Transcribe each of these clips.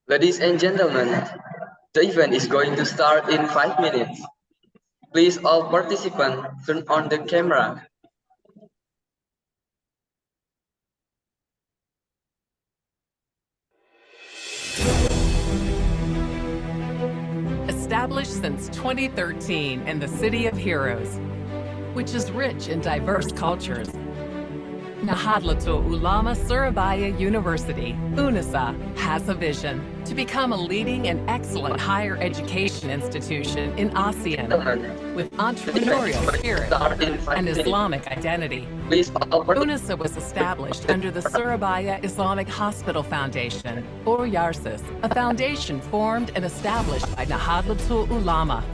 Ladies and gentlemen, the event is going to start in 5 minutes. Please all participants turn on the camera. Established since 2013 in the City of Heroes, which is rich in diverse cultures, Nahdlatul Ulama Surabaya University, UNUSA, has a vision to become a leading and excellent higher education institution in ASEAN with entrepreneurial spirit and Islamic identity. UNUSA was established under the Surabaya Islamic Hospital Foundation, or YARSIS, a foundation formed and established by Nahdlatul Ulama.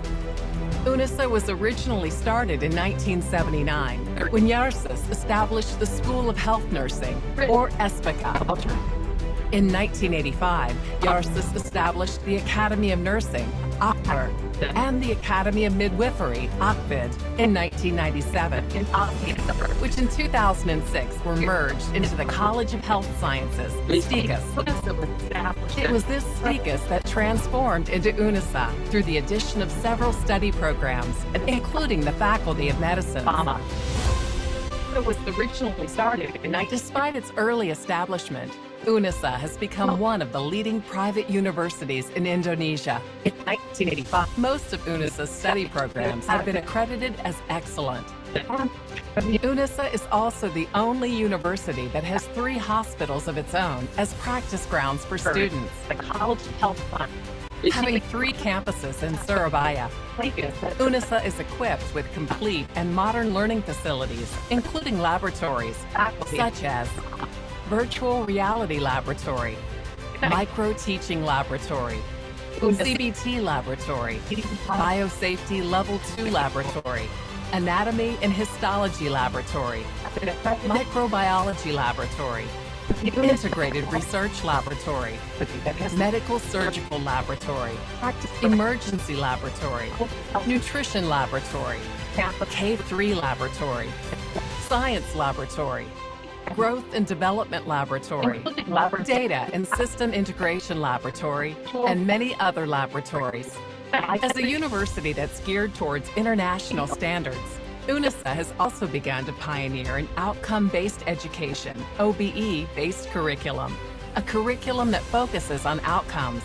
UNUSA was originally started in 1979 when YARSIS established the School of Health Nursing, or ESPICA. In 1985, YARSIS established the Academy of Nursing, ACNUR, and the Academy of Midwifery, ACVID, in 1997, which in 2006 were merged into the College of Health Sciences, STICUS. It was this STICUS that transformed into UNUSA through the addition of several study programs, including the Faculty of Medicine. It was originally started Despite its early establishment, UNUSA has become one of the leading private universities in Indonesia. In 1985, most of UNUSA's study programs have been accredited as excellent. UNUSA is also the only university that has 3 hospitals of its own as practice grounds for students. The College of Health Fund. Having 3 campuses in Surabaya, UNUSA is equipped with complete and modern learning facilities, including laboratories such as Virtual Reality Laboratory, Micro-Teaching Laboratory, CBT Laboratory, Biosafety Level 2 Laboratory, Anatomy and Histology Laboratory, Microbiology Laboratory, Integrated Research Laboratory, Medical Surgical Laboratory, Emergency Laboratory, Nutrition Laboratory, K3 Laboratory, Science Laboratory, Growth and Development Laboratory, Data and System Integration Laboratory, and many other laboratories. As a university that's geared towards international standards, UNUSA has also begun to pioneer an outcome-based education, OBE-based curriculum, a curriculum that focuses on outcomes.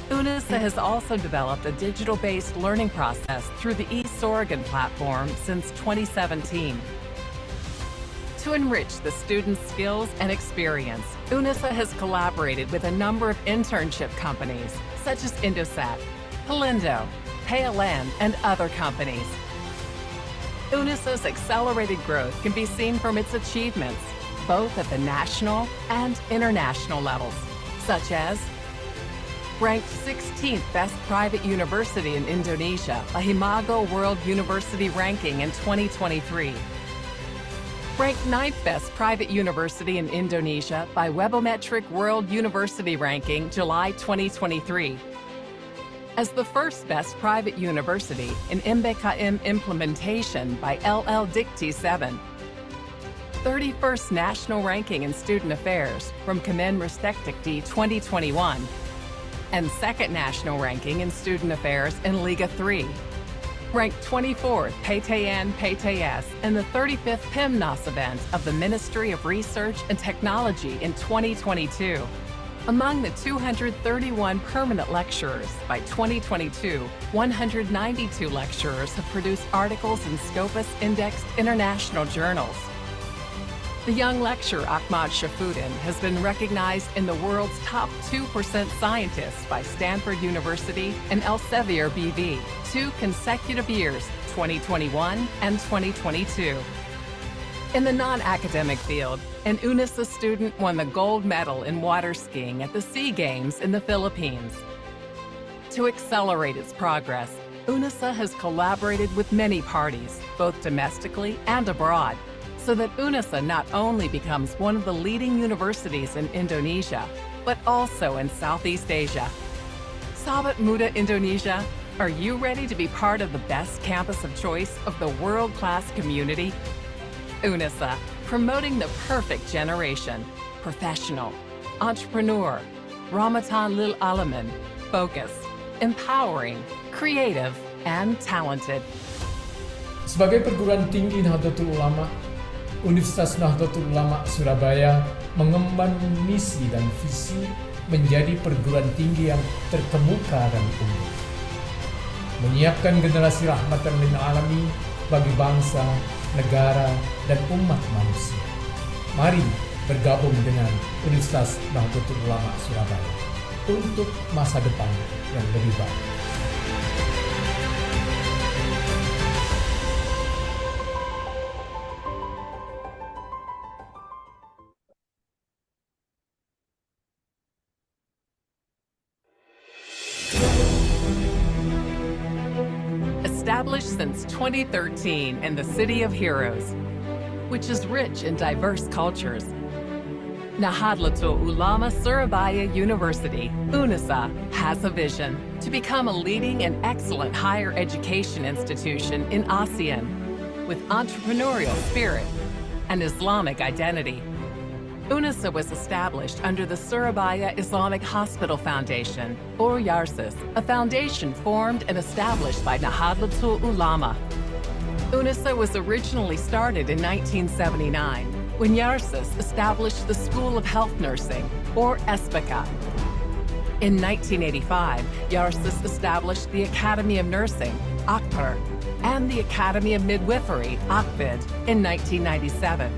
UNUSA has also developed a digital-based learning process through the eSorogan platform since 2017. To enrich the students' skills and experience, UNUSA has collaborated with a number of internship companies, such as Indosat, Pelindo, PLN, and other companies. UNUSA's accelerated growth can be seen from its achievements, both at the national and international levels, such as ranked 16th Best Private University in Indonesia by Himago World University Ranking in 2023, ranked 9th Best Private University in Indonesia by Webometric World University Ranking July 2023, as the first best private university in MBKM implementation by LL Dikti 7, 31st National Ranking in Student Affairs from Kemenristekdikti 2021, and 2nd National Ranking in Student Affairs in Liga 3, ranked 24th PTN PTS in the 35th PIMNAS event of the Ministry of Research and Technology in 2022. Among the 231 permanent lecturers by 2022, 192 lecturers have produced articles in Scopus indexed international journals. The young lecturer Ahmad Shafuddin has been recognized in the world's top 2% scientists by Stanford University and Elsevier BV 2 consecutive years, 2021 and 2022. In the non-academic field, an UNUSA student won the gold medal in water skiing at the SEA Games in the Philippines. To accelerate its progress, UNUSA has collaborated with many parties, both domestically and abroad, so that UNUSA not only becomes one of the leading universities in Indonesia, but also in Southeast Asia. Sahabat Muda Indonesia, are you ready to be part of the best campus of choice of the world-class community? UNUSA, promoting the perfect generation, professional, entrepreneur, Ramatan Lil Alamin, focused, empowering, creative, and talented. Sebagai perguruan tinggi Nahdlatul Ulama, Universitas Nahdlatul Ulama Surabaya mengemban misi dan visi menjadi perguruan tinggi yang terkemuka dan unggul. Menyiapkan generasi rahmatan lil alamin bagi bangsa, negara, dan umat manusia. Mari bergabung dengan Universitas Nahdlatul Ulama Surabaya untuk masa depan yang lebih baik. Established since 2013 in the City of Heroes, which is rich in diverse cultures, Nahdlatul Ulama Surabaya University, UNUSA, has a vision to become a leading and excellent higher education institution in ASEAN with entrepreneurial spirit and Islamic identity. UNUSA was established under the Surabaya Islamic Hospital Foundation, or YARSIS, a foundation formed and established by Nahdlatul Ulama. UNUSA was originally started in 1979 when YARSIS established the School of Health Nursing, or ESPICA. In 1985, YARSIS established the Academy of Nursing, ACPER, and the Academy of Midwifery, ACPID, in 1997.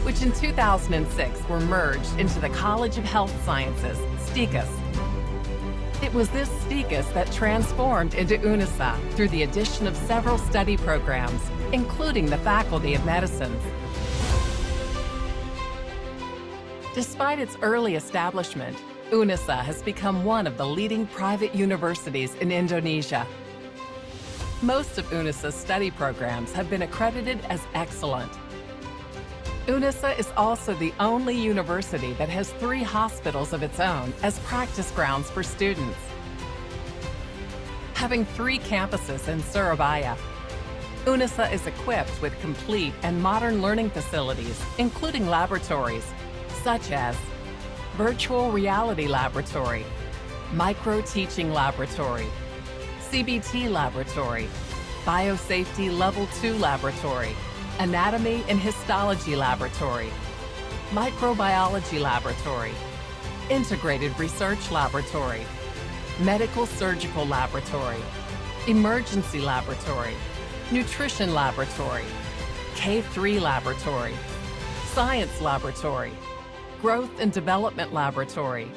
Which in 2006 were merged into the College of Health Sciences, STICUS. It was this STICUS that transformed into UNUSA through the addition of several study programs, including the Faculty of Medicine. Despite its early establishment, UNUSA has become one of the leading private universities in Indonesia. Most of UNUSA's study programs have been accredited as excellent. UNUSA is also the only university that has 3 hospitals of its own as practice grounds for students. Having 3 campuses in Surabaya, UNUSA is equipped with complete and modern learning facilities, including laboratories such as Virtual Reality Laboratory, Micro-Teaching Laboratory, CBT Laboratory, Biosafety Level 2 Laboratory, Anatomy and Histology Laboratory, Microbiology Laboratory, Integrated Research Laboratory, Medical Surgical Laboratory, Emergency Laboratory, Nutrition Laboratory, K3 Laboratory, Science Laboratory, Growth and Development Laboratory,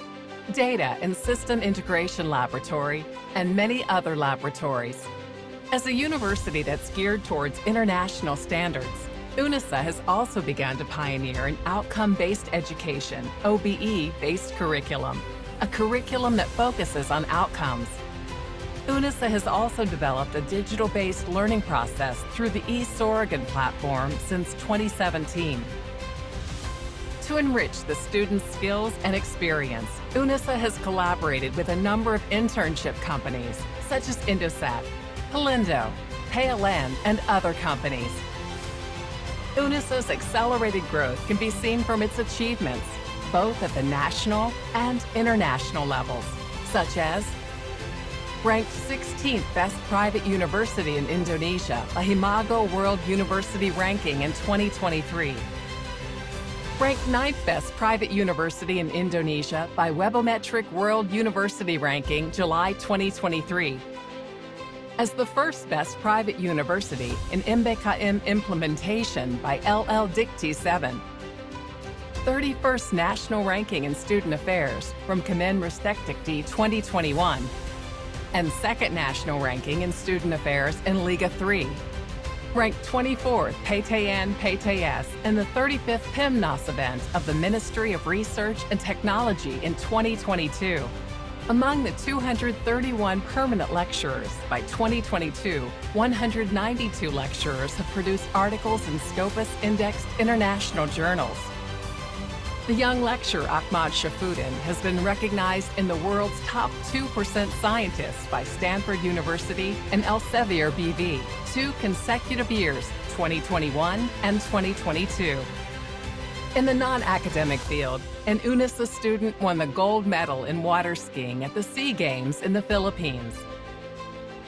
Data and System Integration Laboratory, and many other laboratories. As a university that's geared towards international standards, UNUSA has also begun to pioneer an outcome-based education, OBE-based curriculum, a curriculum that focuses on outcomes. UNUSA has also developed a digital-based learning process through the eSorogan platform since 2017. To enrich the students' skills and experience, UNUSA has collaborated with a number of internship companies, such as Indosat, Halindo, PLN, and other companies. UNUSA's accelerated growth can be seen from its achievements, both at the national and international levels, such as ranked 16th Best Private University in Indonesia by Himago World University Ranking in 2023, ranked 9th Best Private University in Indonesia by Webometric World University Ranking July 2023, as the first best private university in MBKM implementation by LL Dikti 7, 31st National Ranking in Student Affairs from Kemenristekdikti 2021, and 2nd National Ranking in Student Affairs in Liga 3, ranked 24th PTN PTS in the 35th PIMNAS event of the Ministry of Research and Technology in 2022. Among the 231 permanent lecturers by 2022, 192 lecturers have produced articles in Scopus indexed international journals. The young lecturer Ahmad Shafuddin has been recognized in the world's top 2% scientists by Stanford University and Elsevier BV 2 consecutive years, 2021 and 2022. In the non-academic field, an UNUSA student won the gold medal in water skiing at the SEA Games in the Philippines.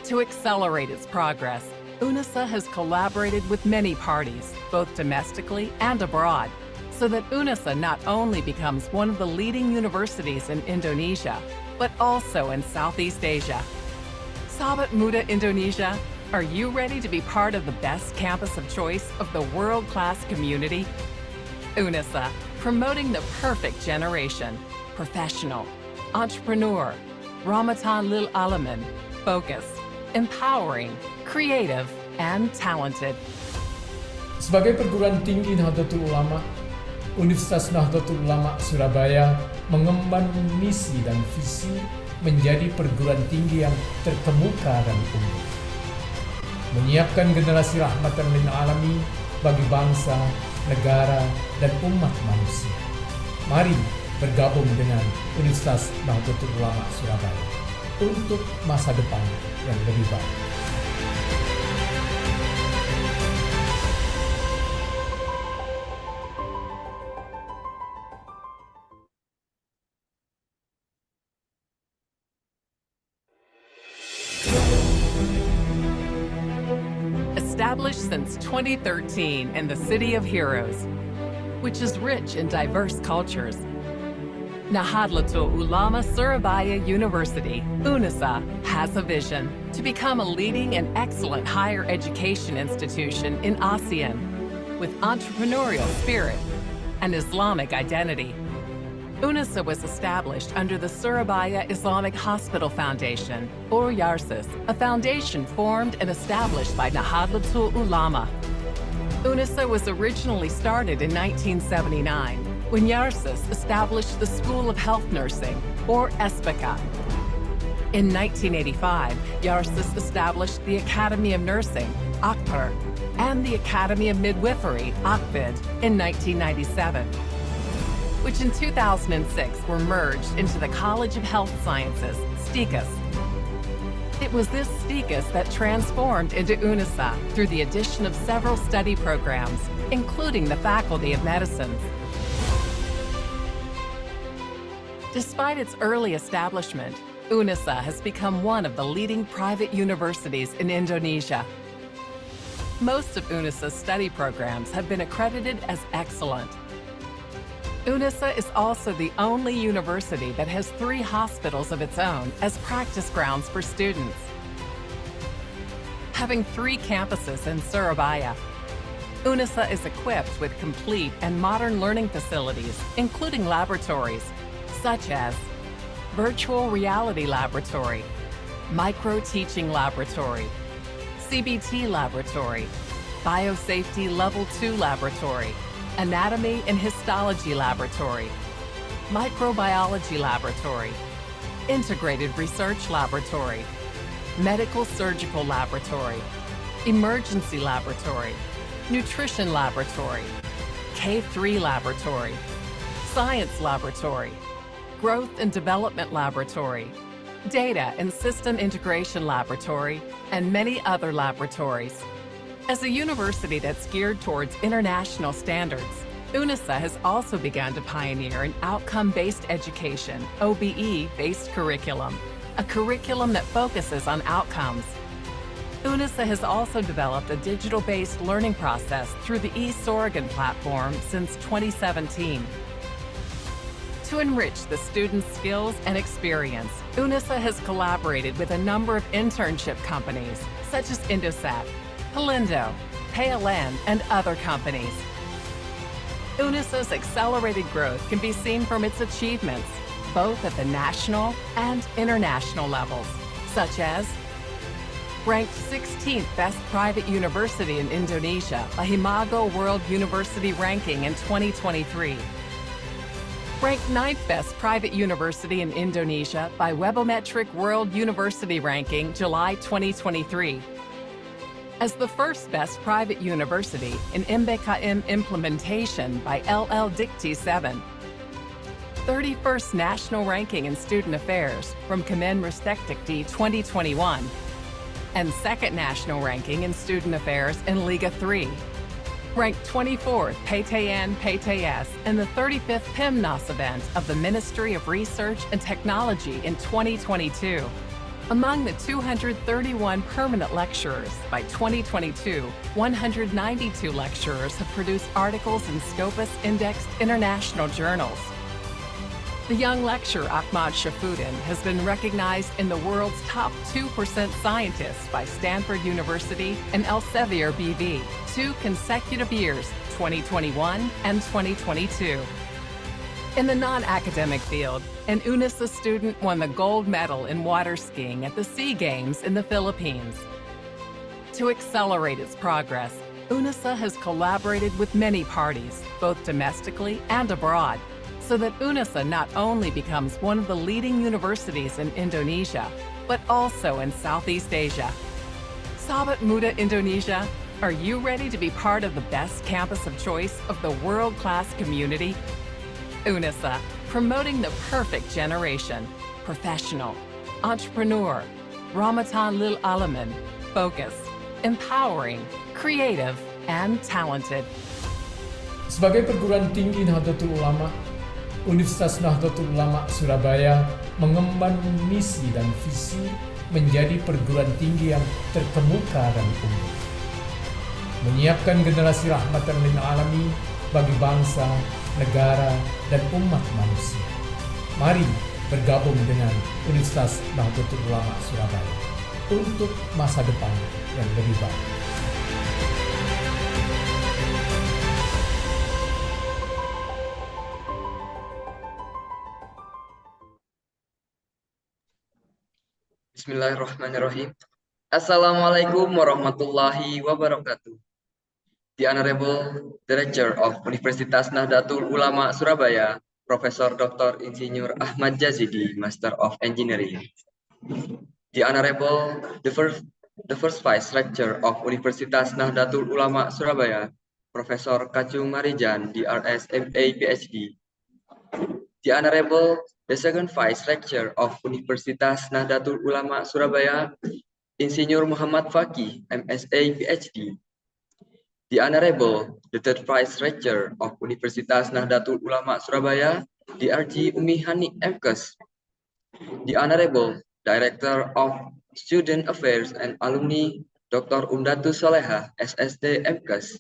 To accelerate its progress, UNUSA has collaborated with many parties, both domestically and abroad, so that UNUSA not only becomes one of the leading universities in Indonesia, but also in Southeast Asia. Sahabat Muda Indonesia, are you ready to be part of the best campus of choice of the world-class community? UNUSA, promoting the perfect generation, professional, entrepreneur, Ramatan Lil Alamin, focused, empowering, creative, and talented. Sebagai perguruan tinggi Nahdlatul Ulama, Universitas Nahdlatul Ulama Surabaya mengemban misi dan visi menjadi perguruan tinggi yang terkemuka dan unggul. Menyiapkan generasi rahmatan lil alamin bagi bangsa, negara, dan umat manusia. Mari bergabung dengan Universitas Nahdlatul Ulama Surabaya untuk masa depan yang lebih baik. Established since 2013 in the City of Heroes, which is rich in diverse cultures, Nahdlatul Ulama Surabaya University, UNUSA, has a vision to become a leading and excellent higher education institution in ASEAN with entrepreneurial spirit and Islamic identity. UNUSA was established under the Surabaya Islamic Hospital Foundation, or YARSIS, a foundation formed and established by Nahdlatul Ulama. UNUSA was originally started in 1979 when YARSIS established the School of Health Nursing, or ESPICA. In 1985, YARSIS established the Academy of Nursing, ACPER, and the Academy of Midwifery, ACPID, in 1997. Which in 2006 were merged into the College of Health Sciences, STICUS. It was this STICUS that transformed into UNUSA through the addition of several study programs, including the Faculty of Medicine. Despite its early establishment, UNUSA has become one of the leading private universities in Indonesia. Most of UNUSA's study programs have been accredited as excellent. UNUSA is also the only university that has 3 hospitals of its own as practice grounds for students. Having 3 campuses in Surabaya, UNUSA is equipped with complete and modern learning facilities, including laboratories, such as Virtual Reality Laboratory, Micro-Teaching Laboratory, CBT Laboratory, Biosafety Level 2 Laboratory, Anatomy and Histology Laboratory, Microbiology Laboratory, Integrated Research Laboratory, Medical Surgical Laboratory, Emergency Laboratory, Nutrition Laboratory, K3 Laboratory, Science Laboratory, Growth and Development Laboratory, Data and System Integration Laboratory, and many other laboratories. As a university that's geared towards international standards, UNUSA has also begun to pioneer an outcome-based education, OBE-based curriculum, a curriculum that focuses on outcomes. UNUSA has also developed a digital-based learning process through the eSorogan platform since 2017. To enrich the students' skills and experience, UNUSA has collaborated with a number of internship companies, such as Indosat, Palindo, PLN, and other companies. UNUSA's accelerated growth can be seen from its achievements, both at the national and international levels, such as ranked 16th Best Private University in Indonesia by Himago World University Ranking in 2023, ranked 9th Best Private University in Indonesia by Webometric World University Ranking July 2023, as the first best private university in MBKM implementation by LL Dikti 7, 31st national ranking in student affairs from Kemenristekdikti 2021, and second national ranking in student affairs in Liga 3. Ranked 24th Paytayan Paytayas in the 35th PIMNOS event of the Ministry of Research and Technology in 2022. Among the 231 permanent lecturers, by 2022, 192 lecturers have produced articles in Scopus indexed international journals. The young lecturer Ahmad Shafuddin has been recognized in the world's top 2% scientists by Stanford University and Elsevier BV 2 consecutive years, 2021 and 2022. In the non-academic field, an UNUSA student won the gold medal in water skiing at the SEA Games in the Philippines. To accelerate its progress, UNUSA has collaborated with many parties, both domestically and abroad, so that UNUSA not only becomes one of the leading universities in Indonesia, but also in Southeast Asia. Sahabat Muda Indonesia, are you ready to be part of the best campus of choice of the world-class community? UNUSA, promoting the perfect generation, professional, entrepreneur, Ramatan Lil Alamin, focused, empowering, creative, and talented. Sebagai perguruan tinggi Nahdlatul Ulama, Universitas Nahdlatul Ulama Surabaya mengemban misi dan visi menjadi perguruan tinggi yang terkemuka dan unggul. Menyiapkan generasi rahmatan lil alamin bagi bangsa, negara, dan umat manusia. Mari bergabung dengan Universitas Nahdlatul Ulama Surabaya untuk masa depan yang lebih baik. Bismillahirrahmanirrahim. Assalamualaikum warahmatullahi wabarakatuh. The Honorable Director of Universitas Nahdlatul Ulama Surabaya, Profesor Dr. Insinyur Ahmad Jazidi, Master of Engineering. The Honorable, the first Vice Rector of Universitas Nahdlatul Ulama Surabaya, Profesor Kacung Marijan, DRS MA PhD. The Honorable, the second Vice Rector of Universitas Nahdlatul Ulama Surabaya, Insinyur Muhammad Fakih, MSA PhD. The Honorable, the third Vice Rector of Universitas Nahdlatul Ulama Surabaya, DRG Umi Hani MKes. The Honorable, Director of Student Affairs and Alumni, Dr. Undatu Soleha, SSD MKes.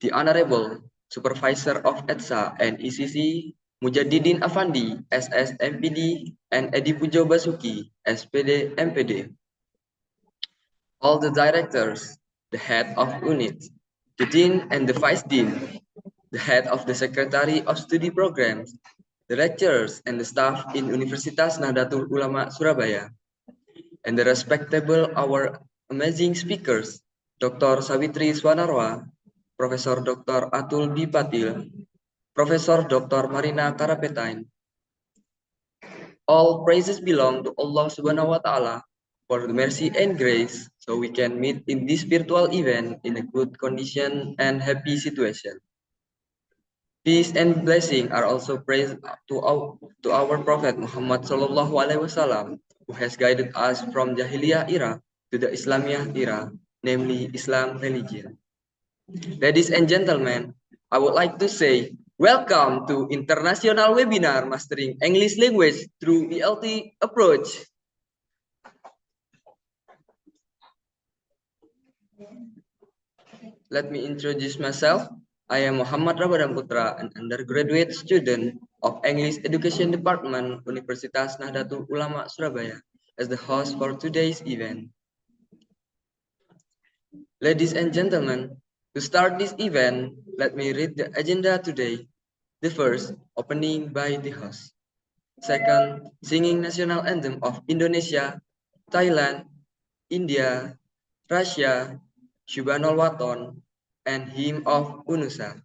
The Honorable, Supervisor of ETSA and ECC, Mujadidin Afandi, SS MPD, and Edi Pujo Basuki, SPD MPD. All the directors, the head of unit, the dean and the vice dean, the head of the secretary of study programs, the lecturers and the staff in Universitas Nahdlatul Ulama Surabaya, and the respectable our amazing speakers, Dr. Savitri Swanarwa, Profesor Dr. Atul B. Patil, Profesor Dr. Marina Karapetain. All praises belong to Allah Subhanahu wa Ta'ala for the mercy and grace, so we can meet in this virtual event in a good condition and happy situation. Peace and blessing are also praised to our Prophet Muhammad Sallallahu Alaihi Wasallam, who has guided us from Jahiliyah era to the Islamiyah era, namely Islam religion. Ladies and gentlemen, I would like to say welcome to International Webinar Mastering English Language through ELT Approach. Let me introduce myself. I am Muhammad Ramadan Putra, an undergraduate student of English Education Department, Universitas Nahdlatul Ulama Surabaya, as the host for today's event. Ladies and gentlemen, to start this event, let me read the agenda today. The first, opening by the host. Second, singing national anthem of Indonesia, Thailand, India, Russia, Subhanal Waton, and hymn of UNUSA.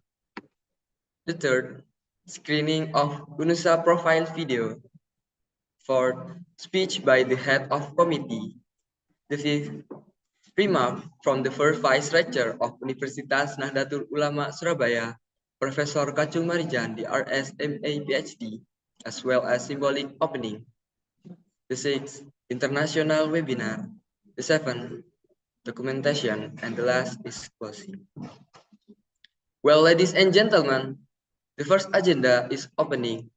The third, screening of UNUSA profile video. Fourth, speech by the head of committee. The fifth, remark from the first Vice Rector of Universitas Nahdlatul Ulama Surabaya, Profesor Kacung Marijan, DRS MA PhD, as well as symbolic opening. The sixth, international webinar. The seventh, documentation, and the last is closing. Well, ladies and gentlemen, the first agenda is opening.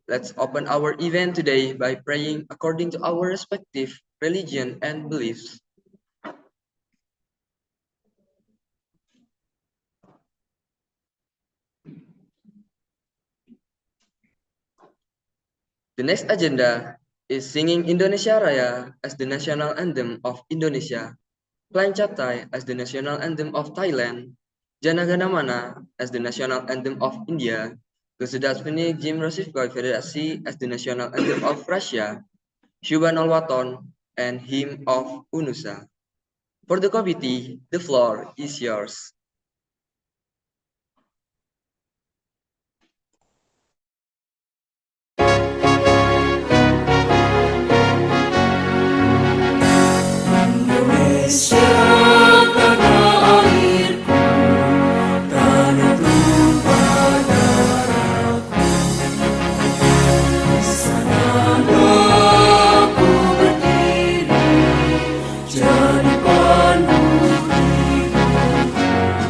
Let's open our event today by praying according to our respective religion and beliefs. The next agenda is singing Indonesia Raya as the national anthem of Indonesia, Plain Chaptai as the national anthem of Thailand, Jana Gana Mana as the national anthem of India, Kesudatsmeni Jim Rosifkoi Federasi as the national anthem of Russia, Shuban Waton, and Hymn of UNUSA. For the committee, the floor is yours. Indonesia tanah airku, tanah tumpah darahku. Di sanalah aku berdiri, jadi pandu hidupku.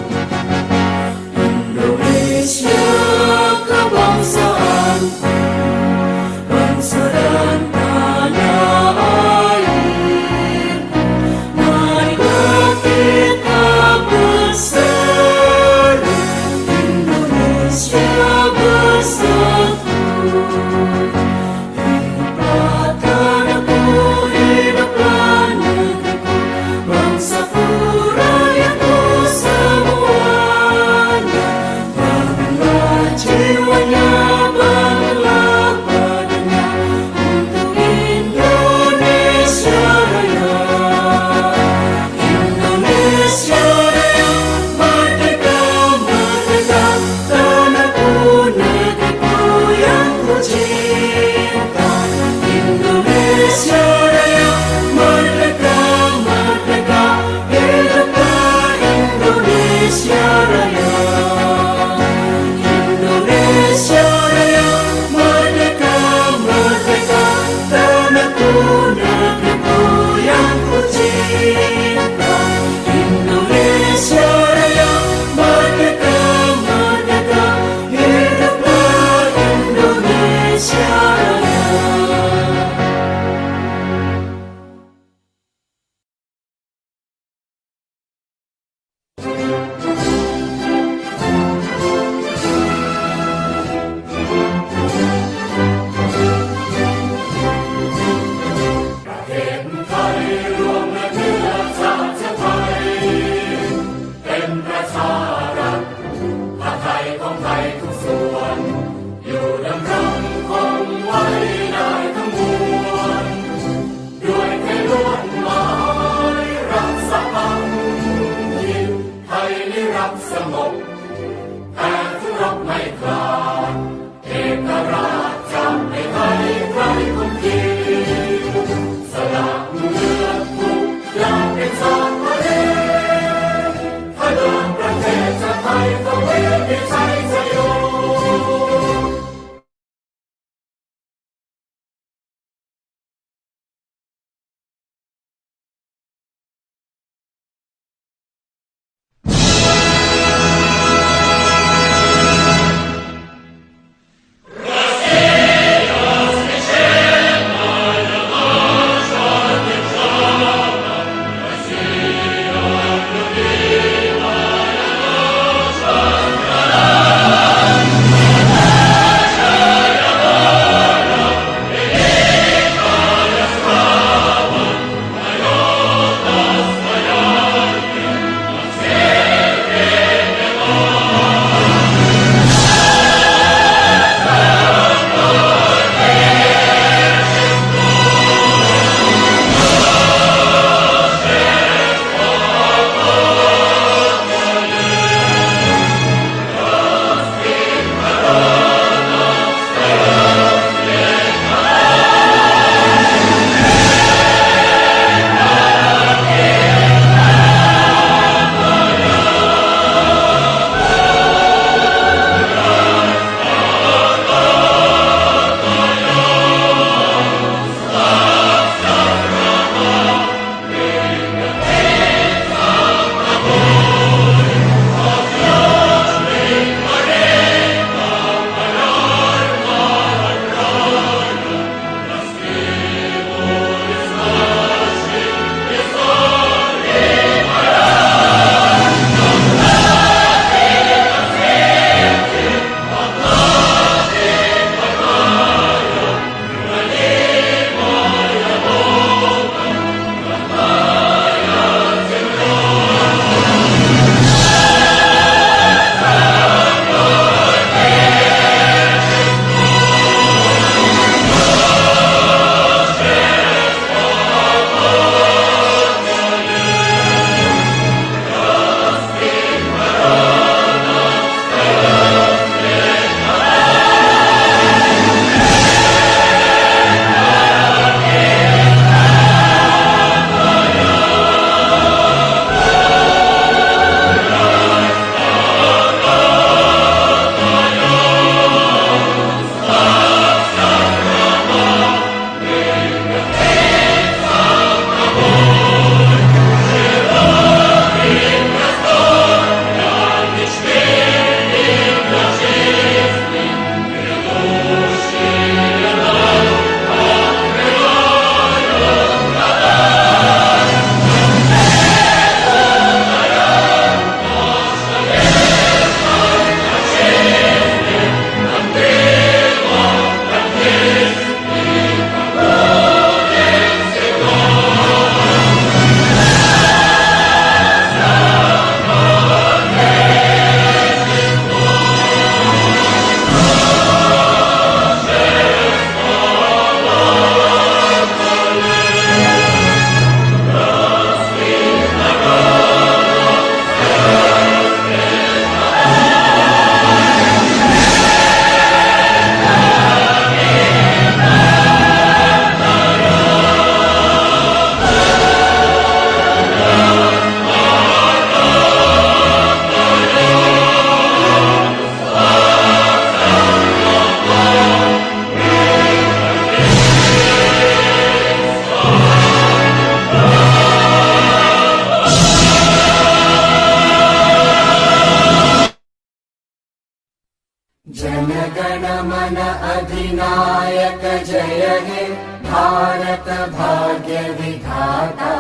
जनगण मन अधिनायक जय हे भारत भाग्य विधाता।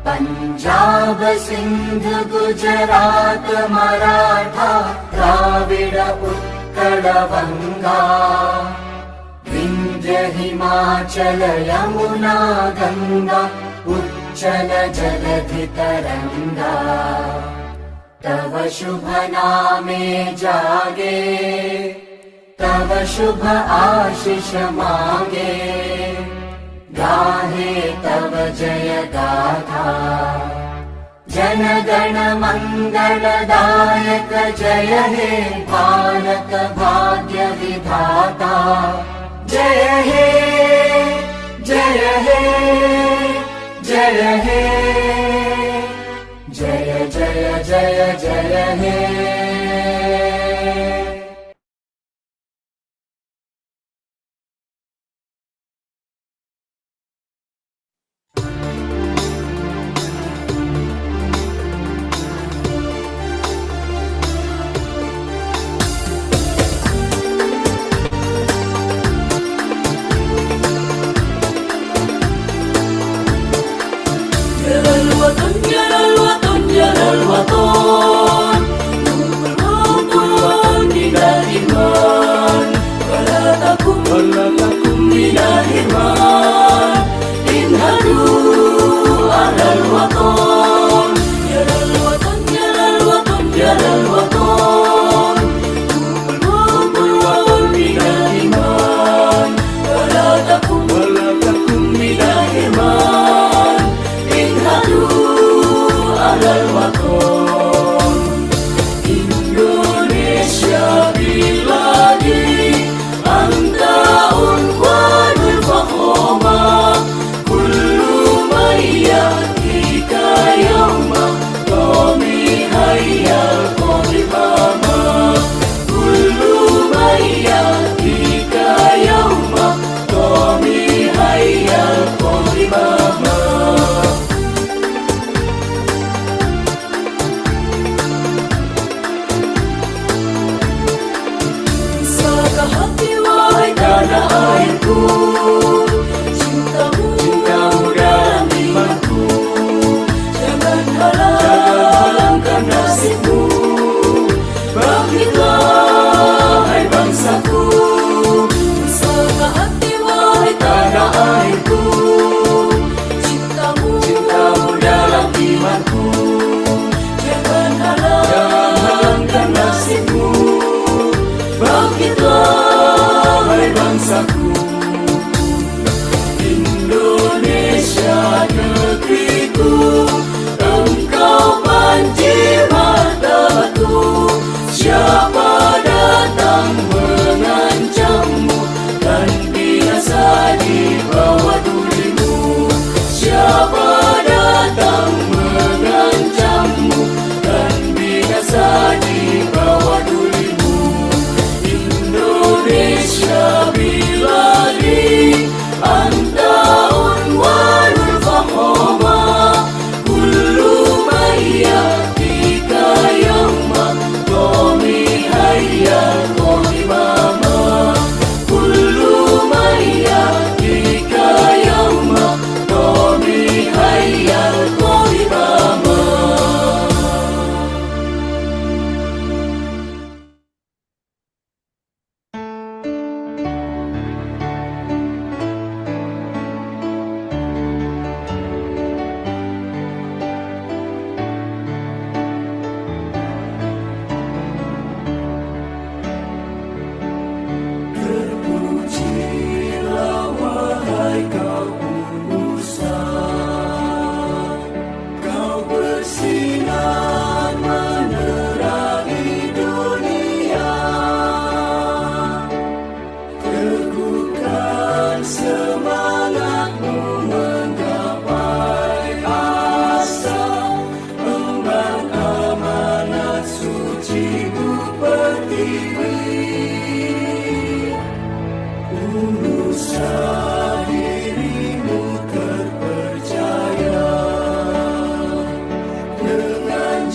पंजाब सिंध गुजरात मराठा द्राविड उत्कल बंगा। विंध्य हिमाचल यमुना गंगा उच्चल जलधि तरंगा। तव शुभ नामे जागे तव शुभ आशीष मागे। गाहे तव जय गाथा जन गण मंगलदायक जय हे भारत भाग्य विधाता। जय हे जय हे जय हे जय जय जय जय हे।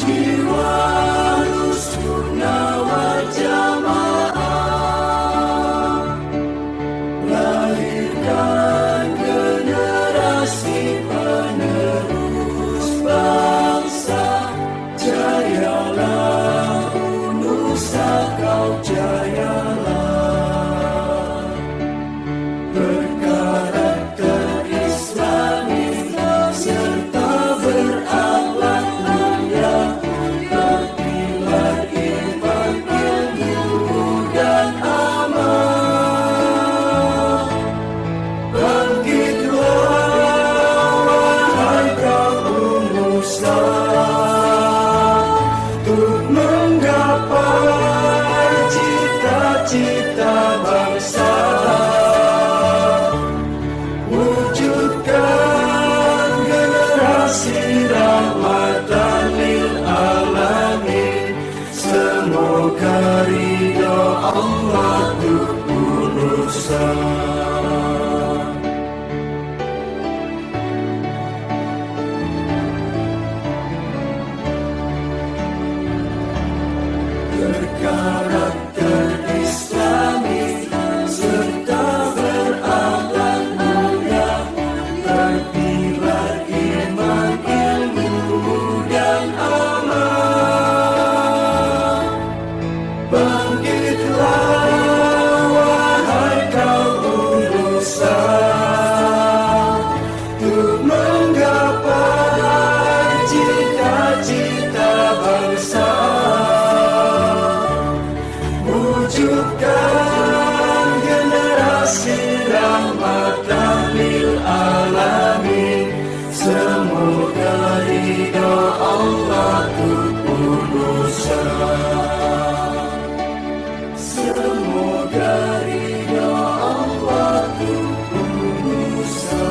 Jiwa rusuh nawa jamaah engkau jayalah, berkarakter Islami serta berakhlak mulia, berpilar iman, ilmu dan amal. Bangkitlah wahai kaum UNUSA, untuk menggapai cita-cita bangsa, wujudkan generasi rahmatan lil alamin. Semoga ridho Allah untuk UNUSA. Berkarakter Islami serta berakhlak mulia, berpilar iman, ilmu dan amal. Bangkitlah wahai kaum UNUSA, untuk menggapai cita-cita bangsa, wujudkan generasi rahmatan lil alamin. Semoga ridho Allah untuk UNUSA. Semoga ridho Allah untuk UNUSA.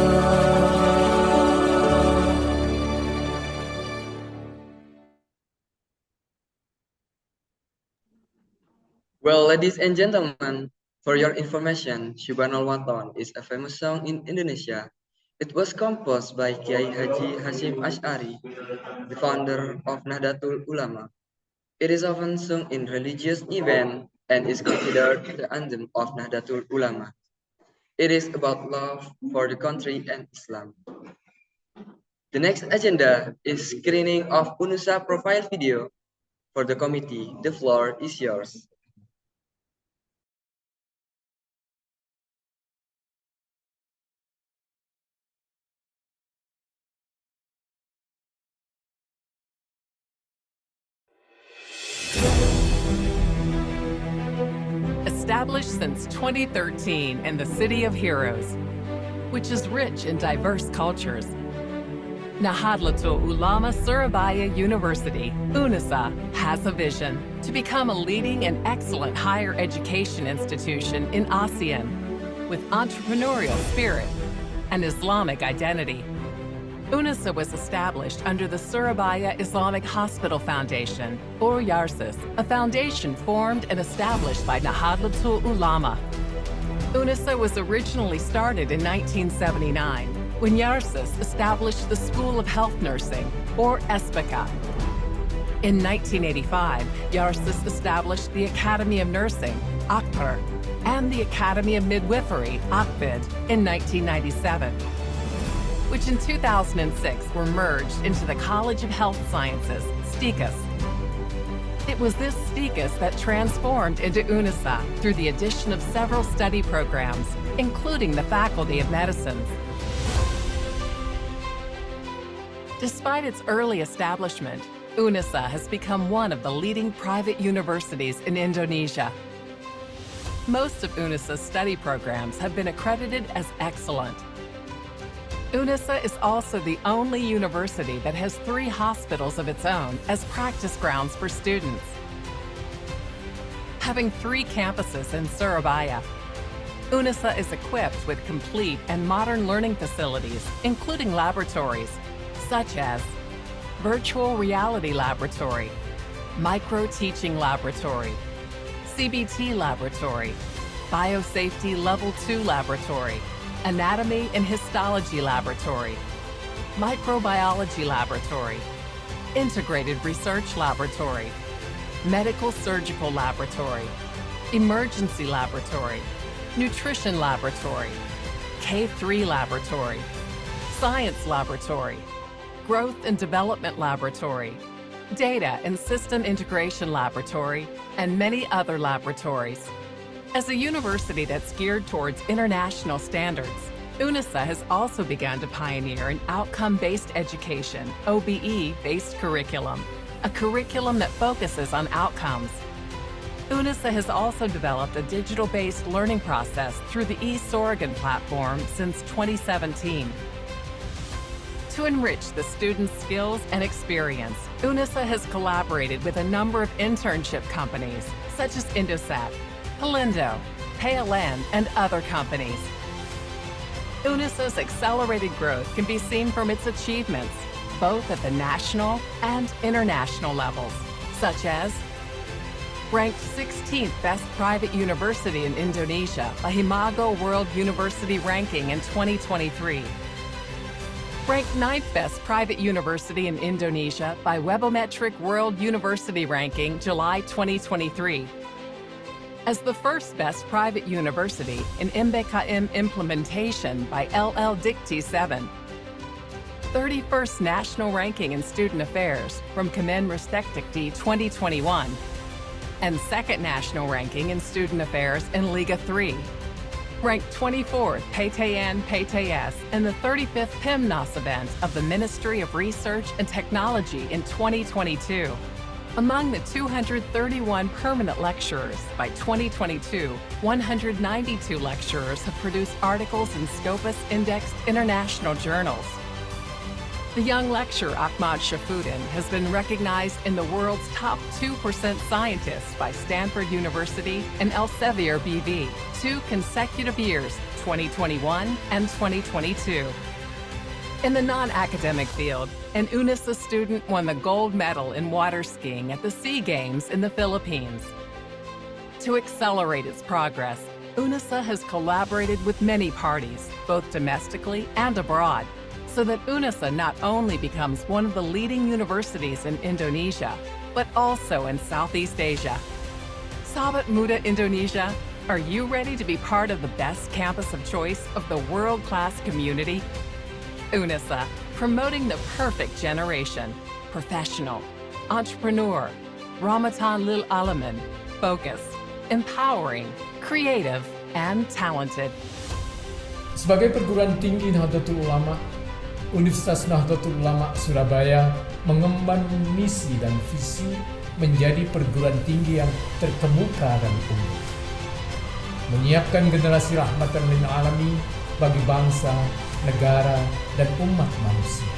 Well, ladies and gentlemen, for your information, Subhanal Waton is a famous song in Indonesia. It was composed by Kiai Haji Hashim Ash'ari, the founder of Nahdlatul Ulama. It is often sung in religious events and is considered the anthem of Nahdlatul Ulama. It is about love for the country and Islam. The next agenda is screening of UNUSA profile video. For the committee, the floor is yours. Established since 2013 in the City of Heroes, which is rich in diverse cultures, Nahdlatul Ulama Surabaya University, UNUSA, has a vision to become a leading and excellent higher education institution in ASEAN with entrepreneurial spirit and Islamic identity. UNUSA was established under the Surabaya Islamic Hospital Foundation, or YARSIS, a foundation formed and established by Nahdlatul Ulama. UNUSA was originally started in 1979 when YARSIS established the School of Health Nursing, or ESPICA. In 1985, YARSIS established the Academy of Nursing, ACPER, and the Academy of Midwifery, ACPID, in 1997. Which in 2006 were merged into the College of Health Sciences, STICUS. It was this STICUS that transformed into UNUSA through the addition of several study programs, including the Faculty of Medicine. Despite its early establishment, UNUSA has become one of the leading private universities in Indonesia. Most of UNUSA's study programs have been accredited as excellent. UNUSA is also the only university that has 3 hospitals of its own as practice grounds for students. Having 3 campuses in Surabaya, UNUSA is equipped with complete and modern learning facilities, including laboratories, such as Virtual Reality Laboratory, Micro-Teaching Laboratory, CBT Laboratory, Biosafety Level 2 Laboratory, Anatomy and Histology Laboratory, Microbiology Laboratory, Integrated Research Laboratory, Medical Surgical Laboratory, Emergency Laboratory, Nutrition Laboratory, K3 Laboratory, Science Laboratory, Growth and Development Laboratory, Data and System Integration Laboratory, and many other laboratories. As a university that's geared towards international standards, UNUSA has also begun to pioneer an outcome-based education, OBE-based curriculum, a curriculum that focuses on outcomes. UNUSA has also developed a digital-based learning process through the eSorogan platform since 2017. To enrich the students' skills and experience, UNUSA has collaborated with a number of internship companies, such as Indosat, Halindo, PLN, and other companies. UNUSA's accelerated growth can be seen from its achievements, both at the national and international levels, such as ranked 16th Best Private University in Indonesia by Himago World University Ranking in 2023. Ranked 9th Best Private University in Indonesia by Webometric World University Ranking July 2023. As the first best private university in MBKM implementation by LL Dikti 7. 31st National Ranking in Student Affairs from Kemenristekdikti 2021. And second national ranking in Student Affairs in Liga 3. Ranked 24th PTN PTS in the 35th PIMNAS event of the Ministry of Research and Technology in 2022. Among the 231 permanent lecturers by 2022, 192 lecturers have produced articles in Scopus indexed international journals. The young lecturer Ahmad Shafuddin has been recognized in the world's top 2% scientists by Stanford University and Elsevier BV 2 consecutive years, 2021 and 2022. In the non-academic field, an UNUSA student won the gold medal in water skiing at the SEA Games in the Philippines. To accelerate its progress, UNUSA has collaborated with many parties, both domestically and abroad, so that UNUSA not only becomes one of the leading universities in Indonesia, but also in Southeast Asia. Sahabat Muda Indonesia, are you ready to be part of the best campus of choice of the world-class community? UNUSA, promoting the perfect generation, professional, entrepreneur, Ramatan Lil Alamin, focused, empowering, creative, and talented. Sebagai perguruan tinggi Nahdlatul Ulama, Universitas Nahdlatul Ulama Surabaya mengemban misi dan visi menjadi perguruan tinggi yang terkemuka dan unggul. Menyiapkan generasi rahmatan lil alamin bagi bangsa, negara, dan umat manusia.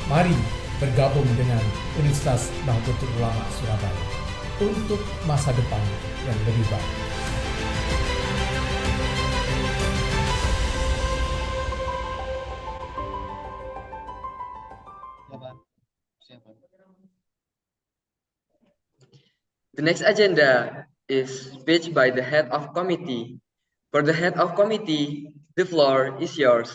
Mari bergabung dengan Universitas Nahdlatul Ulama Surabaya untuk masa depan yang lebih baik. The next agenda is speech by the head of committee. For the head of committee, the floor is yours.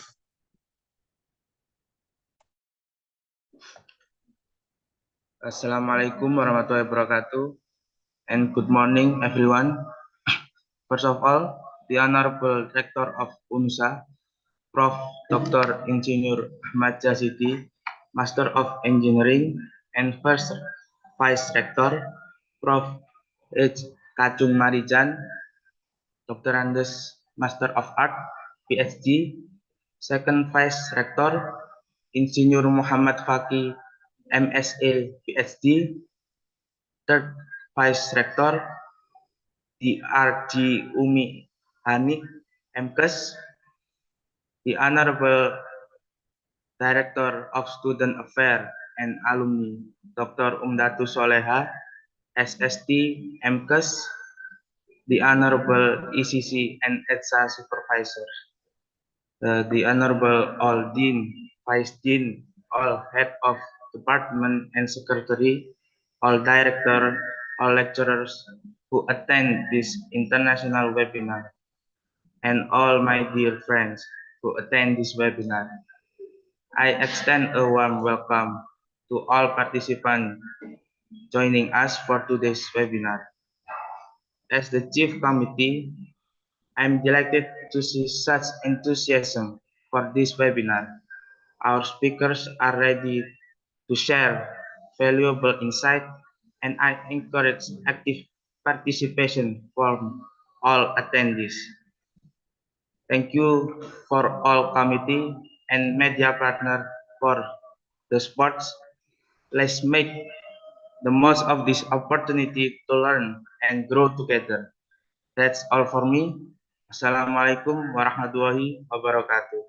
Assalamualaikum warahmatullahi wabarakatuh, and good morning everyone. First of all, the Honorable Rector of UNUSA, Prof. Dr. Insinyur Ahmad Jasidi, Master of Engineering, and First Vice Rector, Prof. H. Kacung Marijan, Dr. Andes, Master of Art, PhD, Second Vice Rector, Insinyur Muhammad Faki, MSA, PhD, Third Vice Rector, D.R.G. Umi Hani, MKes, the Honorable Director of Student Affairs and Alumni, Dr. Umdatu Soleha, SST, MKes, the Honorable ECC and ETSA Supervisor, the Honorable all Dean, Vice Dean, all Head of Department and Secretary, all Director, all lecturers who attend this international webinar, and all my dear friends who attend this webinar. I extend a warm welcome to all participants joining us for today's webinar. As the Chief Committee, I'm delighted to see such enthusiasm for this webinar. Our speakers are ready to share valuable insight, and I encourage active participation from all attendees. Thank you for all committee and media partner for the sports. Let's make the most of this opportunity to learn and grow together. That's all for me. Assalamualaikum warahmatullahi wabarakatuh.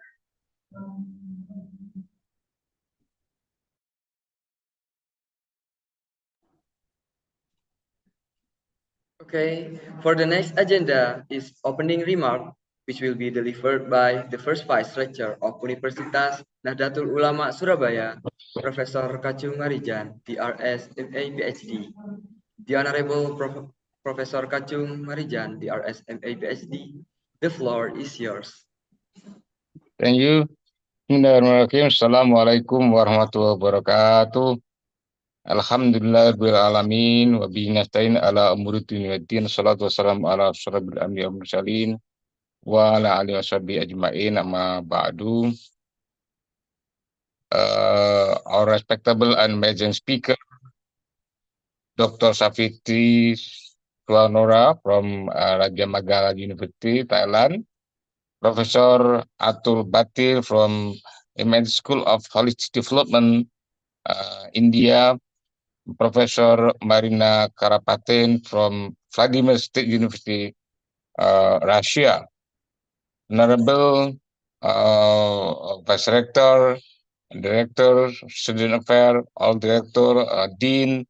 Okay, for the next agenda is opening remark, which will be delivered by the first Vice Rector of Universitas Nahdlatul Ulama Surabaya, Professor Kacung Marijan, DRS, MA, PhD. The Honorable Professor Kacung Marijan, DRS, MA, PhD. The floor is yours. Thank you. Bismillahirrahmanirrahim. Assalamualaikum warahmatullahi wabarakatuh. Alhamdulillahirabbil alamin wa bihi nasta'in ala umuri dunya waddin. Shalatu wassalamu ala asyrofil anbiya'i wal mursalin wa ala alihi washabihi ajmain, amma ba'du. Our respectable and amazing speaker, Dr. Safitri Swanora from Raja Magala University, Thailand. Professor Atul Batil from Immense School of Holistic Development, India. Professor Marina Karapatin from Vladimir State University, Russia. Honorable Vice Rector, Director, Student Affairs, all Director, Dean,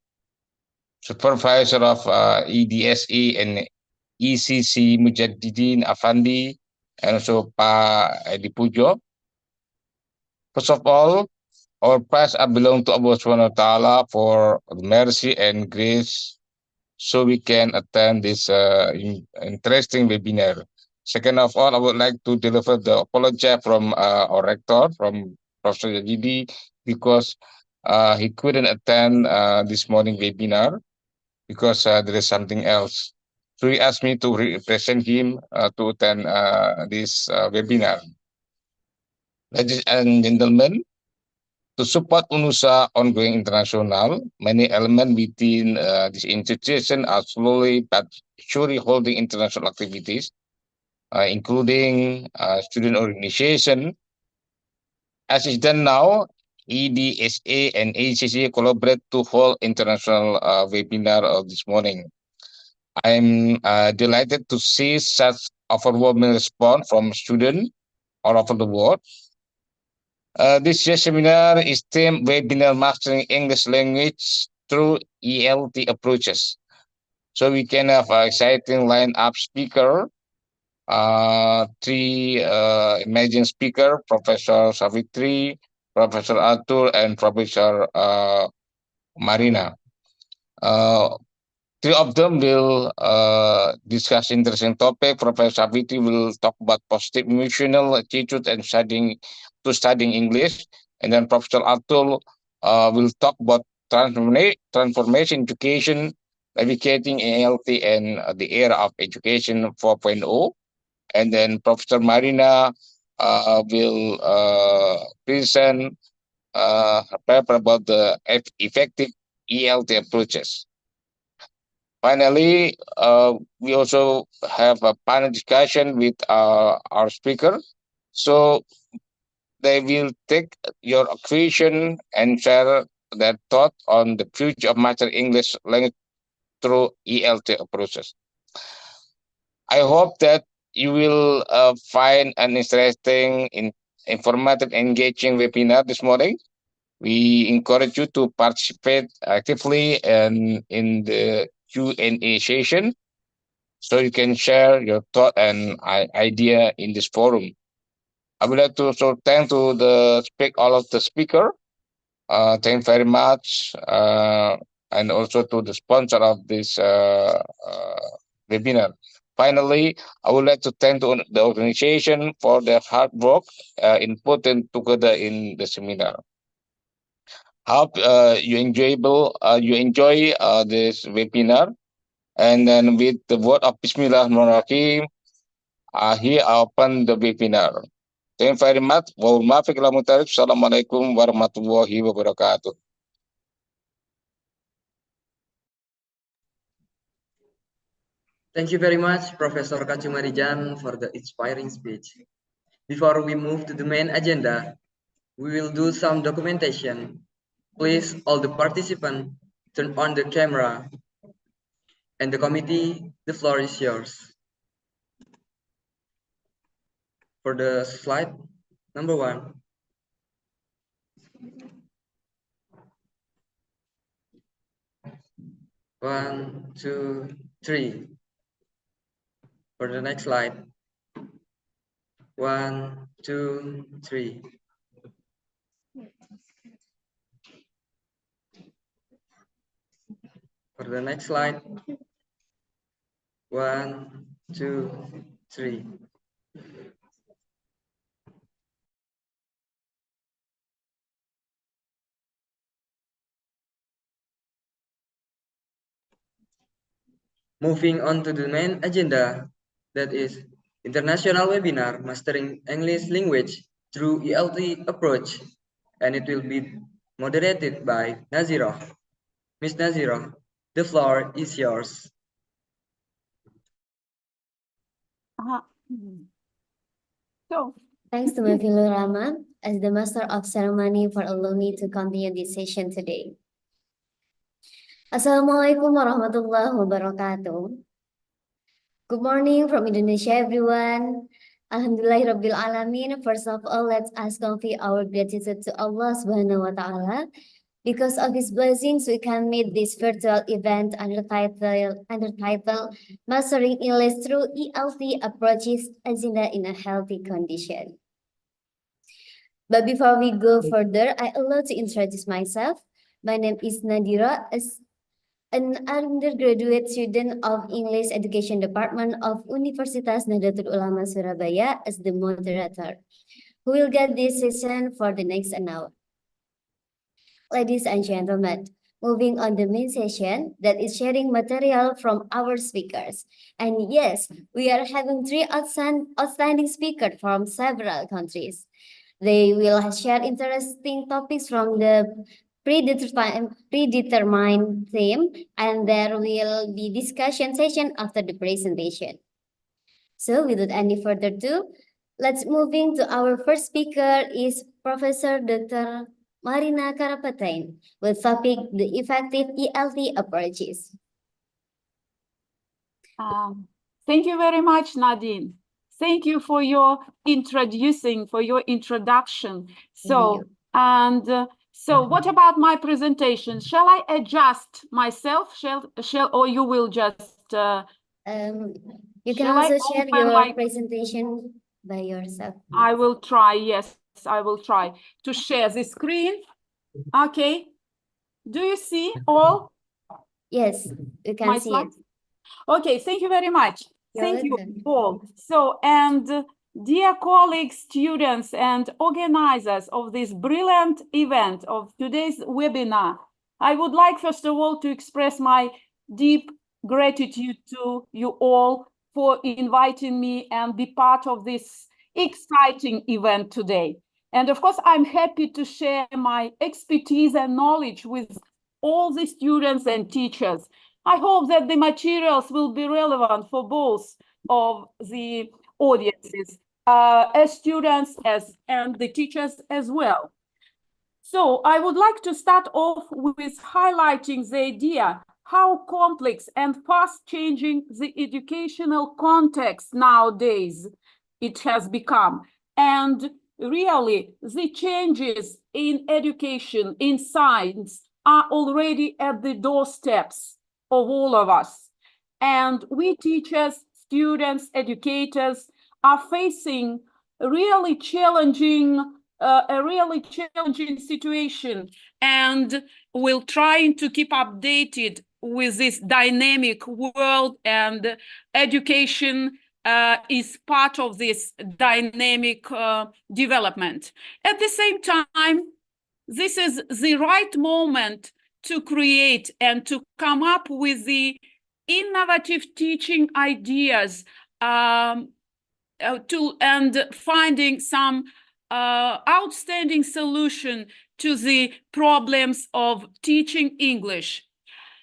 Supervisor of EDSE and ECC Mujahideen Afandi, and also Pak Edi Pujo. First of all praise belong to Allah Subhanahu wa Ta'ala for mercy and grace, so we can attend this interesting webinar. Second of all, I would like to deliver the apology from our rector, from Professor Yajidi, because he couldn't attend this morning webinar because there is something else. So he asked me to represent him to attend this webinar. Ladies and gentlemen, to support UNUSA ongoing international, many elements within this institution are slowly but surely holding international activities, including student organization. As is done now, EDSA and ECC collaborate to hold international webinar this morning. I'm delighted to see such overwhelming response from students all over the world. This year's seminar is themed Webinar Mastering English Language through ELT Approaches. So we can have an exciting lineup speaker, three amazing speaker, Professor Savitri, Professor Atul, and Professor Marina. Three of them will discuss interesting topic. Professor Savitri will talk about positive emotional attitude and studying English, and then Professor Atul will talk about transformation education, navigating ALT and the era of education 4.0, and then Professor Marina will present a paper about the effective ELT approaches. Finally, we also have a panel discussion with our speaker. So they will take your question and share their thought on the future of master English language through ELT approaches. I hope that you will find an interesting, informative, engaging webinar this morning. We encourage you to participate actively and in the Q&A session, so you can share your thought and idea in this forum. I would like to also thank to all of the speaker. Thank you very much, and also to the sponsor of this webinar. Finally, I would like to thank the organization for their hard work in putting together in the seminar. Hope you enjoy this webinar. And then with the word of Bismillahirrahmanirrahim, here I open the webinar. Thank you very much. Assalamualaikum warahmatullahi wabarakatuh. Thank you very much, Professor Kacumarijan, for the inspiring speech. Before we move to the main agenda, we will do some documentation. Please, all the participants, turn on the camera. And the committee, the floor is yours. For the slide number 1. One, two, three. For the next slide. 1, 2, 3. For the next slide. 1, 2, 3. Moving on to the main agenda, that is International Webinar Mastering English Language through ELT Approach, and it will be moderated by Nazira. Miss Nazira, the floor is yours. So, Thanks to Mafilur Rahman as the Master of Ceremony for allowing me to continue this session today. Assalamualaikum warahmatullahi wabarakatuh. Good morning from Indonesia, everyone. Alhamdulillahirabbil alamin. First of all, let's ask convey our gratitude to Allah Subhanahu wa Ta'ala. Because of His blessings, we can meet this virtual event under title Mastering English through ELT Approaches Agenda in a Healthy Condition. But before we go further, I allow to introduce myself. My name is Nadira, as an undergraduate student of English Education Department of Universitas Nahdlatul Ulama Surabaya as the moderator, who will get this session for the next an hour. Ladies and gentlemen, moving on the main session that is sharing material from our speakers. And yes, we are having 3 outstanding speakers from several countries. They will share interesting topics from the predetermined theme, and there will be discussion session after the presentation. So without any further ado, let's moving to our first speaker is Professor Dr. Marina Karapatain with topic the effective ELT approaches. Thank you very much, Nadine. Thank you for your introduction. So, so what about my presentation? Shall I adjust myself? Or you will just? You can also share your presentation by yourself. I will try. Yes, I will try to share the screen. Okay. Do you see all? Yes, you can see it. Okay, thank you very much. Thank you all. So, and dear colleagues, students, and organizers of this brilliant event of today's webinar, I would like, first of all, to express my deep gratitude to you all for inviting me and be part of this exciting event today. And of course, I'm happy to share my expertise and knowledge with all the students and teachers. I hope that the materials will be relevant for both of the audiences, as students and the teachers as well. So I would like to start off with highlighting the idea how complex and fast-changing the educational context nowadays it has become. And really, the changes in education, in science, are already at the doorsteps of all of us. And we teachers, students, educators are facing a really challenging situation, and we're trying to keep updated with this dynamic world, and education is part of this dynamic development. At the same time, this is the right moment to create and to come up with the innovative teaching ideas and finding some outstanding solution to the problems of teaching English.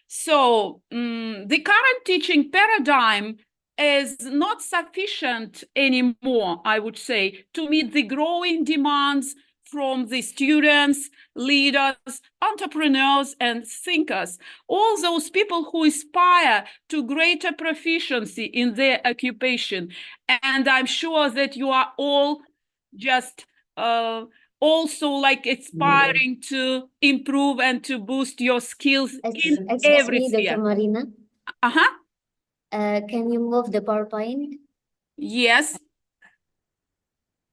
So the current teaching paradigm is not sufficient anymore, I would say, to meet the growing demands from the students, leaders, entrepreneurs, and thinkers, all those people who aspire to greater proficiency in their occupation. And I'm sure that you are all just also like aspiring to improve and to boost your skills in Excuse every me, Dr. sphere. Marina. Uh-huh. Can you move the PowerPoint? Yes.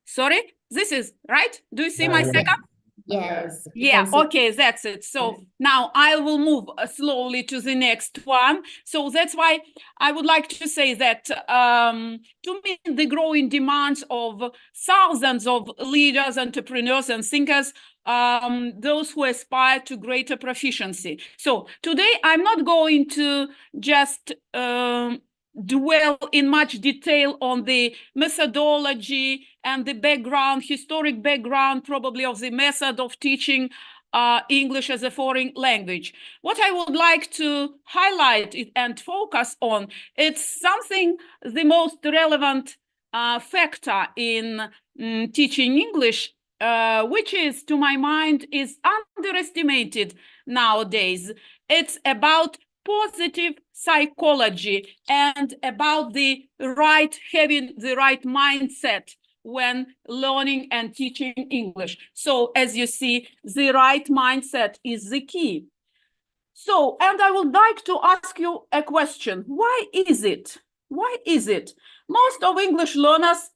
Sorry, this is right. Do you see my second? Yes. we Yeah, can see. okay, that's it. So now I will move slowly to the next one. So that's why I would like to say that to meet the growing demands of thousands of leaders, entrepreneurs, and thinkers, those who aspire to greater proficiency. So today I'm not going to just dwell in much detail on the methodology and the background, historic background, probably of the method of teaching English as a foreign language. What I would like to highlight and focus on, it's something, the most relevant factor in teaching English, which is, to my mind, is underestimated nowadays. It's about positive psychology and about having the right mindset when learning and teaching English. So as you see, the right mindset is the key. So, and I would like to ask you a question. Why is it? Why is it most of English learners,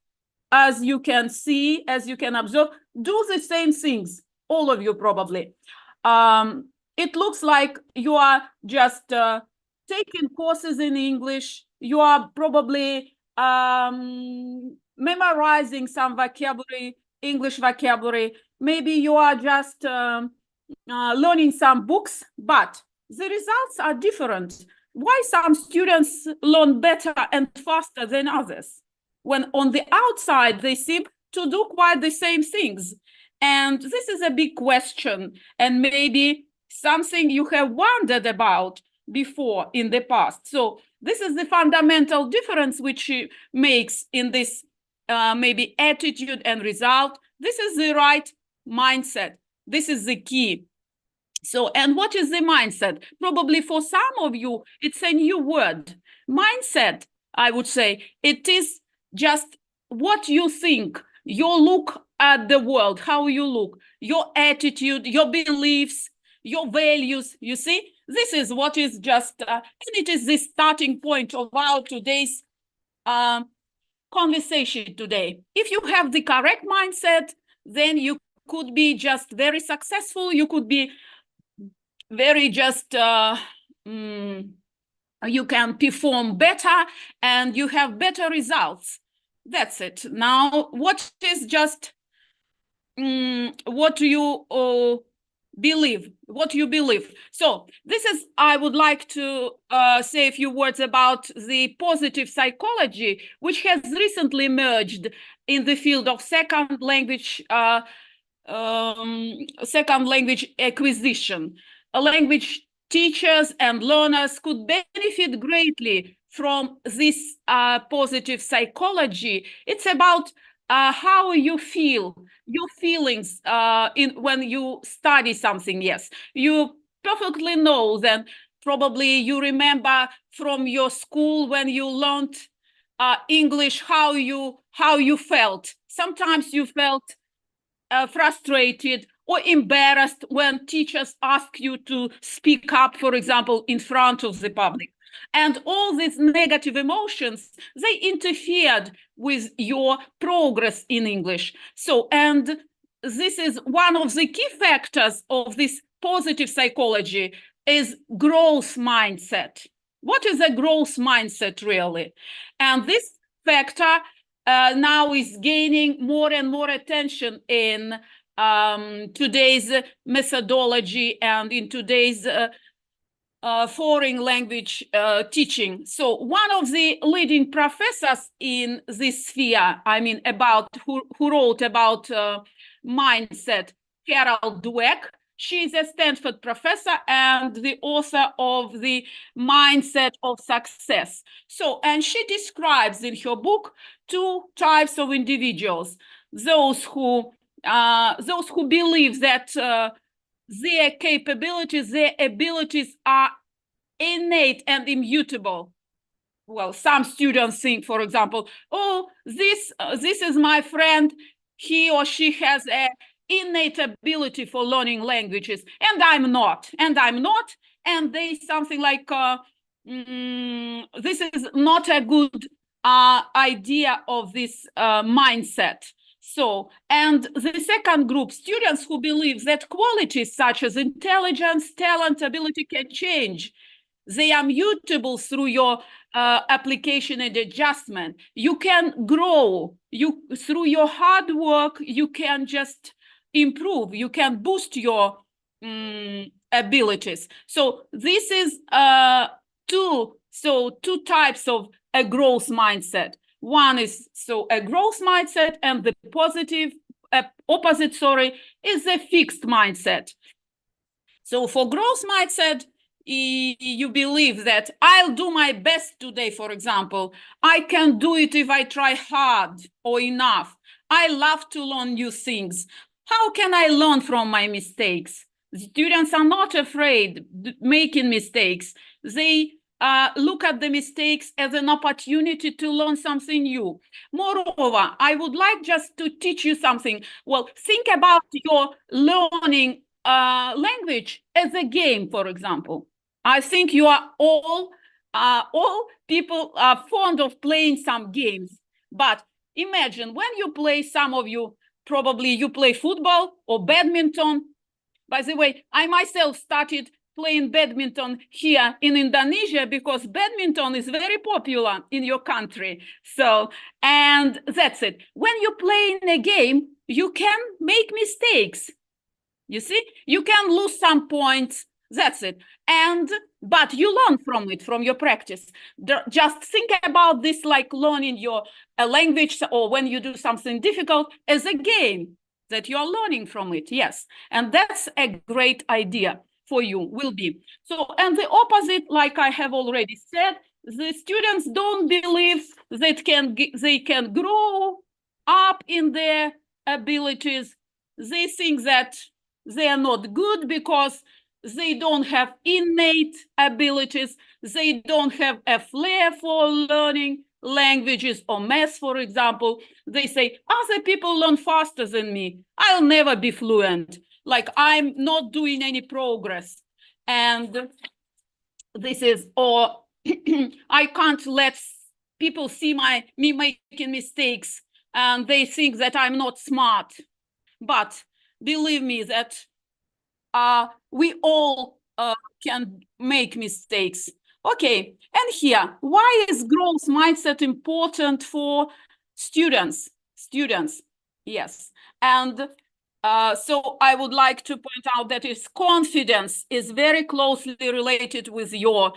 as you can see, as you can observe, do the same things, all of you probably. It looks like you are just taking courses in English. You are probably memorizing some vocabulary, English vocabulary. Maybe you are just learning some books, but the results are different. Why some students learn better and faster than others, when on the outside they seem to do quite the same things? And this is a big question, and maybe something you have wondered about before in the past. So this is the fundamental difference which makes in this maybe attitude and result. This is the right mindset. This is the key. So, and what is the mindset? Probably for some of you, it's a new word. Mindset, I would say, it is just what you think, your look at the world, how you look, your attitude, your beliefs, your values, you see? This is what is just, and it is the starting point of our today's conversation today. If you have the correct mindset, then you could be just very successful. You could be very just, you can perform better and you have better results. That's it. Now, what is just what you believe, what you believe. So this is, I would like to say a few words about the positive psychology, which has recently emerged in the field of second language acquisition. Language teachers and learners could benefit greatly from this positive psychology. It's about how you feel, your feelings when you study something. Yes, you perfectly know that. Probably you remember from your school when you learned English how you felt. Sometimes you felt frustrated or embarrassed when teachers ask you to speak up, for example, in front of the public. And all these negative emotions, they interfered with your progress in English. So, and this is one of the key factors of this positive psychology is growth mindset. What is a growth mindset really? And this factor now is gaining more and more attention in today's methodology and in today's foreign language teaching. So one of the leading professors in this sphere, I mean, about who wrote about mindset, Harold Dweck, She is a Stanford professor and the author of The Mindset of Success. So, and she describes in her book two types of individuals: those who believe that their capabilities, their abilities are innate and immutable. Well, some students think, for example, oh, this is my friend, he or she has an innate ability for learning languages, and I'm not, and they something like, this is not a good idea of this mindset. So, and the second group, students who believe that qualities such as intelligence, talent, ability can change. They are mutable through your application and adjustment. You can grow. Through your hard work, you can just improve. You can boost your abilities. So this is two types of a growth mindset. One is a growth mindset, and the opposite, is a fixed mindset. So for growth mindset, you believe that I'll do my best today, for example. I can do it if I try hard or enough. I love to learn new things. How can I learn from my mistakes? Students are not afraid making mistakes. They look at the mistakes as an opportunity to learn something new. Moreover, I would like just to teach you something. Well, think about your learning language as a game, for example. I think you are all people are fond of playing some games, but imagine when you play, some of you, probably you play football or badminton. By the way, I myself started playing badminton here in Indonesia because badminton is very popular in your country. So, and that's it. When you play in a game, you can make mistakes. You see, you can lose some points. That's it. But you learn from it, from your practice. Just think about this like learning your language, or when you do something difficult, as a game that you're learning from it. Yes. And that's a great idea for you, will be. So, and the opposite, like I have already said, the students don't believe that they can grow up in their abilities. They think that they are not good because they don't have innate abilities. They don't have a flair for learning languages or math, for example. They say, other people learn faster than me. I'll never be fluent. Like, I'm not doing any progress. And this is, or I can't let people see me making mistakes, and they think that I'm not smart. But believe me that we all can make mistakes. Okay, and here, why is growth mindset important for students? Yes. And so I would like to point out that confidence is very closely related with your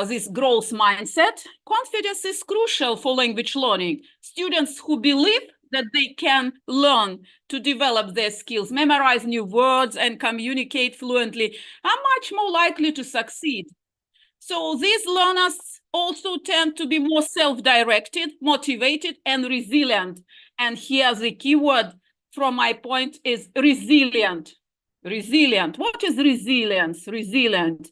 this growth mindset. Confidence is crucial for language learning. Students who believe that they can learn to develop their skills, memorize new words, and communicate fluently are much more likely to succeed. So these learners also tend to be more self-directed, motivated, and resilient. And here the key word from my point is resilient. Resilient. What is resilience? Resilient.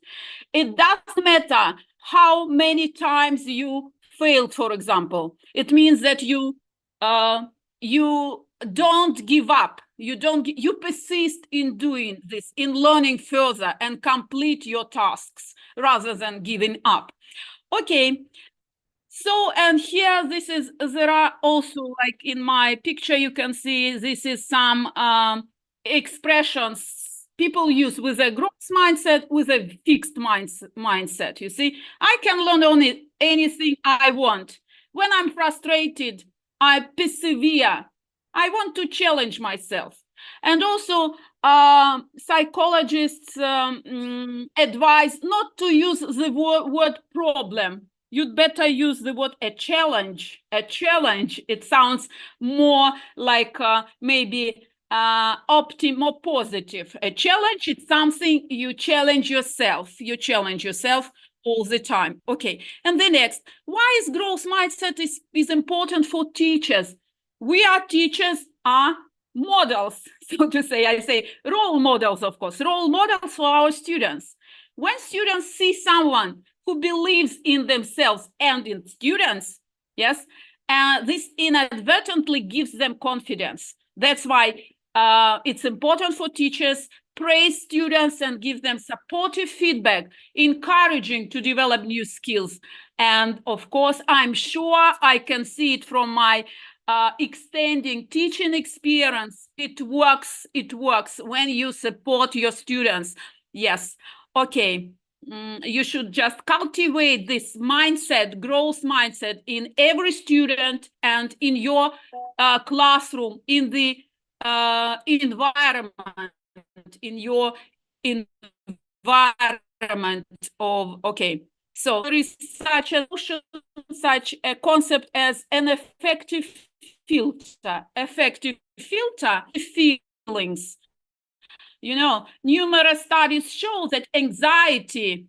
It doesn't matter how many times you failed, for example. It means that you don't give up. You persist in doing this, in learning further and complete your tasks rather than giving up. Okay. So, and here there are also, like in my picture, you can see this is some expressions people use with a growth mindset, with a fixed mindset. You see, I can learn only anything I want. When I'm frustrated, I persevere. I want to challenge myself. And also, psychologists advise not to use the word problem. You'd better use the word a challenge. A challenge, it sounds more like maybe more positive. A challenge, it's something you challenge yourself. You challenge yourself all the time. Okay. And the next, why is growth mindset is important for teachers? We are teachers, are models, so to say. I say role models, of course, role models for our students. When students see someone who believes in themselves and in students, yes, this inadvertently gives them confidence. That's why it's important for teachers praise students and give them supportive feedback, encouraging to develop new skills. And of course, I'm sure I can see it from my extending teaching experience. It works when you support your students. Yes. Okay. You should just cultivate this mindset, growth mindset in every student and in your classroom, in the environment, in your environment of, okay. So there is such a concept as an effective filter, feelings. You know, numerous studies show that anxiety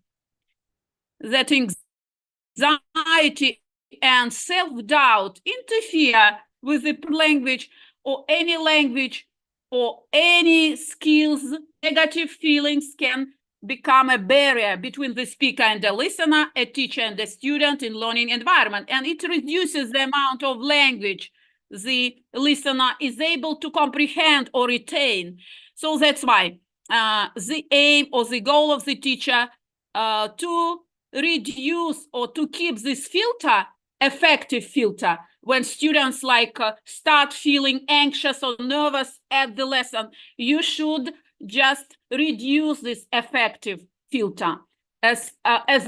and self-doubt interfere with the language or any skills. Negative feelings can become a barrier between the speaker and the listener, a teacher and the student in learning environment, and it reduces the amount of language the listener is able to comprehend or retain. So that's why the aim or the goal of the teacher to reduce or to keep this filter, effective filter, when students start feeling anxious or nervous at the lesson, you should just reduce this effective filter as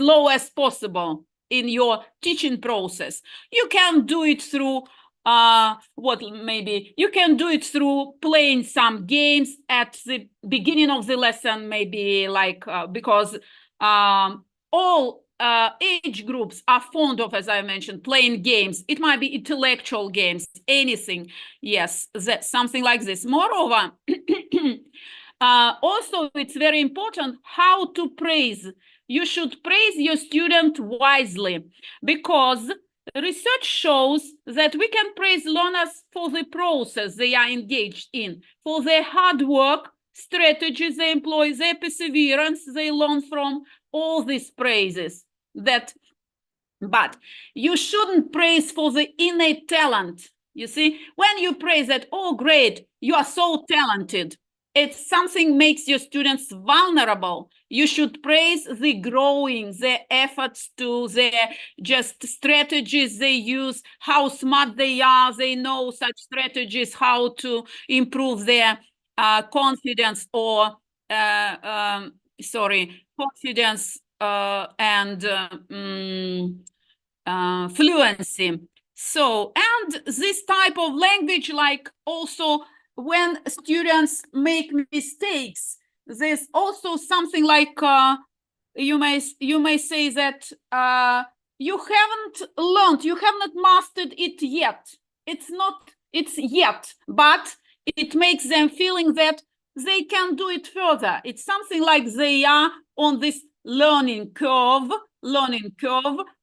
low as possible in your teaching process. You can do it through you can do it through playing some games at the beginning of the lesson, maybe because all age groups are fond of, as I mentioned, playing games. It might be intellectual games, anything. Yes, that's something like this. Moreover, also, it's very important how to praise. You should praise your student wisely, because research shows that we can praise learners for the process they are engaged in, for their hard work, strategies they employ, their perseverance they learn from, all these praises. But you shouldn't praise for the innate talent. You see, when you praise that, oh, great, you are so talented, it's something makes your students vulnerable. You should praise the growing, their efforts to, their just strategies they use, how smart they are. They know such strategies, how to improve their confidence or confidence and fluency. So, and this type of language, like also when students make mistakes, there's also something like you may say that you haven't learned, you have not mastered it yet. It's yet, but it makes them feeling that they can do it further. It's something like they are on this learning curve,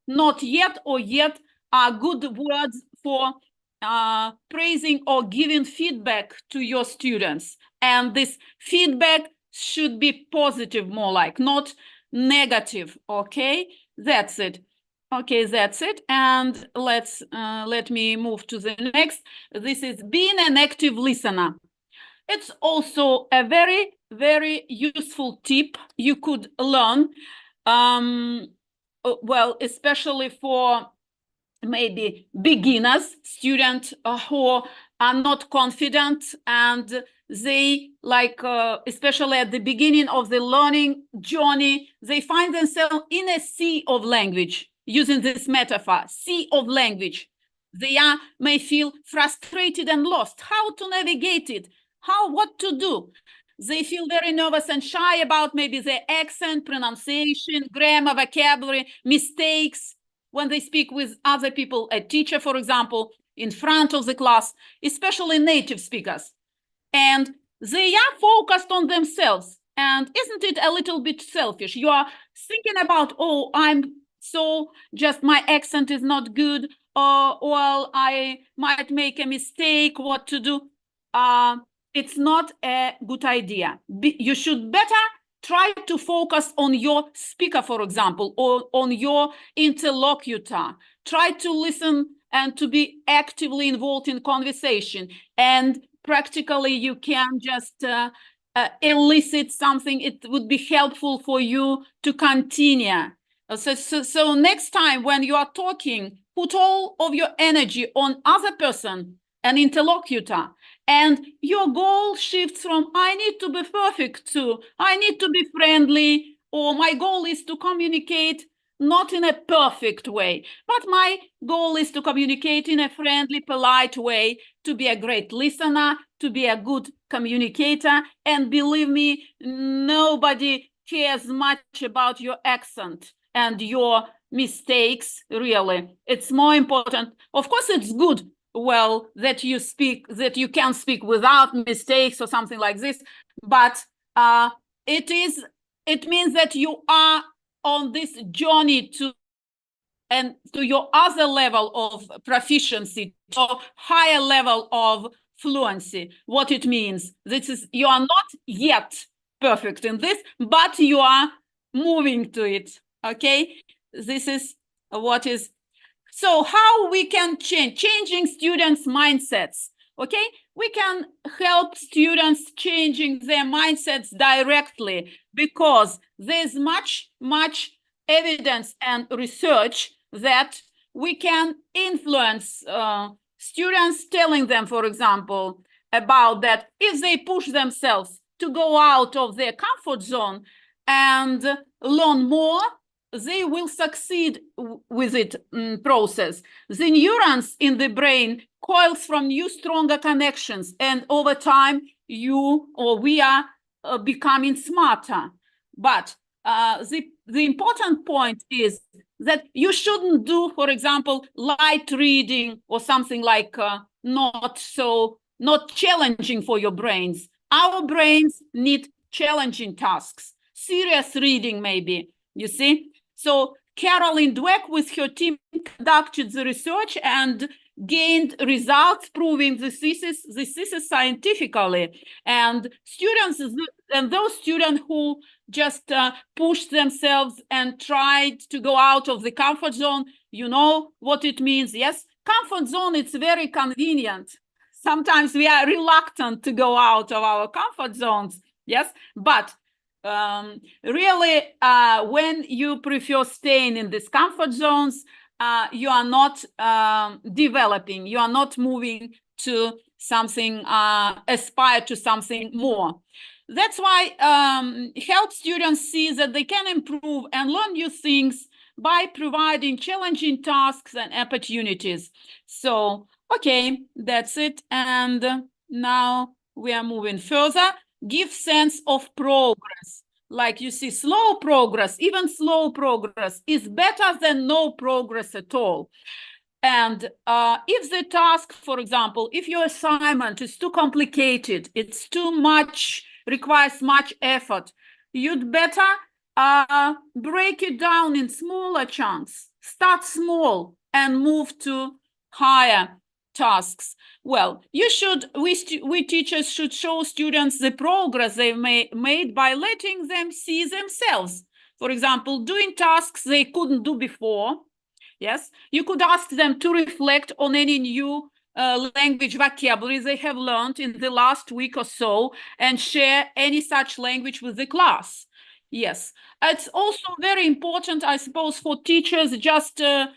not yet or yet are good words for praising or giving feedback to your students. And this feedback should be positive, more like, not negative. Okay, that's it. Okay, that's it. And let me move to the next. This is being an active listener. It's also a very, very useful tip you could learn. Well, especially for maybe beginners, students who are not confident, and they especially at the beginning of the learning journey, they find themselves in a sea of language, using this metaphor, sea of language. They may feel frustrated and lost. How to navigate it? What to do? They feel very nervous and shy about maybe their accent, pronunciation, grammar, vocabulary, mistakes when they speak with other people, a teacher, for example, in front of the class, especially native speakers. and they are focused on themselves. And isn't it a little bit selfish? You are thinking about, oh, my accent is not good, or well, I might make a mistake, what to do. It's not a good idea. You should better try to focus on your speaker, for example, or on your interlocutor. Try to listen and to be actively involved in conversation. And practically, you can just elicit something. It would be helpful for you to continue. So next time when you are talking, put all of your energy on other person, an interlocutor, and your goal shifts from I need to be perfect to I need to be friendly, or my goal is to communicate not in a perfect way, but my goal is to communicate in a friendly, polite way, to be a great listener, to be a good communicator. And believe me, nobody cares much about your accent and your mistakes, really. It's more important. Of course, it's good, well, that you can speak without mistakes or something like this, but it means that you are on this journey to your other level of proficiency, to higher level of fluency. What it means, you are not yet perfect in this, but you are moving to it. Okay, this is what is. So how we can changing students' mindsets. Okay, we can help students changing their mindsets directly, because there's much evidence and research that we can influence students, telling them, for example, about that if they push themselves to go out of their comfort zone and learn more, they will succeed with it process. The neurons in the brain coils from new, stronger connections, and over time, you or we are becoming smarter. But the important point is that you shouldn't do, for example, light reading or something like not challenging for your brains. Our brains need challenging tasks, serious reading maybe, you see. So Caroline Dweck with her team conducted the research and gained results proving the thesis scientifically. And those students who just pushed themselves and tried to go out of the comfort zone, you know what it means. Yes, comfort zone, it's very convenient. Sometimes we are reluctant to go out of our comfort zones. Yes, but really, when you prefer staying in these comfort zones, you are not developing, you are not moving to something, aspire to something more. That's why help students see that they can improve and learn new things by providing challenging tasks and opportunities. So, okay, that's it. And now we are moving further. Give sense of progress. Like you see, slow progress, even slow progress is better than no progress at all. And if the task, for example, if your assignment is too complicated, it's too much, requires much effort, you'd better break it down in smaller chunks. Start small and move to higher tasks. Well, we teachers should show students the progress they've made by letting them see themselves. For example, doing tasks they couldn't do before. Yes, you could ask them to reflect on any new language vocabulary they have learned in the last week or so and share any such language with the class. Yes, it's also very important, I suppose, for teachers just to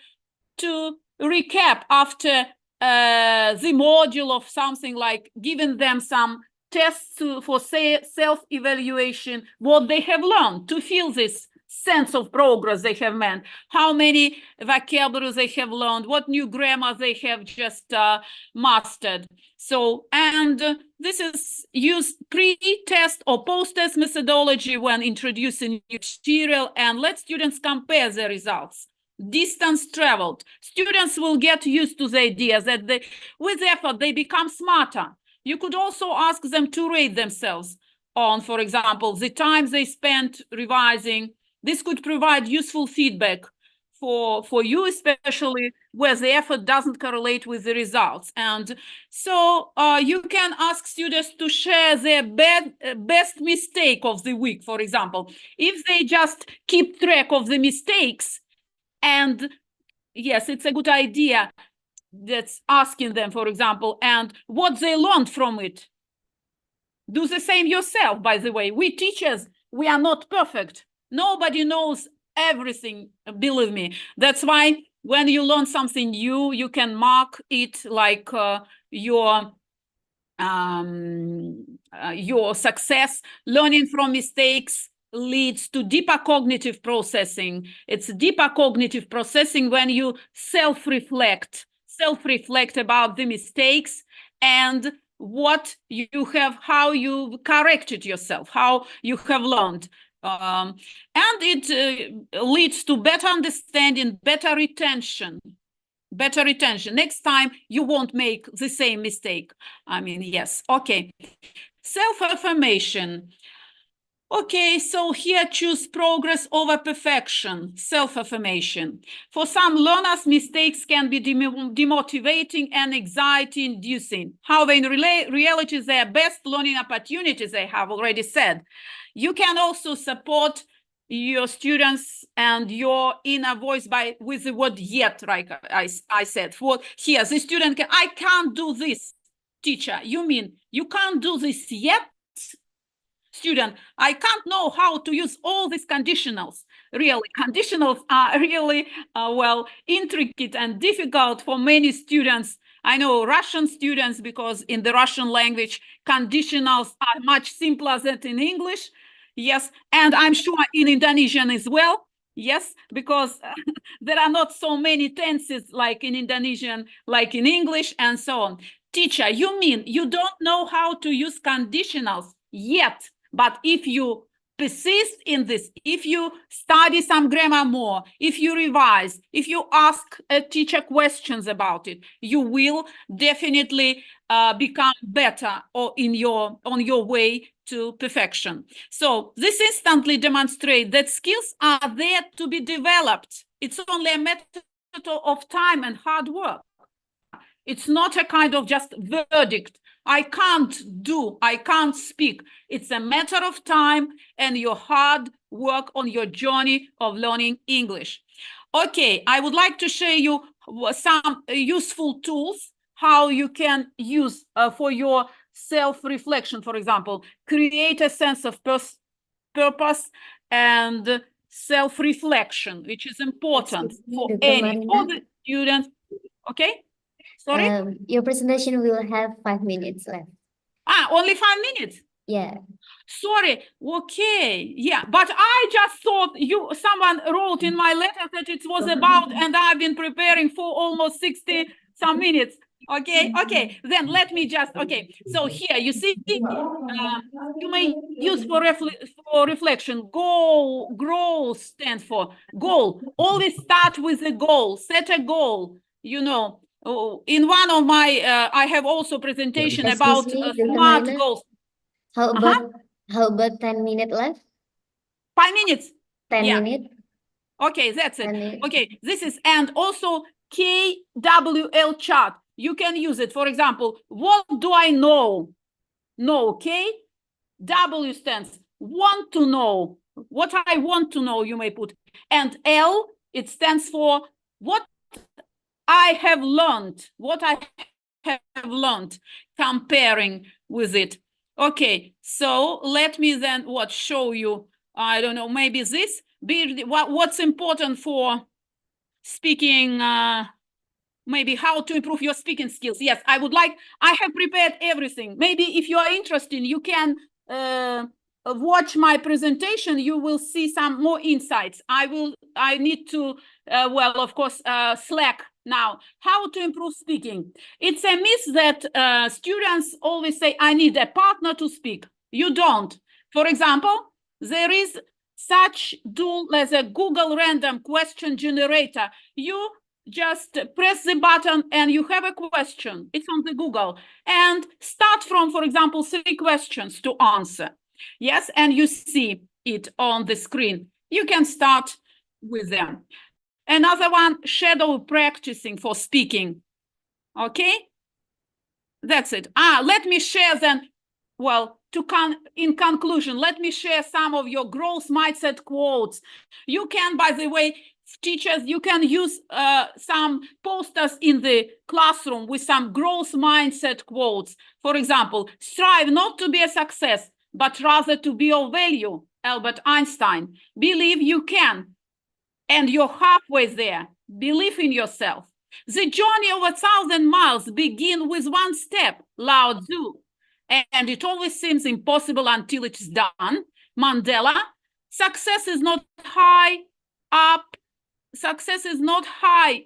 recap after the module of something, like giving them some tests for self-evaluation, what they have learned, to feel this sense of progress they have made, how many vocabularies they have learned, what new grammar they have just mastered. So, and this is use pre-test or post-test methodology when introducing new material, and let students compare their results. Distance traveled. Students will get used to the idea that with effort, they become smarter. You could also ask them to rate themselves on, for example, the time they spent revising. This could provide useful feedback for you, especially where the effort doesn't correlate with the results. And so you can ask students to share their best mistake of the week, for example. If they just keep track of the mistakes, and yes, it's a good idea, that's asking them, for example, and what they learned from it. Do the same yourself, by the way. We teachers, we are not perfect. Nobody knows everything, believe me. That's why when you learn something new, you can mark it like your success. Learning from mistakes leads to deeper cognitive processing. It's deeper cognitive processing when you self-reflect about the mistakes and what you have, how you corrected yourself, how you have learned. And it leads to better understanding, better retention. Next time you won't make the same mistake. I mean, yes. Okay. Self-affirmation. Okay, so here choose progress over perfection, self-affirmation. For some learners, mistakes can be demotivating and anxiety-inducing. However, in reality, they are best learning opportunities, I have already said. You can also support your students and your inner voice with the word yet, like I said. For here, the student can, I can't do this, teacher. You mean you can't do this yet? Student, I can't know how to use all these conditionals. Really, conditionals are really, well, intricate and difficult for many students. I know Russian students, because in the Russian language, conditionals are much simpler than in English. Yes, and I'm sure in Indonesian as well. Yes, because there are not so many tenses like in Indonesian, like in English, and so on. Teacher, you mean you don't know how to use conditionals yet? But if you persist in this, if you study some grammar more, if you revise, if you ask a teacher questions about it, you will definitely become better or on your way to perfection. So this instantly demonstrates that skills are there to be developed. It's only a matter of time and hard work. It's not a kind of just verdict. I can't speak. It's a matter of time and your hard work on your journey of learning English. Okay, I would like to show you some useful tools, how you can use for your self-reflection, for example, create a sense of purpose and self-reflection, which is important for the students. Okay? Sorry? Your presentation will have 5 minutes left. Only 5 minutes? Yeah. Sorry. Okay. Yeah, but I just thought someone wrote in my letter that it was about, and I've been preparing for almost 60 some minutes. Okay. Then let me just, so here you see, you may use for reflection. Goal stands for goal. Always start with a goal. Set a goal. You know, in one of my, I have also presentation about smart goals. How about 10 minutes left? 5 minutes. 10 minutes. Okay, that's it. Okay, this is, and also KWL chart. You can use it. For example, what do I know? No, K. W stands want to know. What I want to know, you may put. And L, it stands for what I have learned. What I have learned, comparing with it. Okay, so let me then show you, I don't know, maybe this. What's important for speaking, maybe how to improve your speaking skills. Yes, I have prepared everything. Maybe if you are interested, you can watch my presentation. You will see some more insights. I need to, of course, Slack now. How to improve speaking. It's a myth that students always say, I need a partner to speak. You don't. For example, there is such tool as a Google random question generator. You just press the button and you have a question. It's on the Google. And start from, for example, 3 questions to answer. Yes, and you see it on the screen. You can start with them. Another one, shadow practicing for speaking. Okay? That's it. Let me share then, well, in conclusion, let me share some of your growth mindset quotes. You can, by the way, teachers, you can use some posters in the classroom with some growth mindset quotes. For example, strive not to be a success, but rather to be of value, Albert Einstein. Believe you can, and you're halfway there. Believe in yourself. The journey of 1,000 miles begins with 1 step, Lao Tzu. And it always seems impossible until it's done, Mandela. Success is not high up. Success is not high,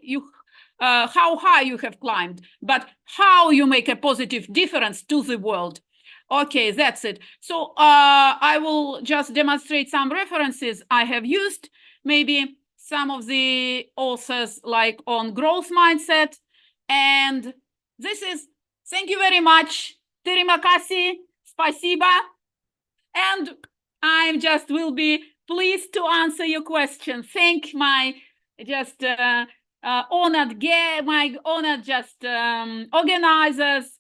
how high you have climbed, but how you make a positive difference to the world. Okay, that's it. So I will just demonstrate some references I have used, maybe some of the authors like on growth mindset. And this is, thank you very much. Terima kasih, spasiba. And I just will be pleased to answer your question. Thank my just honored organizers,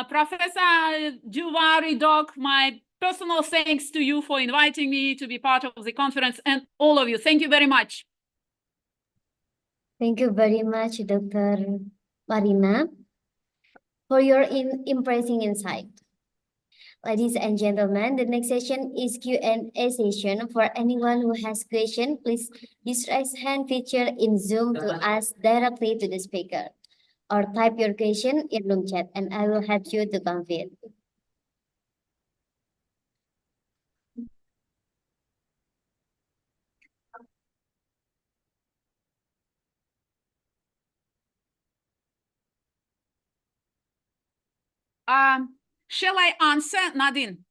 Professor Juvari Doc, my personal thanks to you for inviting me to be part of the conference, and all of you. Thank you very much. Thank you very much, Dr. Marina, for your impressive insight. Ladies and gentlemen, the next session is Q&A session. For anyone who has question, please use raise hand feature in Zoom to ask directly to the speaker, or type your question in room chat, and I will help you to complete. Shall I answer, Nadine?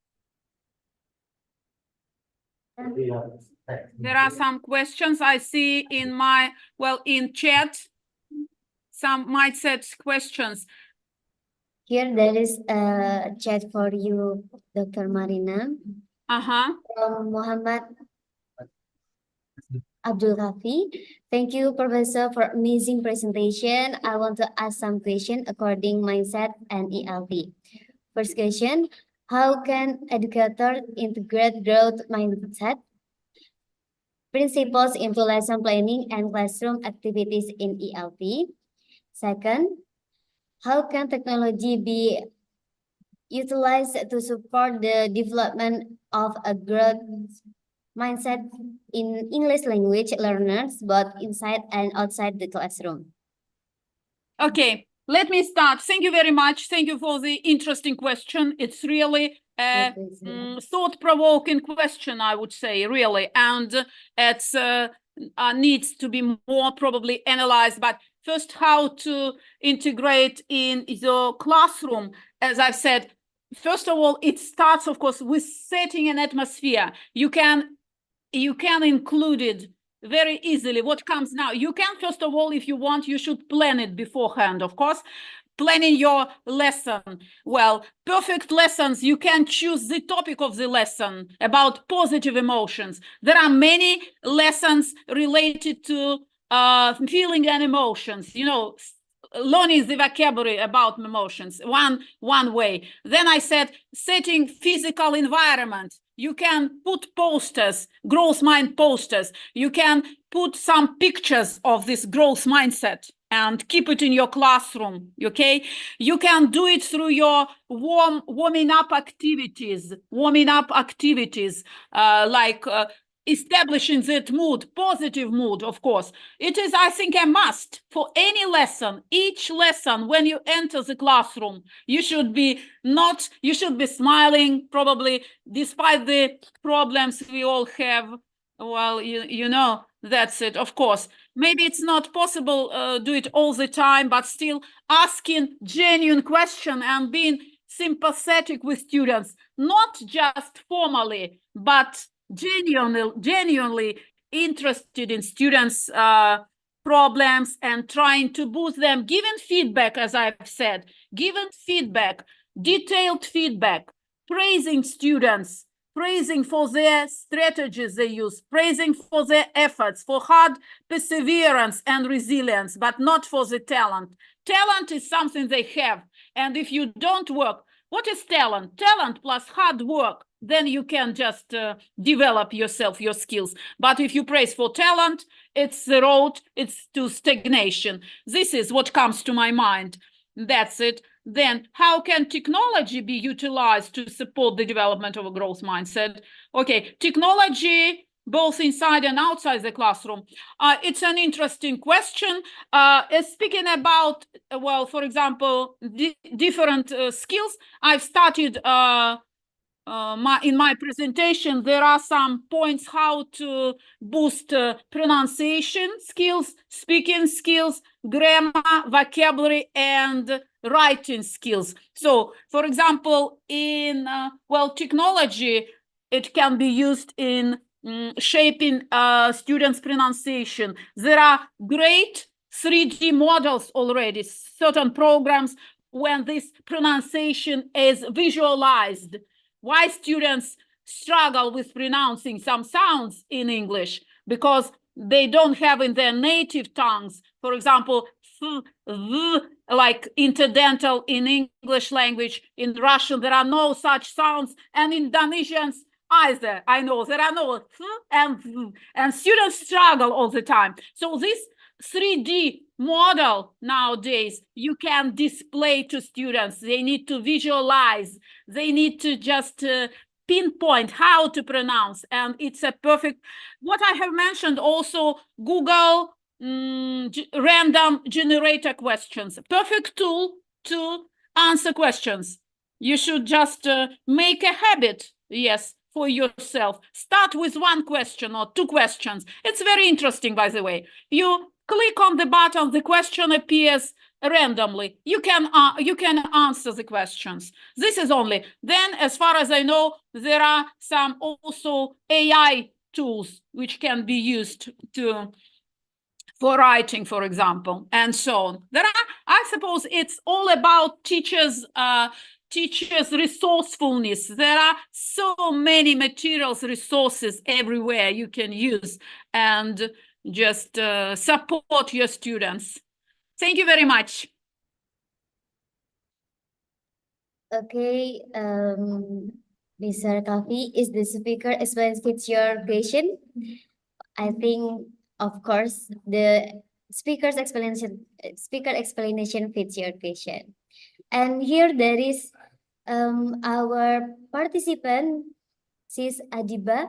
There are some questions I see in my, well, in chat, some mindset questions. Here there is a chat for you, Dr. Marina. From Muhammad Abdul Rafi. Thank you, Professor, for amazing presentation. I want to ask some questions according mindset and ELT. First question, how can educators integrate growth mindset principles into lesson planning and classroom activities in ELT? Second, how can technology be utilized to support the development of a growth mindset in English language learners, both inside and outside the classroom? Okay, let me start. Thank you very much. Thank you for the interesting question. It's really a thought-provoking question, I would say, really. And it's needs to be more probably analyzed. But first, how to integrate in the classroom. As I've said, first of all, it starts, of course, with setting an atmosphere. You can include it very easily. What comes now? You can, first of all, if you want, you should plan it beforehand, of course. Planning your lesson. Well, perfect lessons, you can choose the topic of the lesson about positive emotions. There are many lessons related to feeling and emotions, you know, learning the vocabulary about emotions, one way. Then I said, setting physical environment. You can put posters, growth mind posters. You can put some pictures of this growth mindset and keep it in your classroom, okay? You can do it through your warming up activities, like establishing that mood, positive mood, of course. It is, I think, a must for any lesson. Each lesson, when you enter the classroom, you should be smiling, probably, despite the problems we all have. Well, you know, that's it, of course. Maybe it's not possible do it all the time, but still asking genuine question and being sympathetic with students, not just formally, but genuinely interested in students' problems and trying to boost them, giving feedback, as I've said, giving feedback, detailed feedback, praising students, praising for their strategies they use, praising for their efforts, for hard perseverance and resilience, but not for the talent. Talent is something they have. And if you don't work, what is talent? Talent plus hard work, then you can just develop yourself, your skills. But if you praise for talent, it's the road, it's to stagnation. This is what comes to my mind. That's it. Then how can technology be utilized to support the development of a growth mindset? Okay, technology both inside and outside the classroom. It's an interesting question. Speaking about, well, for example, different skills, I've started in my presentation, there are some points how to boost pronunciation skills, speaking skills, grammar, vocabulary, and writing skills. So, for example, in, well, technology, it can be used in shaping students' pronunciation. There are great 3D models already, certain programs when this pronunciation is visualized. Why students struggle with pronouncing some sounds in English? Because they don't have in their native tongues, for example, like interdental in English language. In Russian, there are no such sounds, and in Indonesians either. I know there are no and students struggle all the time. So this 3D model nowadays you can display to students. They need to visualize. They need to just pinpoint how to pronounce, and it's a perfect. What I have mentioned also, Google random generator questions, perfect tool to answer questions. You should just make a habit, yes, for yourself. Start with one question or two questions. It's very interesting, by the way. You click on the button, the question appears randomly. You can answer the questions. This is only. Then, as far as I know, there are some also AI tools which can be used for writing, for example, and so on. There are, I suppose, it's all about teachers' resourcefulness. There are so many materials, resources everywhere you can use and just support your students. Thank you very much. Okay, Mr. Kafi, is the speaker explains fits your question? I think, of course, the speaker explanation fits your question. And here there is our participant, Sis Adibatul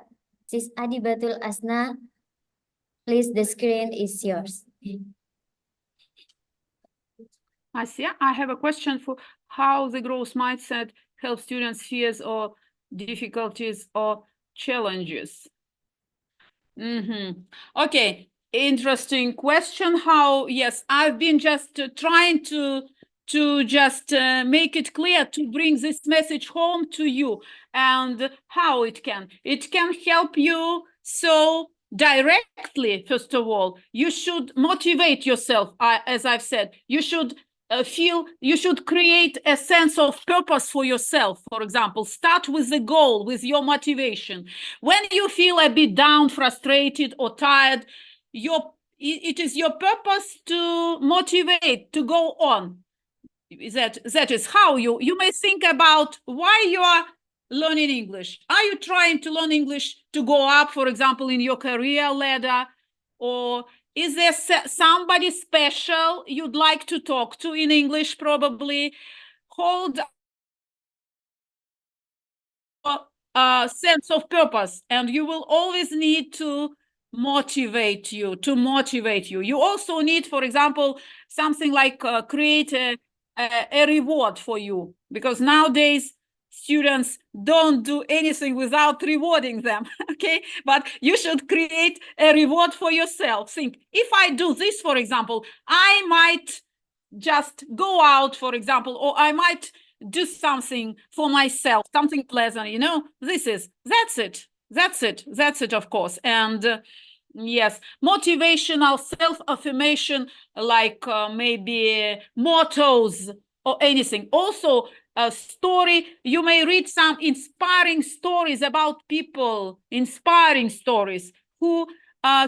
Asna. Please, the screen is yours. Asya, I have a question for how the growth mindset helps students' fears or difficulties or challenges. Okay, interesting question. How, yes, I've been just trying to just make it clear, to bring this message home to you, and how it can help you. So directly, first of all, you should motivate yourself. As I've said, you should you should create a sense of purpose for yourself. For example, start with the goal, with your motivation. When you feel a bit down, frustrated, or tired, it is your purpose to motivate, to go on. That is how you may think about why you are learning English. Are you trying to learn English to go up, for example, in your career ladder? Or is there somebody special you'd like to talk to in English? Probably hold a sense of purpose, and you will always need to motivate you. You also need, for example, something like create a reward for you, because nowadays students don't do anything without rewarding them. Okay, but you should create a reward for yourself. Think, if I do this, for example, I might just go out, for example, or I might do something for myself, something pleasant, you know. That's it, of course. And Yes, motivational self-affirmation, like maybe mottos or anything. Also, a story, you may read some inspiring stories about people, inspiring stories who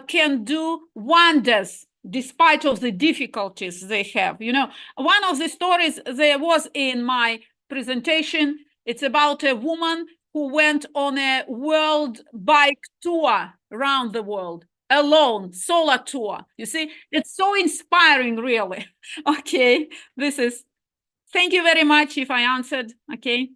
can do wonders despite of the difficulties they have. You know, one of the stories there was in my presentation, it's about a woman who went on a world bike tour around the world alone, solo tour. You see, it's so inspiring, really. Okay, this is, thank you very much if I answered. Okay.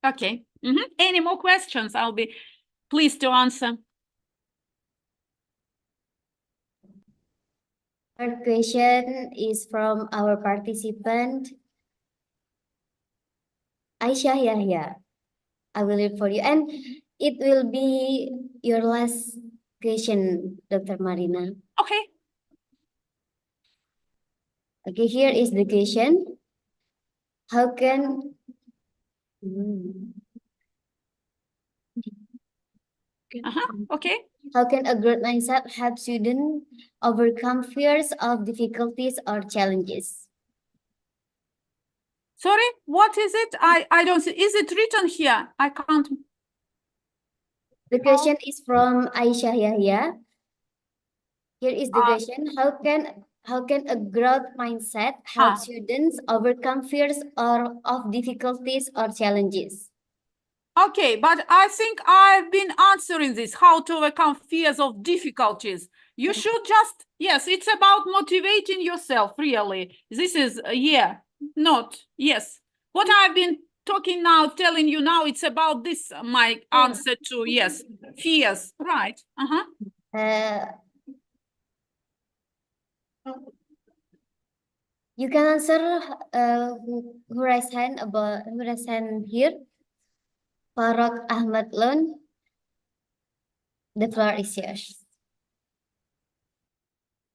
Okay. Any more questions? I'll be pleased to answer. Third question is from our participant, Aisyah Yahya. I will read for you. And it will be your last question, Dr. Marina. Okay. Okay, here is the question. How can Okay. how can a growth mindset help students overcome fears of difficulties or challenges? Sorry, what is it? I don't see. Is it written here? I can't. The question is from Aisyah Yahya. Here is the question. How can a growth mindset help students overcome fears or of difficulties or challenges? Okay, but I think I've been answering this, how to overcome fears of difficulties. You should just, yes, it's about motivating yourself, really. This is, not, yes. What I've been talking now, telling you now, it's about this, my answer to, yes, fears, right. You can answer who raised hand here. Farok Ahmad Lon. The floor is yours.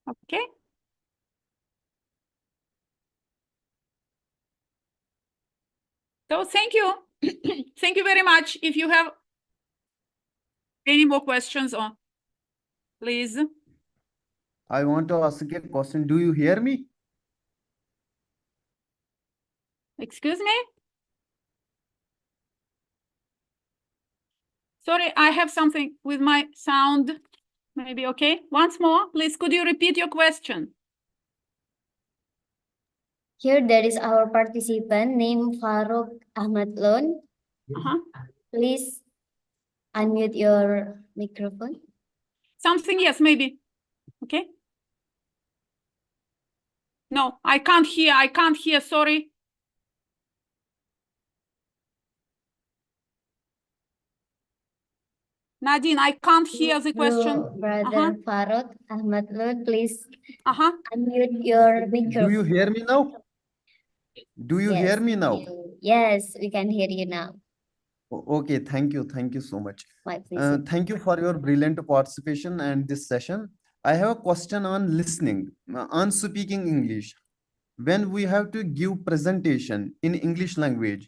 Okay. So thank you. Thank you very much. If you have any more questions, please. I want to ask a question. Do you hear me? Excuse me? Sorry, I have something with my sound. Maybe, okay. Once more, please, could you repeat your question? Here there is our participant named Farok Ahmad Lon. Please unmute your microphone. Something, yes, maybe. Okay. No, I can't hear, sorry. Nadine, I can't hear the question. Brother Farok Ahmad Lon, please unmute your microphone. Do you hear me now? Do you hear me now? Yes, we can hear you now. Okay, thank you. Thank you so much. My pleasure. Thank you for your brilliant participation and this session. I have a question on listening, on speaking English. When we have to give presentation in English language,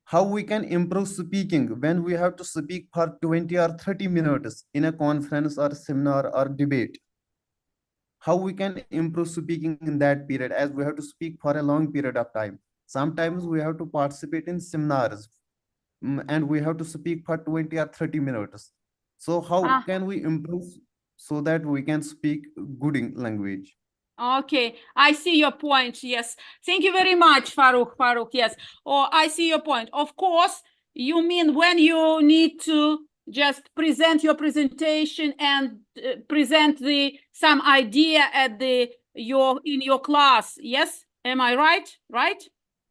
how we can improve speaking when we have to speak for 20 or 30 minutes in a conference or seminar or debate? How we can improve speaking in that period, as we have to speak for a long period of time. Sometimes we have to participate in seminars and we have to speak for 20 or 30 minutes. So how can we improve so that we can speak good language? Okay, I see your point. Yes, thank you very much, Farooq. Yes, I see your point. Of course, you mean when you need to just present your presentation and present some idea at in your class. Yes, am I right? Right?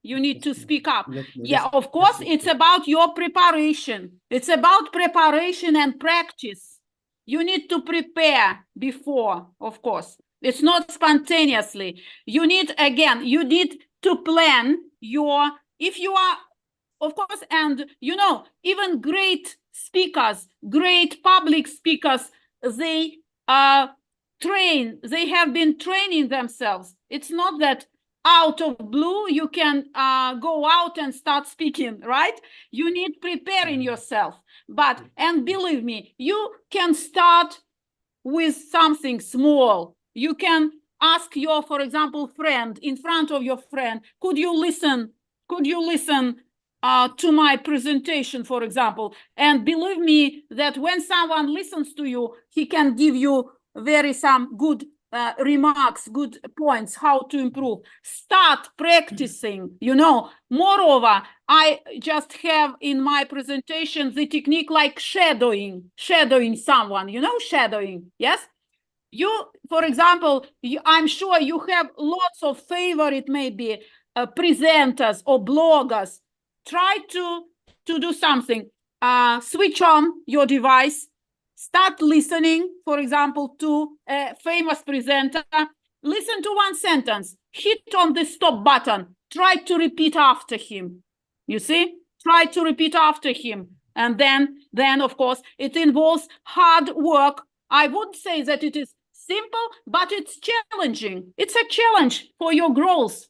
You need to speak up. Yeah, of course, it's about your preparation. It's about preparation and practice. You need to prepare before, of course. It's not spontaneously. You need to plan if you are, of course, and even great speakers, great public speakers, they have been training themselves. It's not that out of blue, you can go out and start speaking, right? You need preparing yourself. But, and believe me, you can start with something small. You can ask your, for example, friend, in front of your friend, could you listen to my presentation, for example? And believe me that when someone listens to you, he can give you some good remarks, good points, how to improve. Start practicing, you know. Moreover, I just have in my presentation the technique like shadowing someone, you know, shadowing, yes? You, for example, I'm sure you have lots of favorite, maybe presenters or bloggers. Try to do something. Switch on your device. Start listening, for example, to a famous presenter. Listen to one sentence. Hit on the stop button. Try to repeat after him. You see? Try to repeat after him. And then of course, it involves hard work. I would say that it is simple, but it's challenging. It's a challenge for your growth,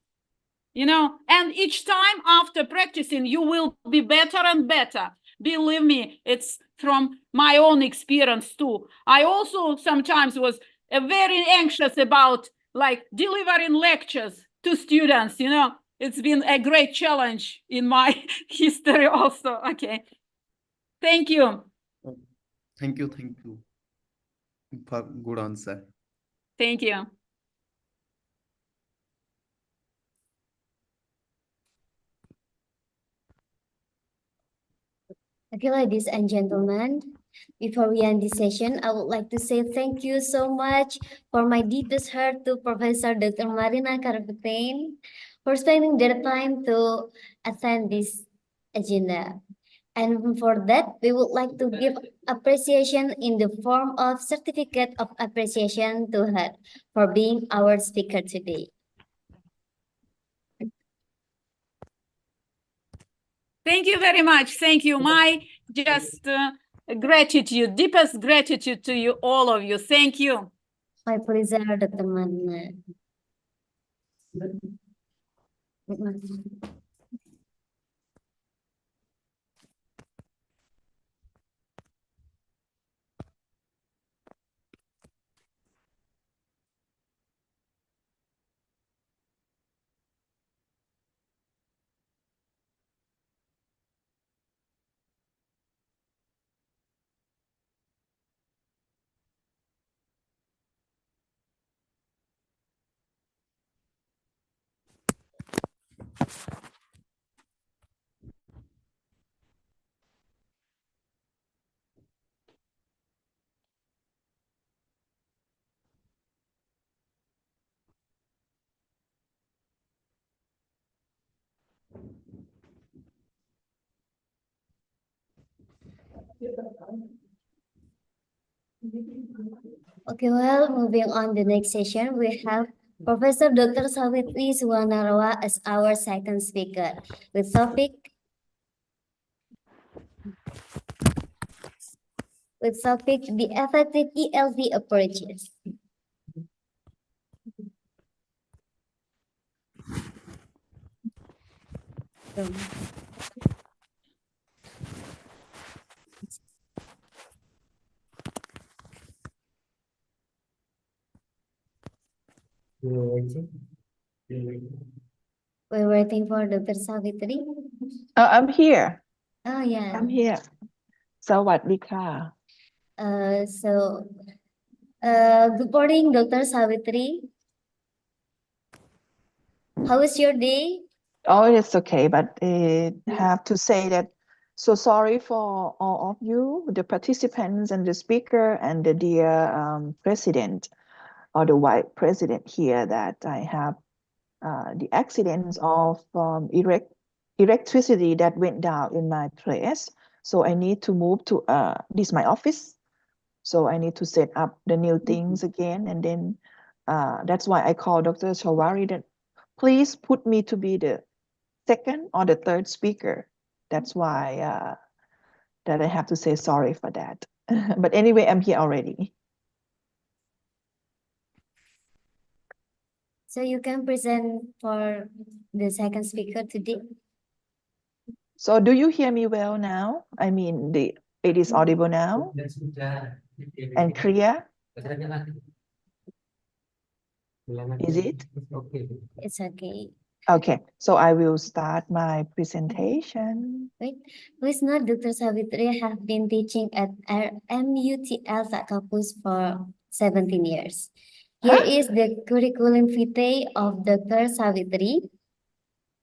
you know, and each time after practicing, you will be better and better. Believe me, it's from my own experience too. I also sometimes was very anxious about like delivering lectures to students, you know. It's been a great challenge in my history also. Okay. Thank you. Thank you for good answer. Thank you. Okay, ladies and gentlemen, before we end this session, I would like to say thank you so much for my deepest heart to Professor Dr. Marina Karpetain for spending their time to attend this agenda. And for that, we would like to give appreciation in the form of certificate of appreciation to her for being our speaker today. Thank you very much. Thank you. My just gratitude, deepest gratitude to you, all of you. Thank you. My pleasure, Dr. Marina. Okay, well, moving on the next session, we have Professor Dr. Savitri Suwanarawa as our second speaker with topic the effective ELV approaches. We're waiting for Dr. Savitri. I'm here. Oh, yeah. I'm here. Sawadika. Good morning, Dr. Savitri. How is your day? Oh, it's okay, but I have to say that so sorry for all of you, the participants and the speaker and the dear president or the vice president here, that I have the accidents of electricity that went down in my place. So I need to move to this my office. So I need to set up the new things again. And then that's why I called Dr. Chawari that please put me to be the second or the third speaker. That's why that I have to say sorry for that. But anyway, I'm here already. So you can present for the second speaker today. So do you hear me well now? I mean, it is audible now and clear? Is it? It's okay. Okay, so I will start my presentation. Wait, please note Dr. Savitri have been teaching at MUTL Campus for 17 years. Here is the curriculum vitae of Dr. Savitri.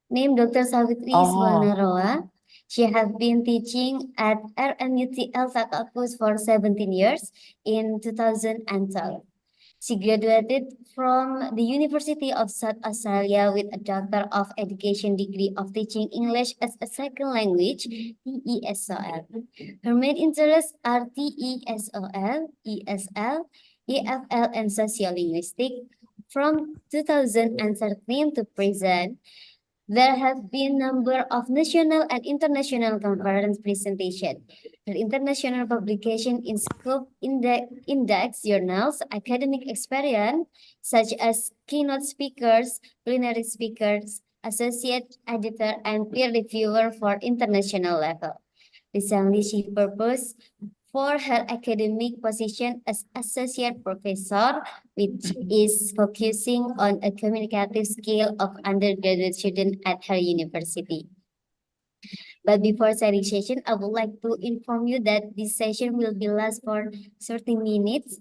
Name Dr. Savitri Iswanaroa. She has been teaching at RMUTL Campus for 17 years in 2012. She graduated from the University of South Australia with a Doctor of Education degree of teaching English as a second language, TESOL. Her main interests are TESOL, ESL, EFL, and sociolinguistic. From 2013 to present, there have been a number of national and international conference presentations. Her international publication in scope index journals, academic experience, such as keynote speakers, plenary speakers, associate editor, and peer reviewer for international level. Recently, she proposed for her academic position as associate professor, which is focusing on a communicative skill of undergraduate students at her university. But before starting session, I would like to inform you that this session will be last for 30 minutes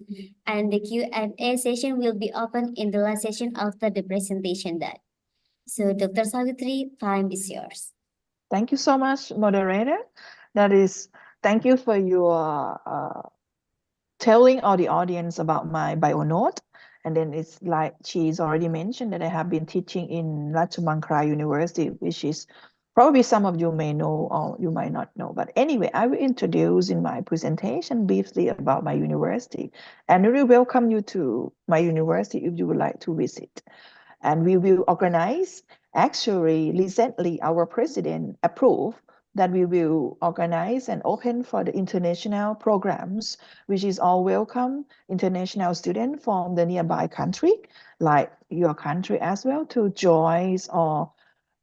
and the Q&A session will be open in the last session after the presentation done. So Dr. Savitri, time is yours. Thank you so much, moderator. Thank you for your telling all the audience about my bio note. And then it's like she's already mentioned that I have been teaching in Ratchamakra University, which is probably some of you may know or you might not know. But anyway, I will introduce in my presentation briefly about my university and really welcome you to my university if you would like to visit. And we will organize, actually recently our president approved that we will organize and open for the international programs, which is all welcome international students from the nearby country, like your country as well, to join or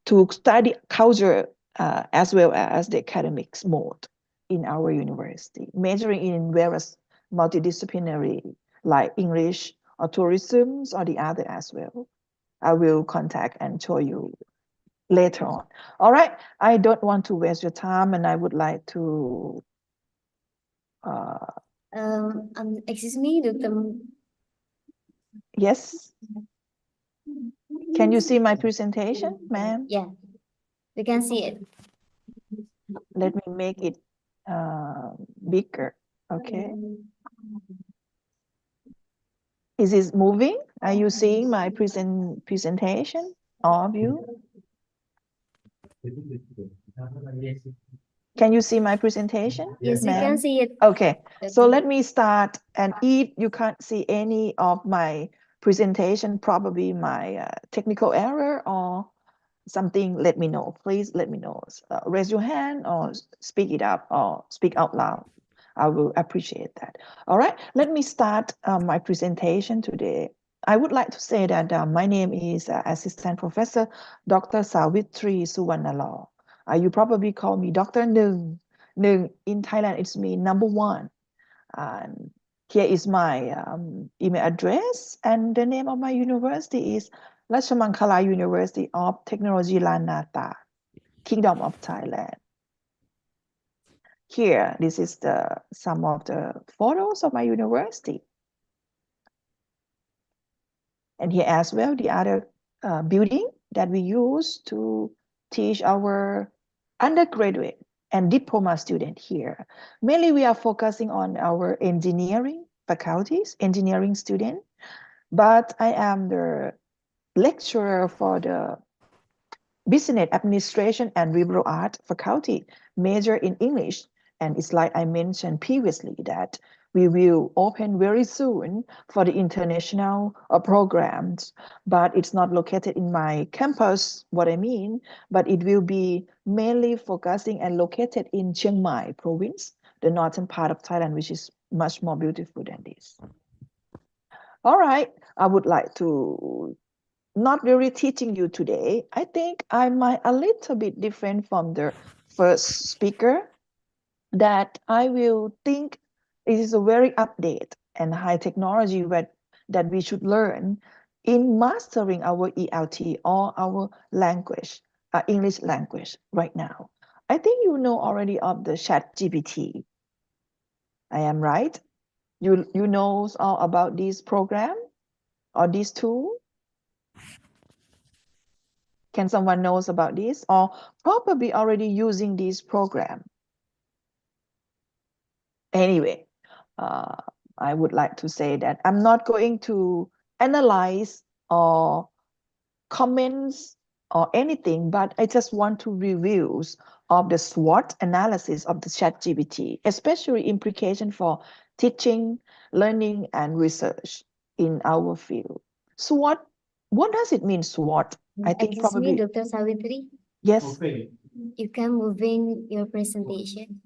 to study culture as well as the academics mode in our university, majoring in various multidisciplinary like English or tourism or the other as well. I will contact and show you later on. All right, I don't want to waste your time and I would like to Excuse me, Dr. Yes. Can you see my presentation, ma'am? Yeah, we can see it. Let me make it bigger. Okay. Is it moving? Are you seeing my presentation? All of you? Can you see my presentation? Yes, we can see it. Okay, so let me start. And if you can't see any of my presentation, probably my technical error or something, let me know. Please let me know. Raise your hand or speak it up or speak out loud. I will appreciate that. All right, let me start my presentation today. I would like to say that my name is Assistant Professor Dr. Savitri Suvarnalaw. You probably call me Dr. Nung. Nung in Thailand, it's me number one. And here is my email address, and the name of my university is Ratchamakala University of Technology Lanata, Kingdom of Thailand. Here, this is some of the photos of my university. And here as well, the other building that we use to teach our undergraduate and diploma student here. Mainly we are focusing on our engineering faculties, engineering student, but I am the lecturer for the business administration and liberal art faculty, major in English. And it's like I mentioned previously that we will open very soon for the international programs, but it's not located in my campus, what I mean, but it will be mainly focusing and located in Chiang Mai province, the northern part of Thailand, which is much more beautiful than this. All right, I would like to not really teaching you today. I think I might a little bit different from the first speaker, that I will think it is a very update and high technology that we should learn in mastering our ELT or our language, English language right now. I think you know already of the Chat GPT. I am right? You know all about this program or this tool? Can someone knows about this or probably already using this program? Anyway, I would like to say that I'm not going to analyze or comments or anything, but I just want to reviews of the SWOT analysis of the ChatGPT, especially implication for teaching, learning, and research in our field. SWOT, what does it mean, SWOT? I think Excuse me, probably, Dr. Savitri. yes. You can moving your presentation.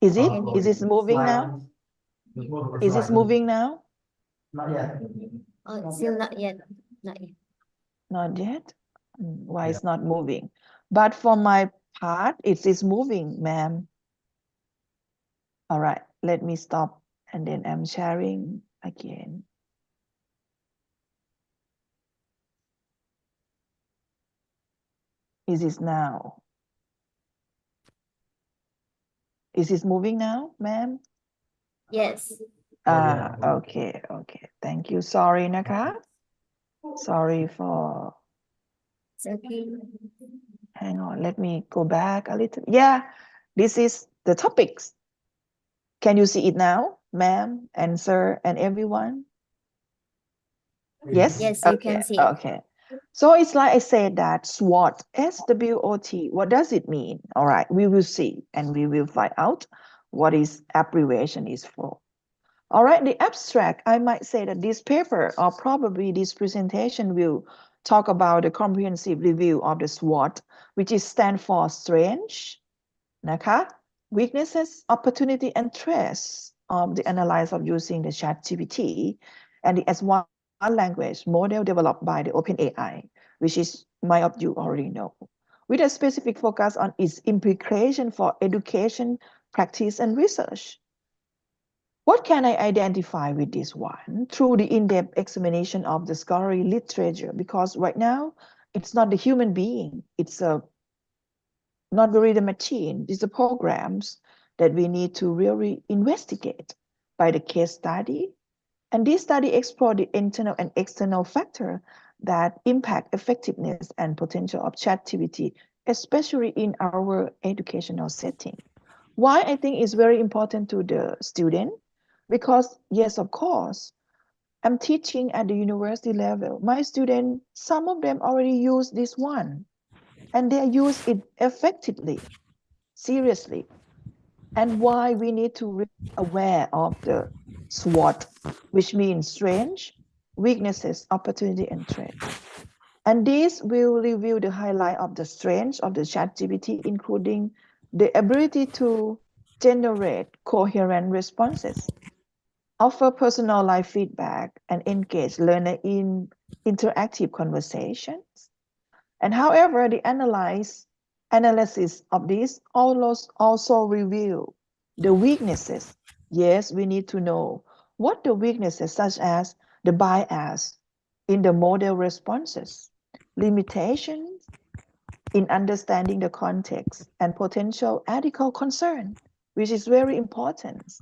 Is it? Can Is it moving now? Is it moving now? Oh, still not yet. Not yet. Not yet? Why it's not moving? But for my part, it is moving, ma'am. All right, let me stop and then I'm sharing again. Is this now? Is this moving now, ma'am? Yes. Okay. Thank you. Sorry, Naka. Sorry for, It's okay. hang on, let me go back a little. Yeah, this is the topics. Can you see it now, ma'am and sir and everyone? Yes? Yes, you can see it. Okay. So it's like I said that SWOT, S-W-O-T, what does it mean? All right, we will see and we will find out what is abbreviation is for. All right, the abstract, I might say that this paper or probably this presentation will talk about the comprehensive review of the SWOT, which is stand for strength,นะคะ, weaknesses, opportunity, and threats of the analysis of using the ChatGPT and the S1 language model developed by the OpenAI, which is many of you already know, with a specific focus on its implication for education, practice, and research. What can I identify with this one? Through the in-depth examination of the scholarly literature, because right now it's not the human being, it's not really the machine, these are programs that we need to really investigate by the case study. And this study explore the internal and external factor that impact effectiveness and potential of ChatGPT, especially in our educational setting. Why I think it's very important to the student, because yes, of course, I'm teaching at the university level. My students, some of them already use this one, and they use it effectively, seriously. And why we need to be aware of the SWOT, which means strengths, weaknesses, opportunity, and threats. And this will review the highlight of the strengths of the ChatGPT, including the ability to generate coherent responses, offer personalized feedback, and engage learner in interactive conversations. And however, the analysis of this also reveal the weaknesses. Yes, we need to know what the weaknesses, such as the bias in the model responses, limitations in understanding the context, and potential ethical concern, which is very important.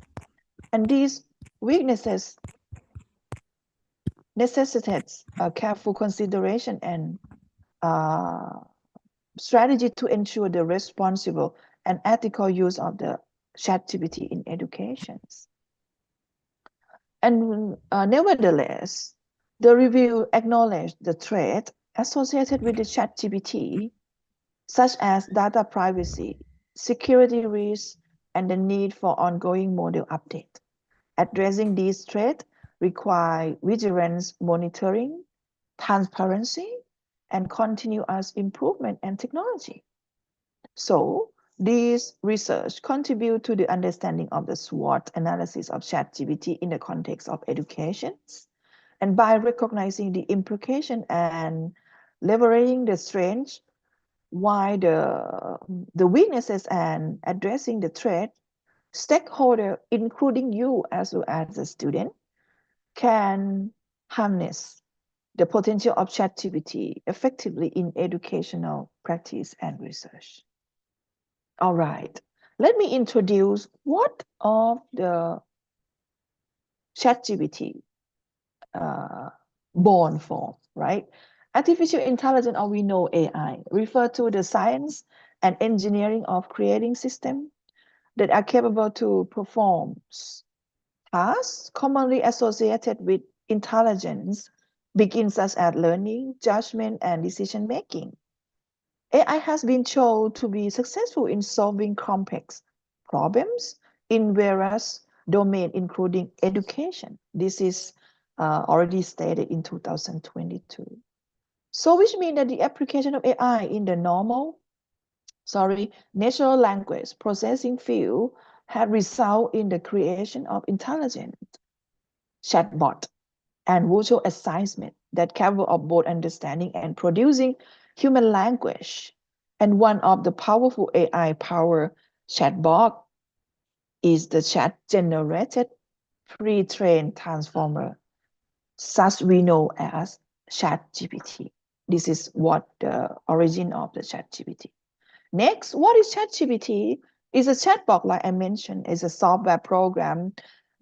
And these weaknesses necessitates a careful consideration and strategy to ensure the responsible and ethical use of the ChatGPT in educations. And nevertheless, the review acknowledged the threat associated with the ChatGPT, such as data privacy, security risks, and the need for ongoing model update. Addressing these threats require vigilance monitoring, transparency, and continuous improvement and technology. So this research contribute to the understanding of the SWOT analysis of ChatGPT in the context of education And by recognizing the implication and leveraging the strengths, why the weaknesses and addressing the threat, stakeholder, including you as well as the student, can harness the potential of ChatGPT effectively in educational practice and research. All right, let me introduce what of the ChatGPT born for, right? Artificial intelligence, or we know AI, refer to the science and engineering of creating systems that are capable to perform tasks commonly associated with intelligence, begins such as learning, judgment, and decision making. AI has been shown to be successful in solving complex problems in various domains, including education. This is already stated in 2022. So which means that the application of AI in the natural language processing field have resulted in the creation of intelligent chatbot and virtual assessment that capable of both understanding and producing human language. And one of the powerful AI-powered chatbot is the chat-generated pre-trained transformer, such we know as ChatGPT. This is what the origin of the ChatGPT. Next, what is ChatGPT? Is a chatbot, like I mentioned, is a software program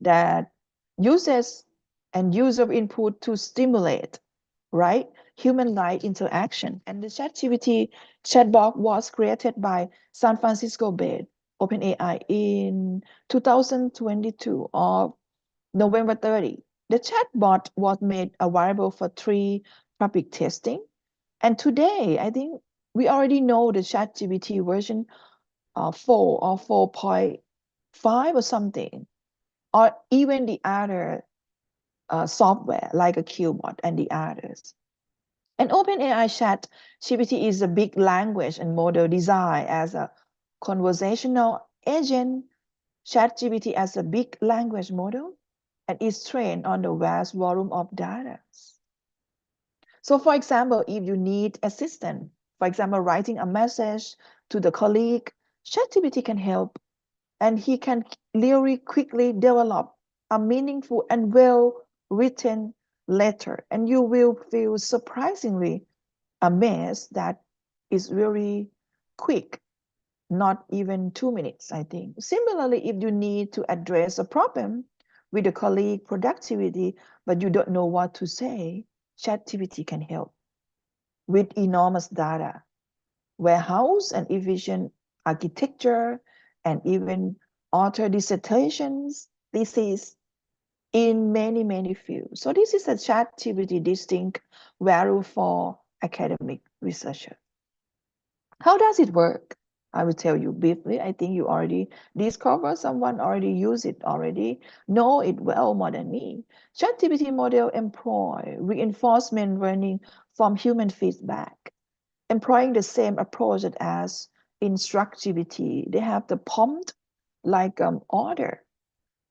that uses and user input to stimulate, right, human-like interaction. And the ChatGPT chatbot was created by San Francisco-based OpenAI in 2022 of November 30. The chatbot was made available for free public testing. And today, I think we already know the ChatGPT version 4 or 4.5 or something, or even the other software like a Qbot and the others. And OpenAI ChatGPT is a big language and model designed as a conversational agent. ChatGPT as a big language model and is trained on the vast volume of data. So for example, if you need assistance, for example, writing a message to the colleague, ChatGPT can help, and he can really quickly develop a meaningful and well-written letter, and you will feel surprisingly amazed that it's very quick, not even 2 minutes, I think. Similarly, if you need to address a problem with a colleague productivity, but you don't know what to say, ChatGPT can help with enormous data, warehouse and efficient architecture, and even author dissertations, theses in many, many fields. So this is a ChatGPT distinct value for academic researchers. How does it work? I will tell you briefly. I think you already discovered, someone already used it already, know it well more than me. ChatGPT model employ reinforcement learning from human feedback, employing the same approach as InstructGPT. They have the prompt like order,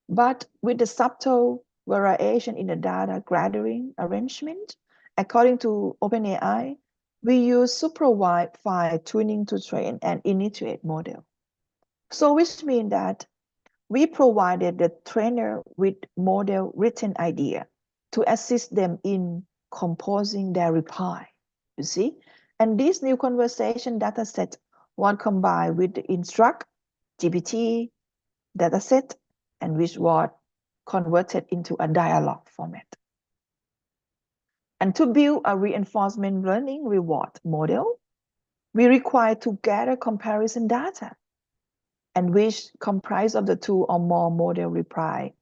but with the subtle variation in the data gathering arrangement. According to OpenAI, we use supervised fine-tuning to train and initiate model. So which means that we provided the trainer with model written idea to assist them in composing their reply, you see? And this new conversation dataset was combined with the InstructGPT dataset and which was converted into a dialogue format. And to build a reinforcement learning reward model, we require to gather comparison data and which comprise of the 2 or more model reply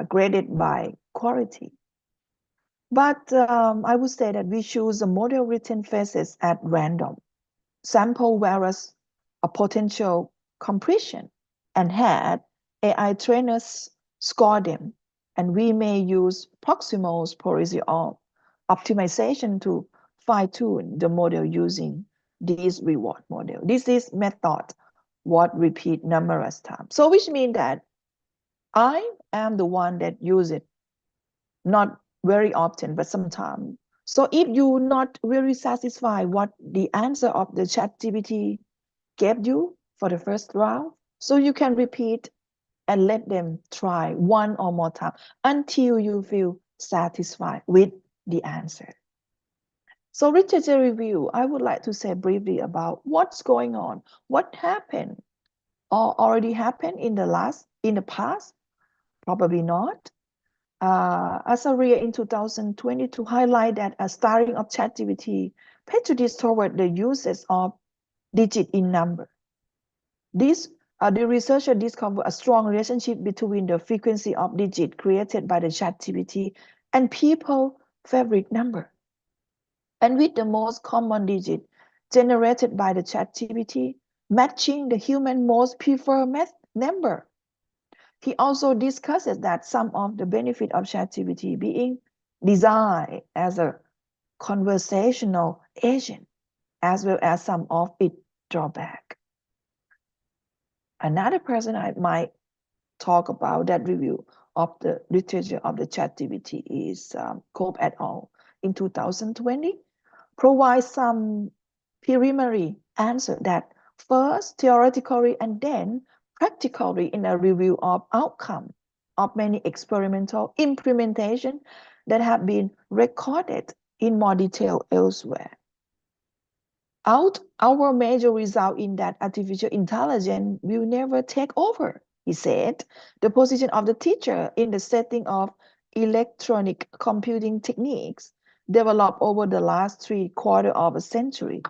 graded by quality. But I would say that we choose the model written phases at random, sample various potential compression, and had AI trainers score them. And we may use proximal Parisian optimization to fine-tune the model using this reward model. This is method what repeat numerous times. So which means that I am the one that use it, not very often, but sometimes. So if you're not really satisfied what the answer of the ChatGPT gave you for the first round, so you can repeat and let them try one or more time until you feel satisfied with the answer. So literature review, I would like to say briefly about what's going on, what happened or already happened in the past, probably not. As a real in 2020 to highlight that a starting of ChatGPT prejudice toward the uses of digit in number. The researcher discovered a strong relationship between the frequency of digit created by the ChatGPT and people favorite number. And with the most common digit generated by the ChatGPT, matching the human most preferred number. He also discusses that some of the benefit of ChatGPT being designed as a conversational agent, as well as some of its drawback. Another person I might talk about that review of the literature of the ChatGPT is Cope et al. In 2020, provides some preliminary answer that first theoretically and then practically in a review of outcome of many experimental implementation that have been recorded in more detail elsewhere. Our major result in that artificial intelligence will never take over, he said, the position of the teacher in the setting of electronic computing techniques developed over the last 3/4 of a century.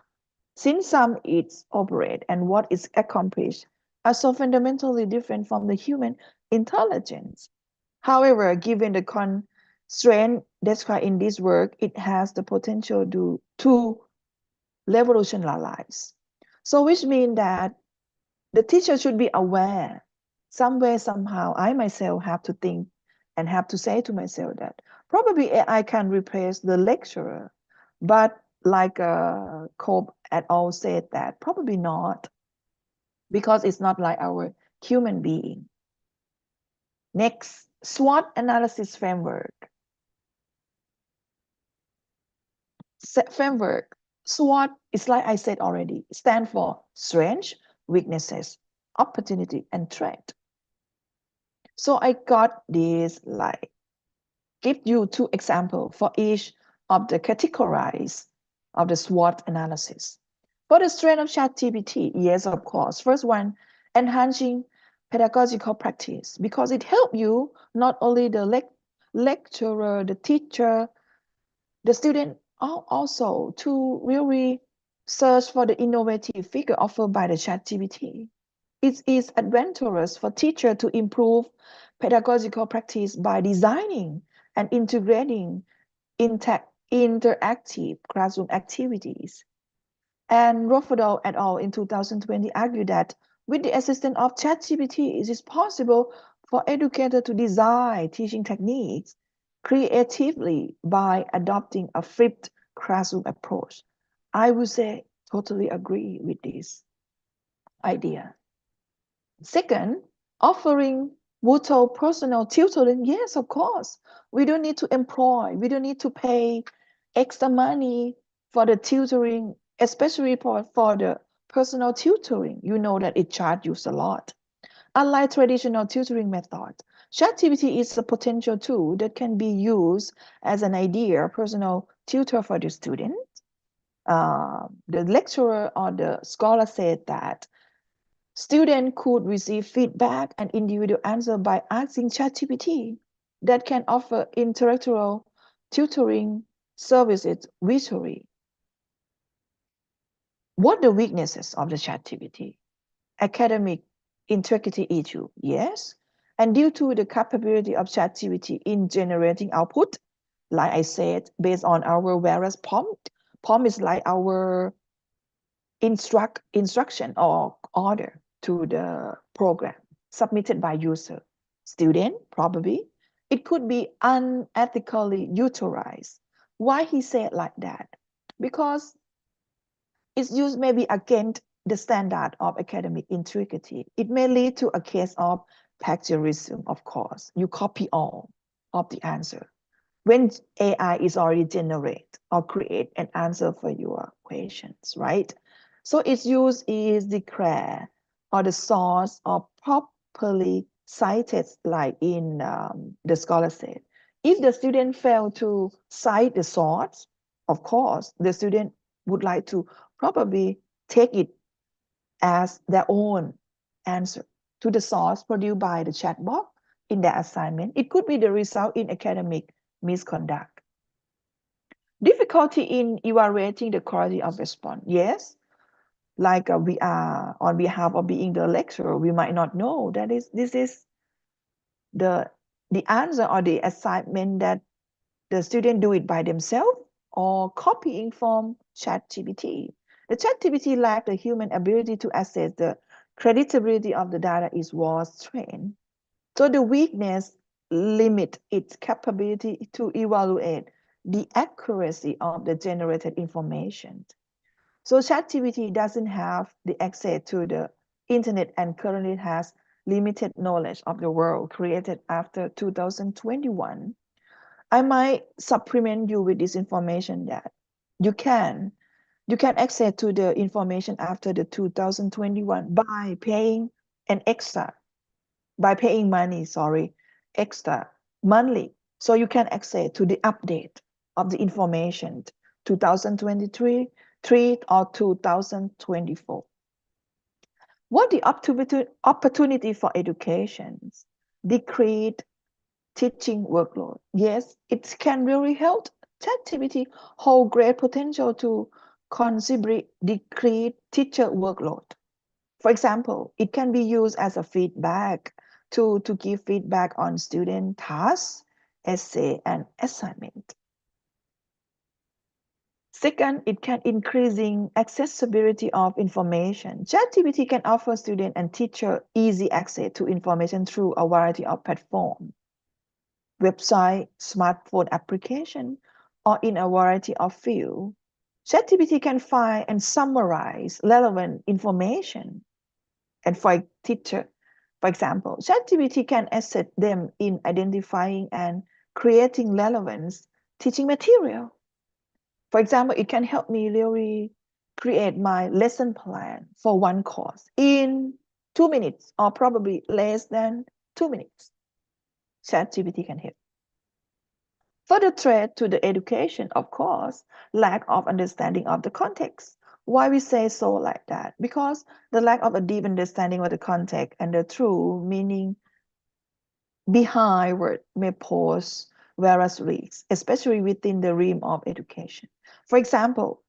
Since some its operate and what is accomplished are so fundamentally different from the human intelligence. However, given the constraint described in this work, it has the potential to revolutionize. So which means that the teacher should be aware, somewhere, somehow, I myself have to think and have to say to myself that probably AI can replace the lecturer, but like Cope et al. Said that probably not, because it's not like our human being. Next, SWOT analysis framework. SWOT is like I said already, stand for strengths, weaknesses, opportunity, and threat. So I got this like give you 2 examples for each of the categories of the SWOT analysis. For the strength of ChatGPT, yes, of course. First one, enhancing pedagogical practice, because it helps you, not only the lecturer, the teacher, the student, also to really search for the innovative figure offered by the ChatGPT. It is advantageous for teachers to improve pedagogical practice by designing and integrating interactive classroom activities. And Rofodol et al. In 2020 argued that with the assistance of ChatGPT, it is possible for educators to design teaching techniques creatively by adopting a flipped classroom approach. I would say totally agree with this idea. Second, offering virtual personal tutoring. Yes, of course. We don't need to pay extra money for the tutoring, especially for the personal tutoring. You know that it charges a lot. Unlike traditional tutoring methods, ChatGPT is a potential tool that can be used as an ideal personal tutor for the student. The lecturer or the scholar said that students could receive feedback and individual answer by asking ChatGPT that can offer interactive tutoring services visually. What the weaknesses of the ChatGPT? Academic integrity issue, yes. And due to the capability of ChatGPT in generating output, like I said, based on our various prompt is like our instruction or order to the program submitted by user. Student, probably. It could be unethically utilized. Why he said like that? Because it's used maybe against the standard of academic integrity. It may lead to a case of plagiarism, of course. You copy all of the answer. when AI is already generate or create an answer for your questions, right? So its use is declare or the source or properly cited, like in the scholar said. If the student fail to cite the source, of course, the student would like to probably take it as their own answer to the source produced by the chatbot in their assignment. It could be the result in academic misconduct. Difficulty in evaluating the quality of response. Yes, like we are on behalf of being the lecturer, we might not know that this is the answer or the assignment that the student do it by themselves or copying from ChatGPT. The ChatGPT lack the human ability to assess the credibility of the data it was trained. So the weakness limit its capability to evaluate the accuracy of the generated information. So ChatGPT doesn't have the access to the internet and currently has limited knowledge of the world created after 2021. I might supplement you with this information that you can access to the information after the 2021 by paying an extra, by paying money, extra monthly. So you can access to the update of the information 2023, 3 or 2024. What the opportunity for education? Decrease teaching workload. Yes, it can really help. ChatGPT hold great potential to considerably decrease teacher workload. For example, it can be used as a feedback to give feedback on student tasks, essay, and assignment. Second, it can increasing accessibility of information. ChatGPT can offer student and teacher easy access to information through a variety of platforms, website, smartphone application, or in a variety of fields. ChatGPT can find and summarize relevant information. And for a teacher, for example, ChatGPT can assist them in identifying and creating relevant teaching material. For example, it can help me really create my lesson plan for one course in 2 minutes or probably less than 2 minutes. ChatGPT can help. Further threat to the education, of course, lack of understanding of the context. Why we say so like that? Because the lack of a deep understanding of the context and the true meaning behind word may pose various risks, especially within the realm of education. For example,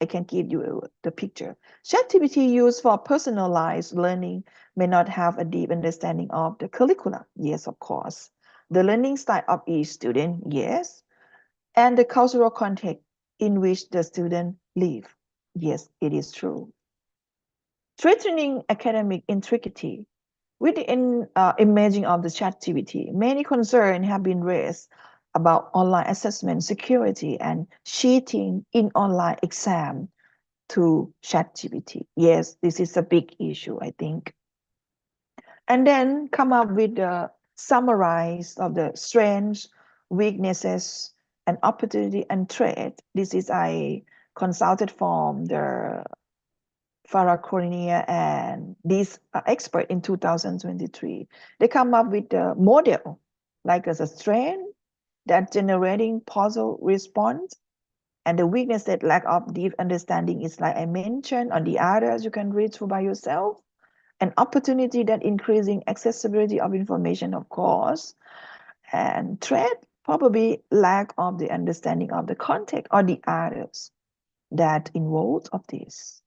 I can give you the picture. ChatGPT used for personalized learning may not have a deep understanding of the curriculum. Yes, of course. The learning style of each student, yes. And the cultural context in which the student live. Yes, it is true. Threatening academic integrity. With the emerging of the ChatGPT, many concerns have been raised about online assessment security and cheating in online exam to ChatGPT. Yes, this is a big issue, I think. And then come up with the summarize of the strengths, weaknesses, and opportunity and threat. This is I consulted from the Farah Cornea and this expert in 2023. They come up with a model, like as a strength that generating puzzle response, and the weakness that lack of deep understanding is like I mentioned. On the others, you can read through by yourself. An opportunity that increasing accessibility of information, of course, and threat, probably lack of the understanding of the context or the others that involved of this.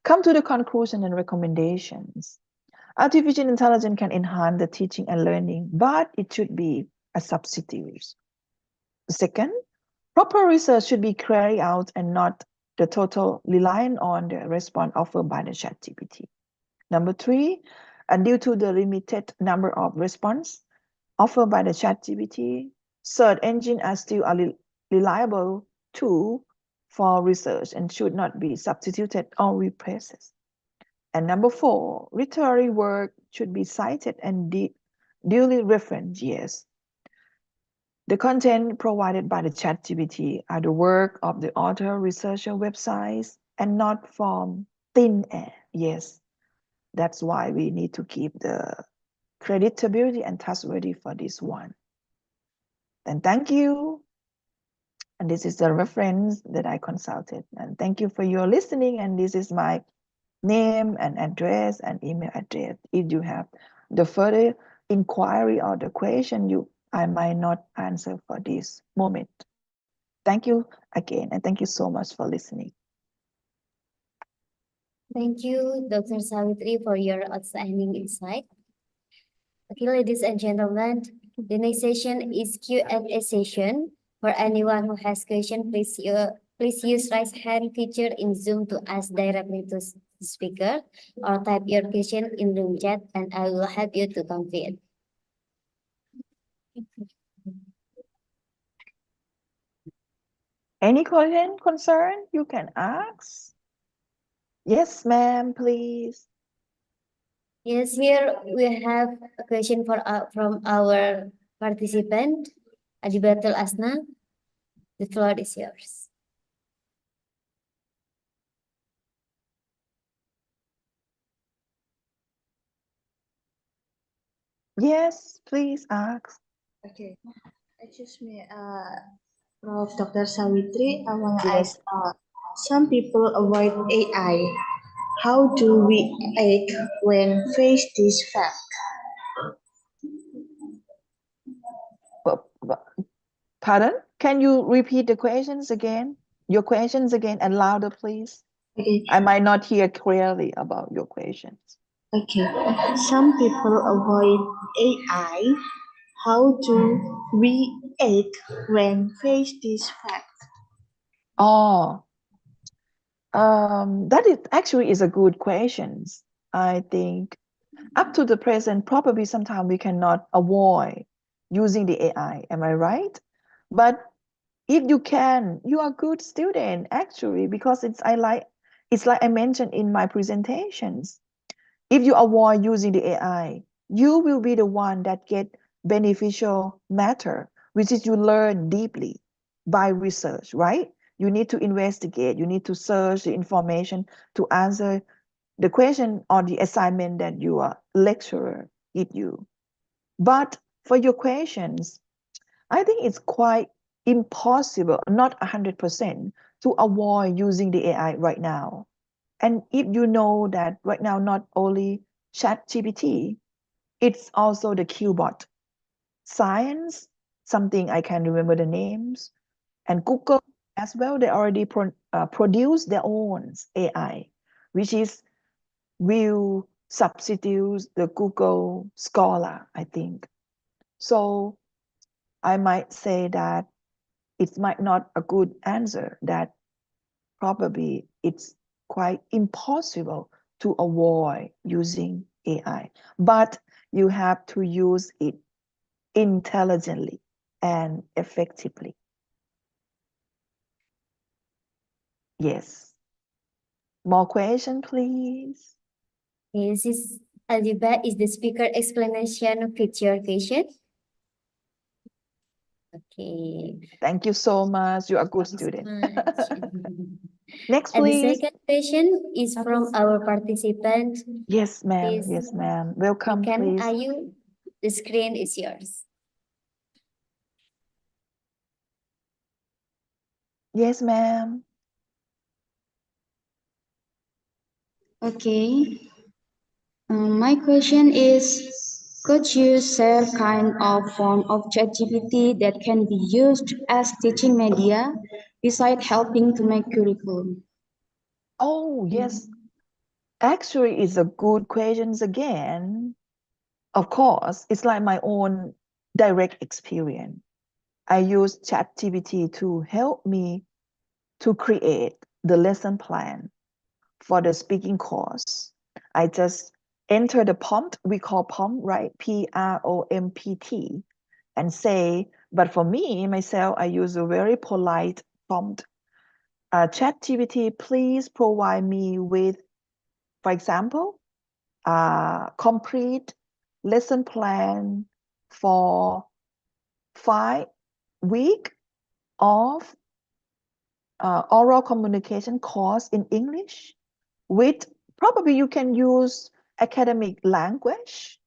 Come to the conclusion and recommendations. Artificial intelligence can enhance the teaching and learning, but it should be a substitute. Second, proper research should be carried out and not the total reliance on the response offered by the ChatGPT. Number three, due to the limited number of responses offered by the ChatGPT, search engines are still a reliable tool for research and should not be substituted or replaced. And number four, literary work should be cited and duly referenced, yes. The content provided by the ChatGPT are the work of the author researcher websites and not from thin air. Yes, that's why we need to keep the creditability and trustworthy for this one. And thank you. And this is the reference that I consulted. And thank you for your listening. And this is my name and address and email address. If you have the further inquiry or the question, I might not answer for this moment. Thank you again, and thank you so much for listening. Thank you, Dr. Savitri, for your outstanding insight. Okay, ladies and gentlemen, the next session is Q&A session. For anyone who has question, please use raise hand feature in Zoom to ask directly to the speaker, or type your question in room chat and I will help you to complete. Any question, concern you can ask? Yes, ma'am, please. Yes, here we have a question from our participant, Adibatul Asna. The floor is yours. Yes, please ask. Okay, excuse me, Prof. Dr. Savitri, I want to Yes. ask, some people avoid AI. How do we act when face this fact? Pardon? Can you repeat the questions again? Your questions again and louder, please. Okay. I might not hear clearly about your questions. Okay, some people avoid AI. How do we act when face this fact? Oh, that is actually is a good question. I think up to the present, probably sometimes we cannot avoid using the AI. Am I right? But if you can, you are a good student actually, because it's like I mentioned in my presentations. If you avoid using the AI, you will be the one that get beneficial matter, which is you learn deeply by research, right? You need to investigate, you need to search the information to answer the question or the assignment that your lecturer give you. But for your questions, I think it's quite impossible, not 100%, to avoid using the AI right now. And if you know that right now, not only ChatGPT, it's also the Qbot, Science, something I can remember the names, and Google as well. They already produce their own AI, which will substitute the Google Scholar, I think. So I might say that it might not a good answer, that probably it's quite impossible to avoid using AI, but you have to use it intelligently and effectively. Yes. More question, please. This is Aliba. Is the speaker explanation fit your question? Okay. Thank you so much. You are a good student. Next, And the please. second question is from our participant. Yes, ma'am. Please, Yes, ma'am. Welcome, Can please. Ayu, the screen is yours. Yes, ma'am. Okay. My question is, could you share kind of form of ChatGPT that can be used as teaching media besides helping to make curriculum? Oh, yes. Actually, it's a good questions again. Of course, it's like my own direct experience. I use ChatGPT to help me to create the lesson plan for the speaking course. I just enter the prompt, we call prompt, right? PROMPT, and say, but for me, myself, I use a very polite prompt. ChatGPT, please provide me with, for example, complete lesson plan for 5 week of oral communication course in English with probably you can use academic language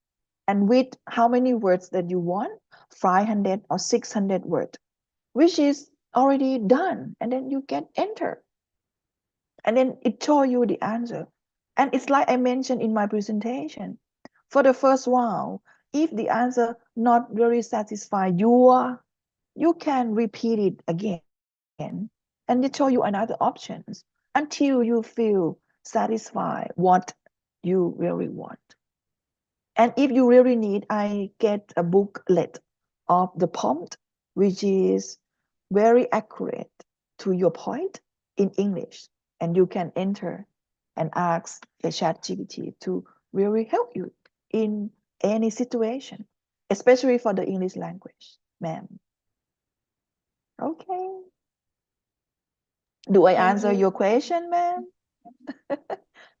and with how many words that you want, 500 or 600 words, which is already done. And then you get enter. And then it show you the answer. And it's like I mentioned in my presentation. For the first round, if the answer not very satisfied, you can repeat it again. And it show you another options until you feel satisfied what you really want. And if you really need, I get a booklet of the prompt, which is very accurate to your point in English. And you can enter and ask the ChatGPT to really help you in any situation, especially for the English language, ma'am. Okay. Do I answer your question, ma'am?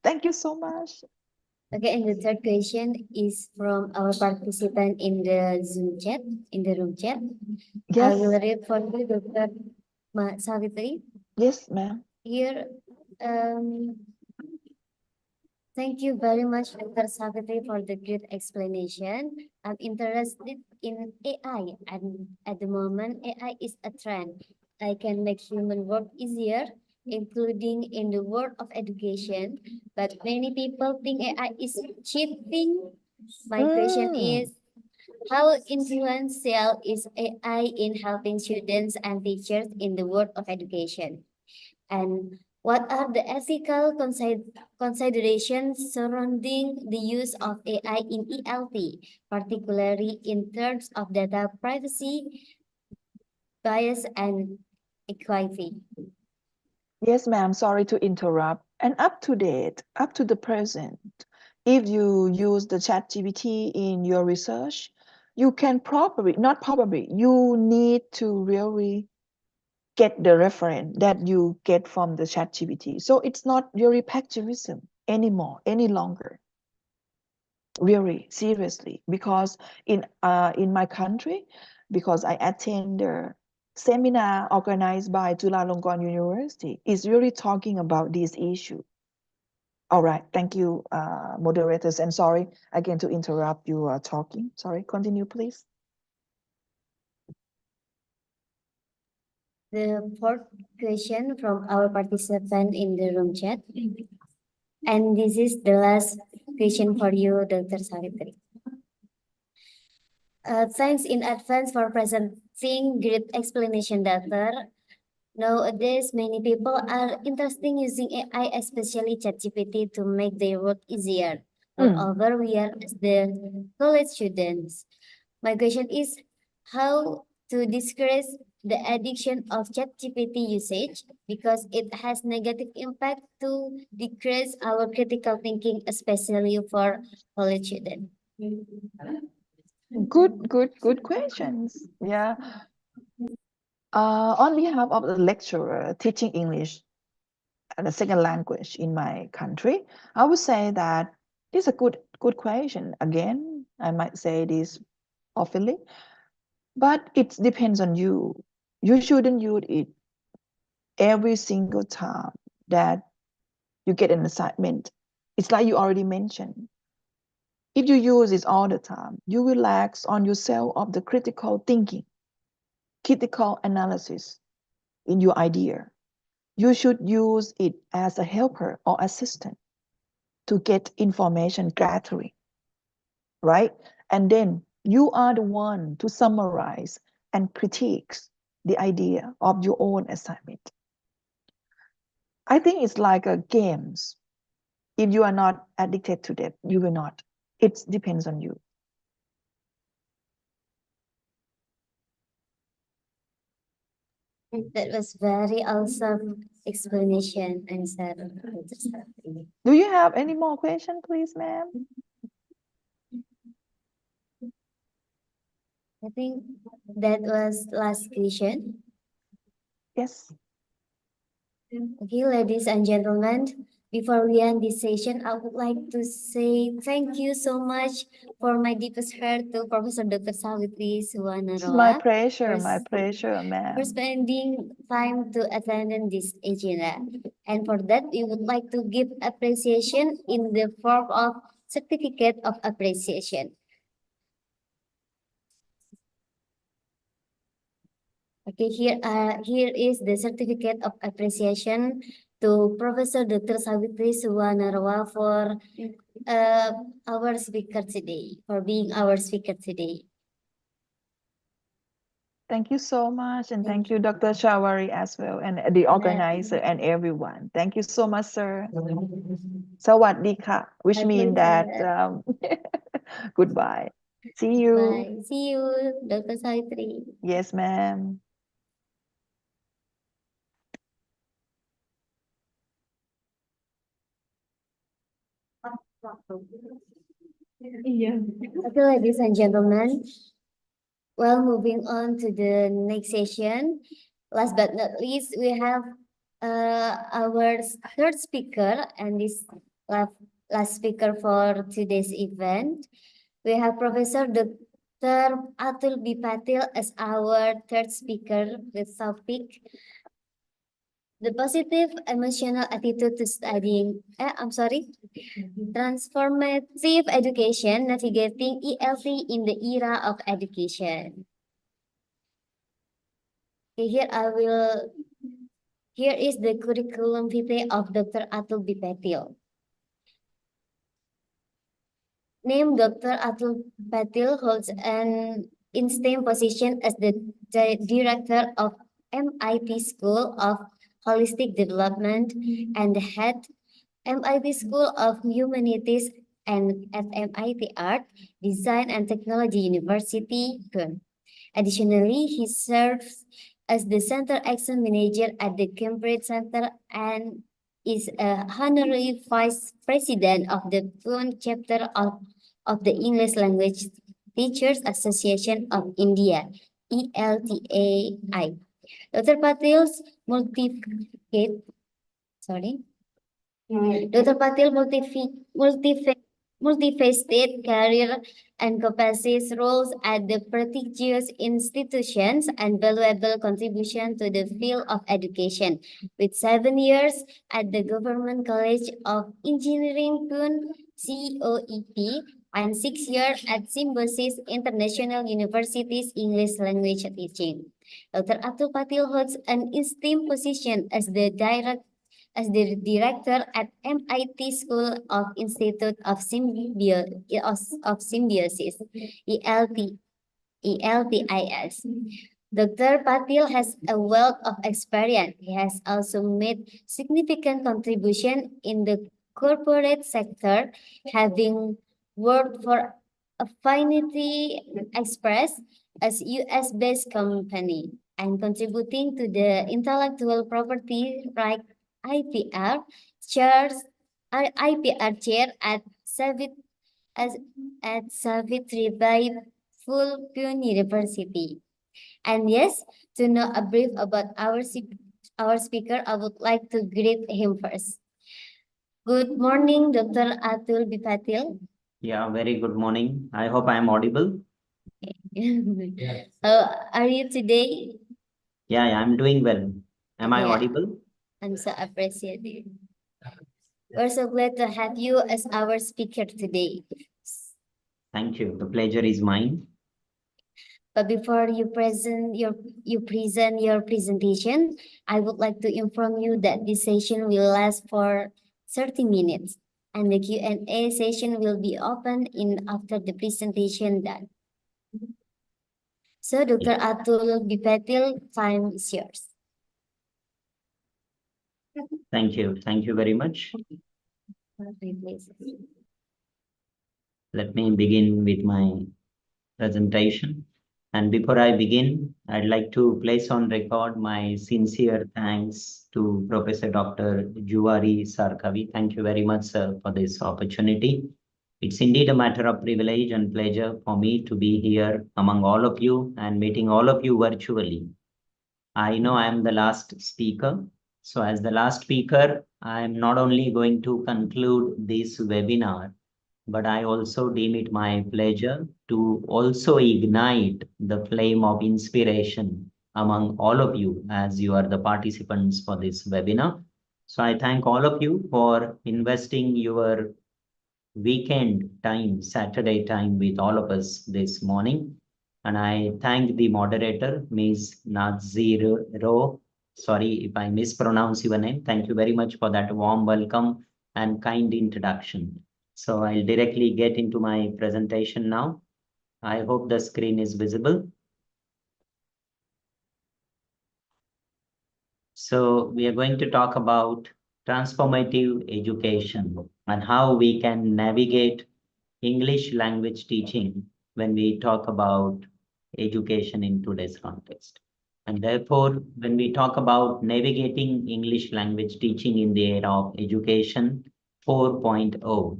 Thank you so much. Okay, and the third question is from our participant in the Zoom chat, in the room chat. I will Yes, read for you, Dr. Savitri. yes, ma'am. Here, thank you very much, Dr. Savitri, for the good explanation. I'm interested in AI, and at the moment, AI is a trend. I can make human work easier, including in the world of education. But many people think AI is cheating. My question is, how influential is AI in helping students and teachers in the world of education? And what are the ethical considerations surrounding the use of AI in ELT, particularly in terms of data privacy, bias, and equity? Yes, ma'am. Sorry to interrupt. And up to date, up to the present, if you use the ChatGPT in your research, you can probably, not probably, you need to really get the reference that you get from the ChatGPT. So it's not really plagiarism anymore, any longer. Really, seriously, because in my country, because I attend the seminar organized by Chulalongkorn University, is really talking about this issue. All right, thank you, moderators, and sorry again to interrupt you talking. Sorry, continue, please. The fourth question from our participant in the room chat. And this is the last question for you, Dr. Savitri. Thanks in advance for presenting great explanation, Doctor. Nowadays, many people are interested in using AI, especially ChatGPT, to make their work easier. Moreover, we are as the college students. My question is how to discourage the addiction of ChatGPT usage because it has negative impact to decrease our critical thinking, especially for college students. Good questions. Yeah. On behalf of the lecturer teaching English as a second language in my country, I would say that it's a good question. Again, I might say this oftenly, but it depends on you. You shouldn't use it every single time that you get an assignment. It's like you already mentioned. If you use it all the time, you will lack on yourself of the critical thinking, critical analysis in your idea. You should use it as a helper or assistant to get information gradually, right? And then you are the one to summarize and critique the idea of your own assignment. I think it's like a games. If you are not addicted to that, you will not. It depends on you. That was very awesome explanation, answer. Do you have any more questions, please, ma'am? I think that was last question. Yes. Okay, ladies and gentlemen, Before we end this session, I would like to say thank you so much for my deepest heart to Professor Dr. Savitri It's my Suwanaroa pleasure, for ma'am. spending time to attend this agenda. And for that, we would like to give appreciation in the form of certificate of appreciation. Okay, here is the certificate of appreciation to Professor Dr. Savitri Suwanaroa for our speaker today, for being our speaker today. Thank you so much, and thank you, Dr. Shawari, as well, and the organizer and everyone. Thank you so much, sir. Sawadika, which means that goodbye. See you. Bye. See you, Dr. Savitri. Yes, ma'am. Okay, ladies and gentlemen, well, moving on to the next session. Last but not least, we have our third speaker, and this last speaker for today's event. We have Professor Dr. Atul B. Patil as our third speaker with topic the positive emotional attitude to studying. Transformative education, navigating ELT in the era of education. Okay, here is the curriculum vitae of Dr. Atul B. Patil. Name Dr. Atul Patil holds an in-STEM position as the director of MIT School of Holistic Development and the head MIT School of Humanities and at MIT Art, Design and Technology University, Pune. Additionally, he serves as the Center Action Manager at the Cambridge Center and is a honorary vice president of the Pune chapter of the English Language Teachers Association of India, ELTAI. Dr. Patil's Dr. Patil multifaceted career encompasses roles at the prestigious institutions and valuable contribution to the field of education, with 7 years at the Government College of Engineering Pune, COEP, and 6 years at Symbiosis International University's English Language Teaching. Dr. Atul Patil holds an esteemed position as the director at MIT School of Institute of Symbiosis, ELTIS. Dr. Patil has a wealth of experience. He has also made significant contribution in the corporate sector, having worked for Affinity Express as US-based company and contributing to the intellectual property right IPR chairs IPR chair at Savitribai Phule Pune University. And yes, to know a brief about our speaker, I would like to greet him first. Good morning, Dr. Atul B. Patil. Yeah, very good morning. I hope I am audible. How are you today? Yeah, I'm doing well. Am I Yeah. audible? I'm so appreciative. We're so glad to have you as our speaker today. Thank you. The pleasure is mine. But before you present your presentation, I would like to inform you that this session will last for 30 minutes and the Q&A session will be open after the presentation done. So Dr. Atul B. Patil, time is yours. Thank you. Thank you very much. Let me begin with my presentation. And before I begin, I'd like to place on record my sincere thanks to Professor Dr. Juwari Sarkavi. Thank you very much, sir, for this opportunity. It's indeed a matter of privilege and pleasure for me to be here among all of you and meeting all of you virtually. I know I am the last speaker, So as the last speaker, I am not only going to conclude this webinar, but I also deem it my pleasure to also ignite the flame of inspiration among all of you as you are the participants for this webinar. So I thank all of you for investing your weekend time, Saturday time with all of us this morning. And I thank the moderator, Ms. Naziro. Sorry if I mispronounce your name. Thank you very much for that warm welcome and kind introduction. So I'll directly get into my presentation now. I hope the screen is visible. So we are going to talk about transformative education and how we can navigate English language teaching when we talk about education in today's context. And therefore, when we talk about navigating English language teaching in the era of education 4.0,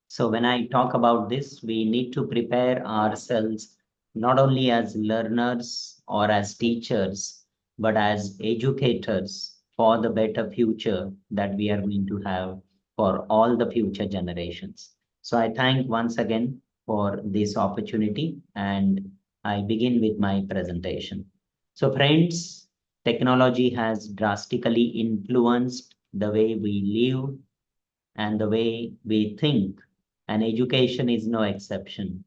so when I talk about this, we need to prepare ourselves not only as learners or as teachers, but as educators for the better future that we are going to have for all the future generations. So I thank once again for this opportunity and I begin with my presentation. So friends, technology has drastically influenced the way we live and the way we think, and education is no exception.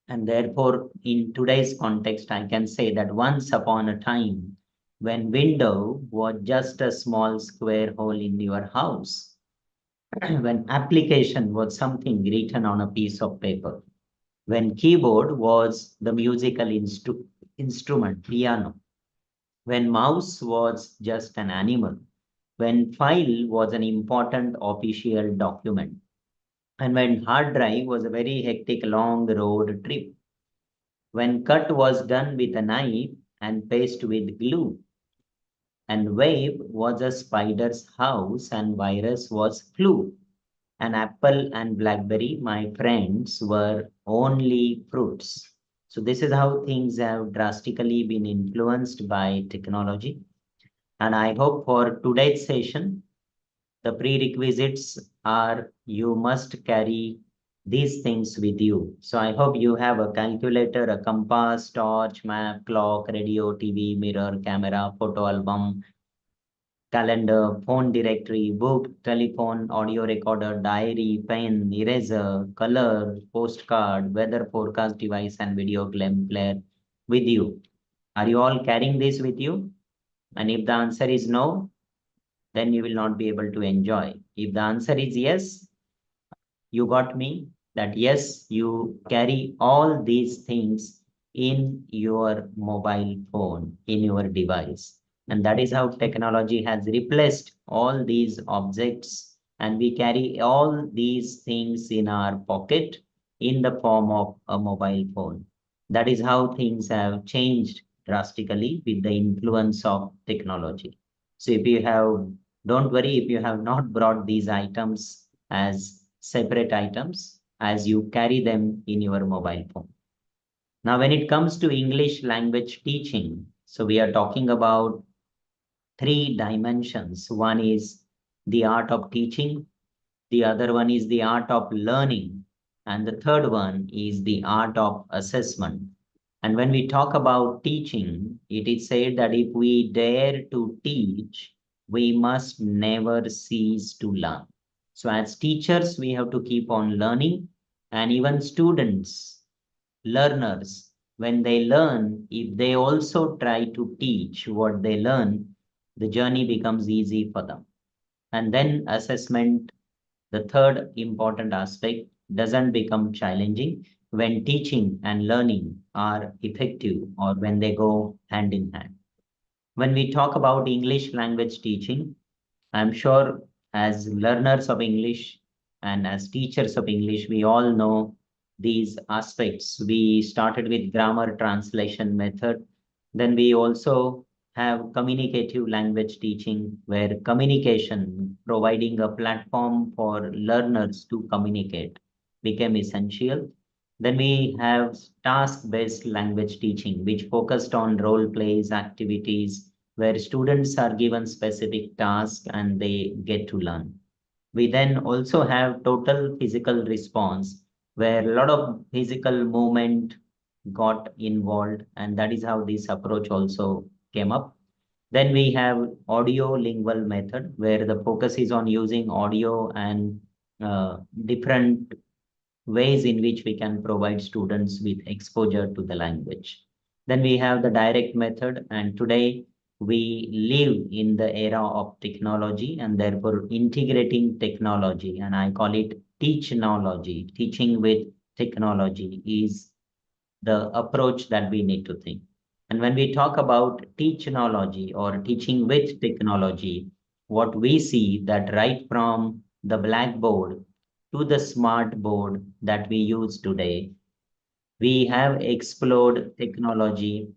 And therefore, in today's context, I can say that once upon a time, when window was just a small square hole in your house, when application was something written on a piece of paper, when keyboard was the musical instrument, piano, when mouse was just an animal, when file was an important official document, and when hard drive was a very hectic long road trip, when cut was done with a knife and paste with glue, and wave was a spider's house and virus was flu, and apple and blackberry, my friends, were only fruits. So this is how things have drastically been influenced by technology. And I hope for today's session, the prerequisites are you must carry these things with you. So I hope you have a calculator, a compass, torch, map, clock, radio, TV, mirror, camera, photo album, calendar, phone directory, book, telephone, audio recorder, diary, pen, eraser, color, postcard, weather forecast device, and video claim player with you. Are you all carrying this with you? And if the answer is no, then you will not be able to enjoy. If the answer is yes, you got me, that yes, you carry all these things in your mobile phone, in your device. And that is how technology has replaced all these objects, and we carry all these things in our pocket in the form of a mobile phone. That is how things have changed drastically with the influence of technology. So if you have, don't worry if you have not brought these items as separate items, as you carry them in your mobile phone. Now, when it comes to English language teaching, so we are talking about three dimensions. One is the art of teaching, the other one is the art of learning, and the third one is the art of assessment. And when we talk about teaching, it is said that if we dare to teach, we must never cease to learn. So as teachers, we have to keep on learning, and even students, learners, when they learn, if they also try to teach what they learn, the journey becomes easy for them. And then assessment, the third important aspect, doesn't become challenging when teaching and learning are effective or when they go hand in hand. When we talk about English language teaching, I'm sure as learners of English and as teachers of English, we all know these aspects. We started with grammar translation method. Then we also have communicative language teaching, where communication, providing a platform for learners to communicate, became essential. Then we have task-based language teaching, which focused on role plays, activities, where students are given specific tasks and they get to learn. We then also have total physical response, where a lot of physical movement got involved, and that is how this approach also came up. Then we have audio lingual method, where the focus is on using audio and different ways in which we can provide students with exposure to the language. Then we have the direct method, and today we live in the era of technology and therefore integrating technology, and I call it teachnology. Teaching with technology is the approach that we need to think. And when we talk about teachnology or teaching with technology, what we see that right from the blackboard to the smart board that we use today, we have explored technology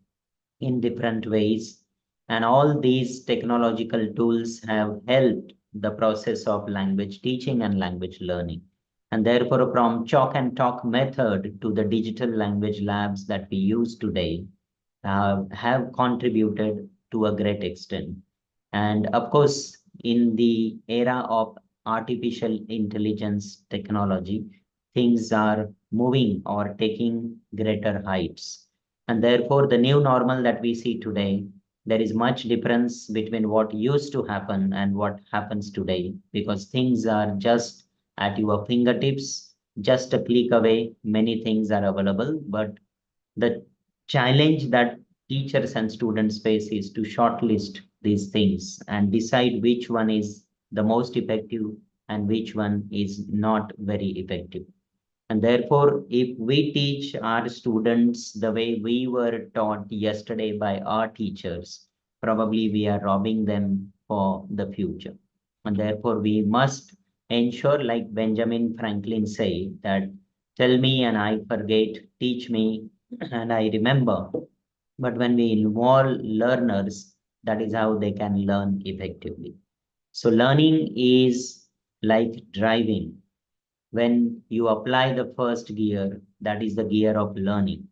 in different ways, and all these technological tools have helped the process of language teaching and language learning. And therefore, from chalk and talk method to the digital language labs that we use today have contributed to a great extent. And of course, in the era of artificial intelligence technology, things are moving or taking greater heights. And therefore, the new normal that we see today, there is much difference between what used to happen and what happens today, because things are just at your fingertips, just a click away, many things are available. But the challenge that teachers and students face is to shortlist these things and decide which one is the most effective and which one is not very effective. And therefore, if we teach our students the way we were taught yesterday by our teachers, probably we are robbing them for the future. And therefore, we must ensure, like Benjamin Franklin said, that tell me and I forget, teach me and I remember. But when we involve learners, that is how they can learn effectively. So learning is like driving. When you apply the first gear, that is the gear of learning.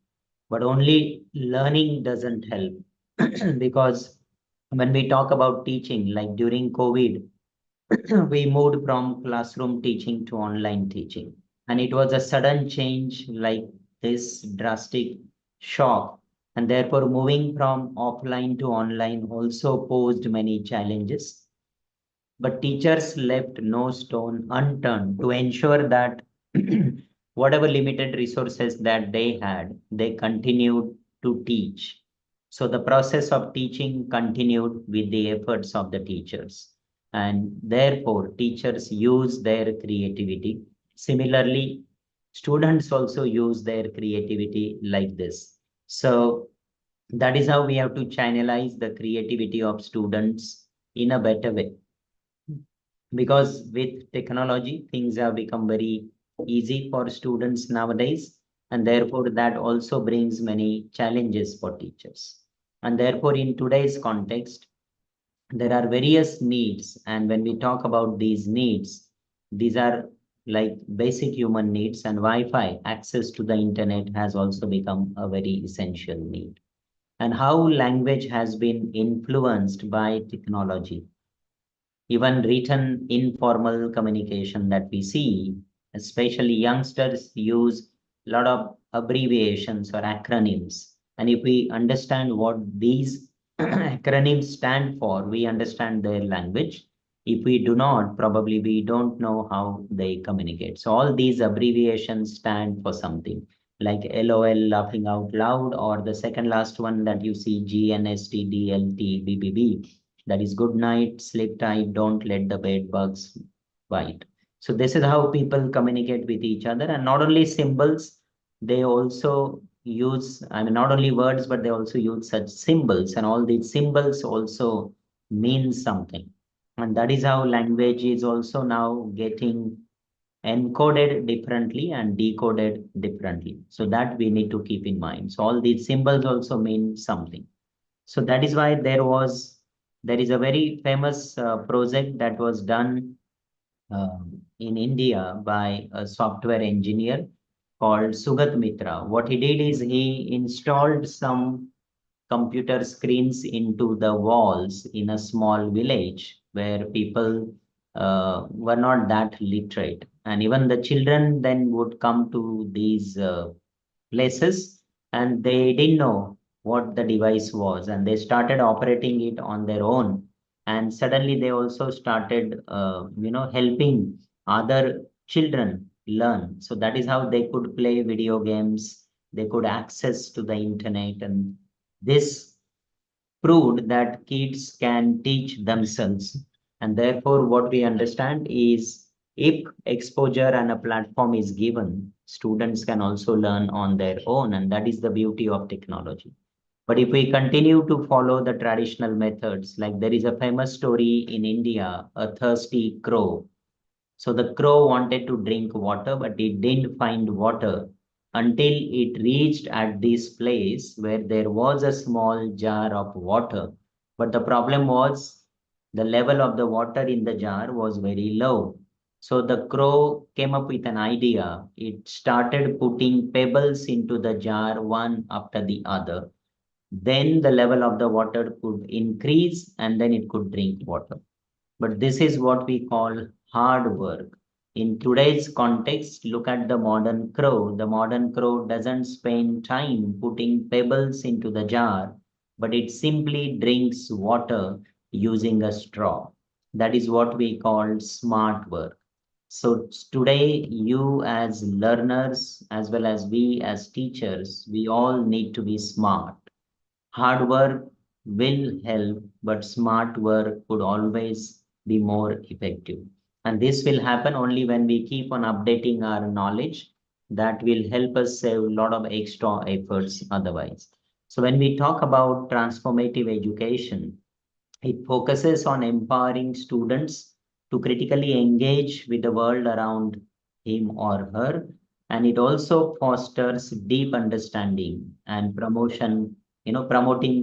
But only learning doesn't help because when we talk about teaching, like during COVID, we moved from classroom teaching to online teaching. And it was a sudden change, like this drastic shock. And therefore, moving from offline to online also posed many challenges. But teachers left no stone unturned to ensure that whatever limited resources that they had, they continued to teach. So the process of teaching continued with the efforts of the teachers. And therefore, teachers use their creativity. Similarly, students also use their creativity like this. So that is how we have to channelize the creativity of students in a better way. Because with technology, things have become very easy for students nowadays, and therefore that also brings many challenges for teachers. And therefore, in today's context, there are various needs, and when we talk about these needs, these are like basic human needs, and Wi-Fi, access to the internet, has also become a very essential need. And how language has been influenced by technology. Even written informal communication that we see, especially youngsters use a lot of abbreviations or acronyms. And if we understand what these acronyms stand for, we understand their language. If we do not, probably we don't know how they communicate. So all these abbreviations stand for something, like LOL, laughing out loud, or the second last one that you see, GNST, DLT, BBB. That is good night, sleep tight, don't let the bed bugs bite. So this is how people communicate with each other. And not only symbols, they also use, I mean, not only words, but they also use such symbols. And all these symbols also mean something. And that is how language is also now getting encoded differently and decoded differently. So that we need to keep in mind. So all these symbols also mean something. So that is why there is a very famous project that was done in India by a software engineer called Sugat Mitra. What he did is he installed some computer screens into the walls in a small village where people were not that literate. And even the children then would come to these places and they didn't know what the device was, and they started operating it on their own. And suddenly they also started, helping other children learn. So that is how they could play video games, they could access to the internet, and this proved that kids can teach themselves. And therefore, what we understand is if exposure and a platform is given, students can also learn on their own. And that is the beauty of technology. But if we continue to follow the traditional methods, like there is a famous story in India, a thirsty crow. So the crow wanted to drink water, but it didn't find water until it reached at this place where there was a small jar of water. But the problem was the level of the water in the jar was very low. So the crow came up with an idea. It started putting pebbles into the jar one after the other. Then the level of the water could increase and then it could drink water. But this is what we call hard work. In today's context, look at the modern crow. The modern crow doesn't spend time putting pebbles into the jar, but it simply drinks water using a straw. That is what we call smart work. So today, you as learners, as well as we as teachers, we all need to be smart. Hard work will help, but smart work could always be more effective. And this will happen only when we keep on updating our knowledge. That will help us save a lot of extra efforts otherwise. So when we talk about transformative education, it focuses on empowering students to critically engage with the world around him or her, and it also fosters deep understanding and promoting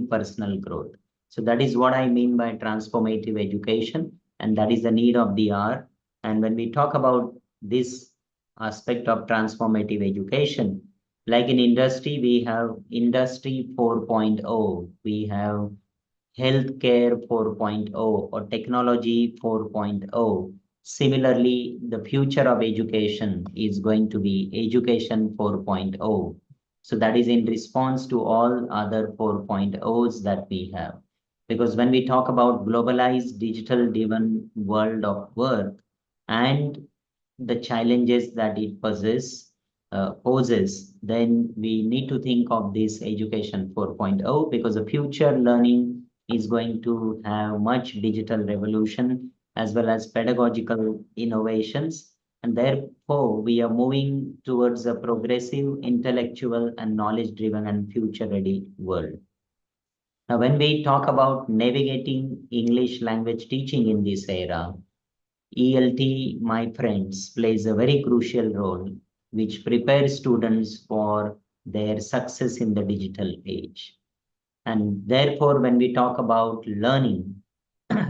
personal growth. So that is what I mean by transformative education, and that is the need of the hour. And when we talk about this aspect of transformative education, like in industry, we have Industry 4.0, we have Healthcare 4.0 or Technology 4.0. Similarly, the future of education is going to be Education 4.0. So that is in response to all other 4.0s that we have. Because when we talk about globalized digital-driven world of work and the challenges that it poses, then we need to think of this Education 4.0 because the future learning is going to have much digital revolution as well as pedagogical innovations. And therefore, we are moving towards a progressive, intellectual, and knowledge-driven and future-ready world. Now, when we talk about navigating English language teaching in this era, ELT, my friends, plays a very crucial role, which prepares students for their success in the digital age. And therefore, when we talk about learning,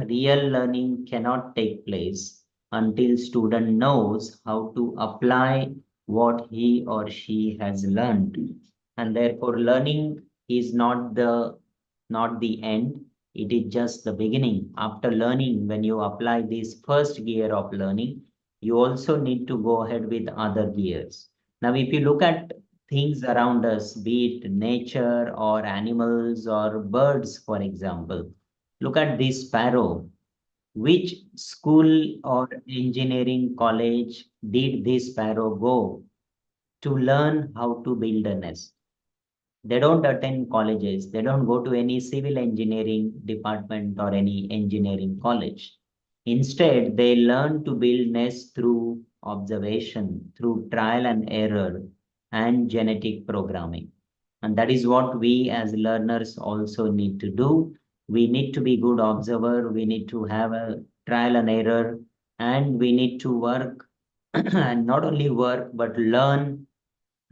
real learning cannot take place until student knows how to apply what he or she has learned. And therefore, learning is not the end, it is just the beginning. After learning, when you apply this first gear of learning, you also need to go ahead with other gears. Now, if you look at things around us, be it nature or animals or birds, for example, look at this sparrow. Which school or engineering college did this sparrow go to learn how to build a nest? They don't attend colleges. They don't go to any civil engineering department or any engineering college. Instead, they learn to build nests through observation, through trial and error, and genetic programming. And that is what we as learners also need to do. We need to be good observer. We need to have a trial and error, and we need to work and not only work, but learn,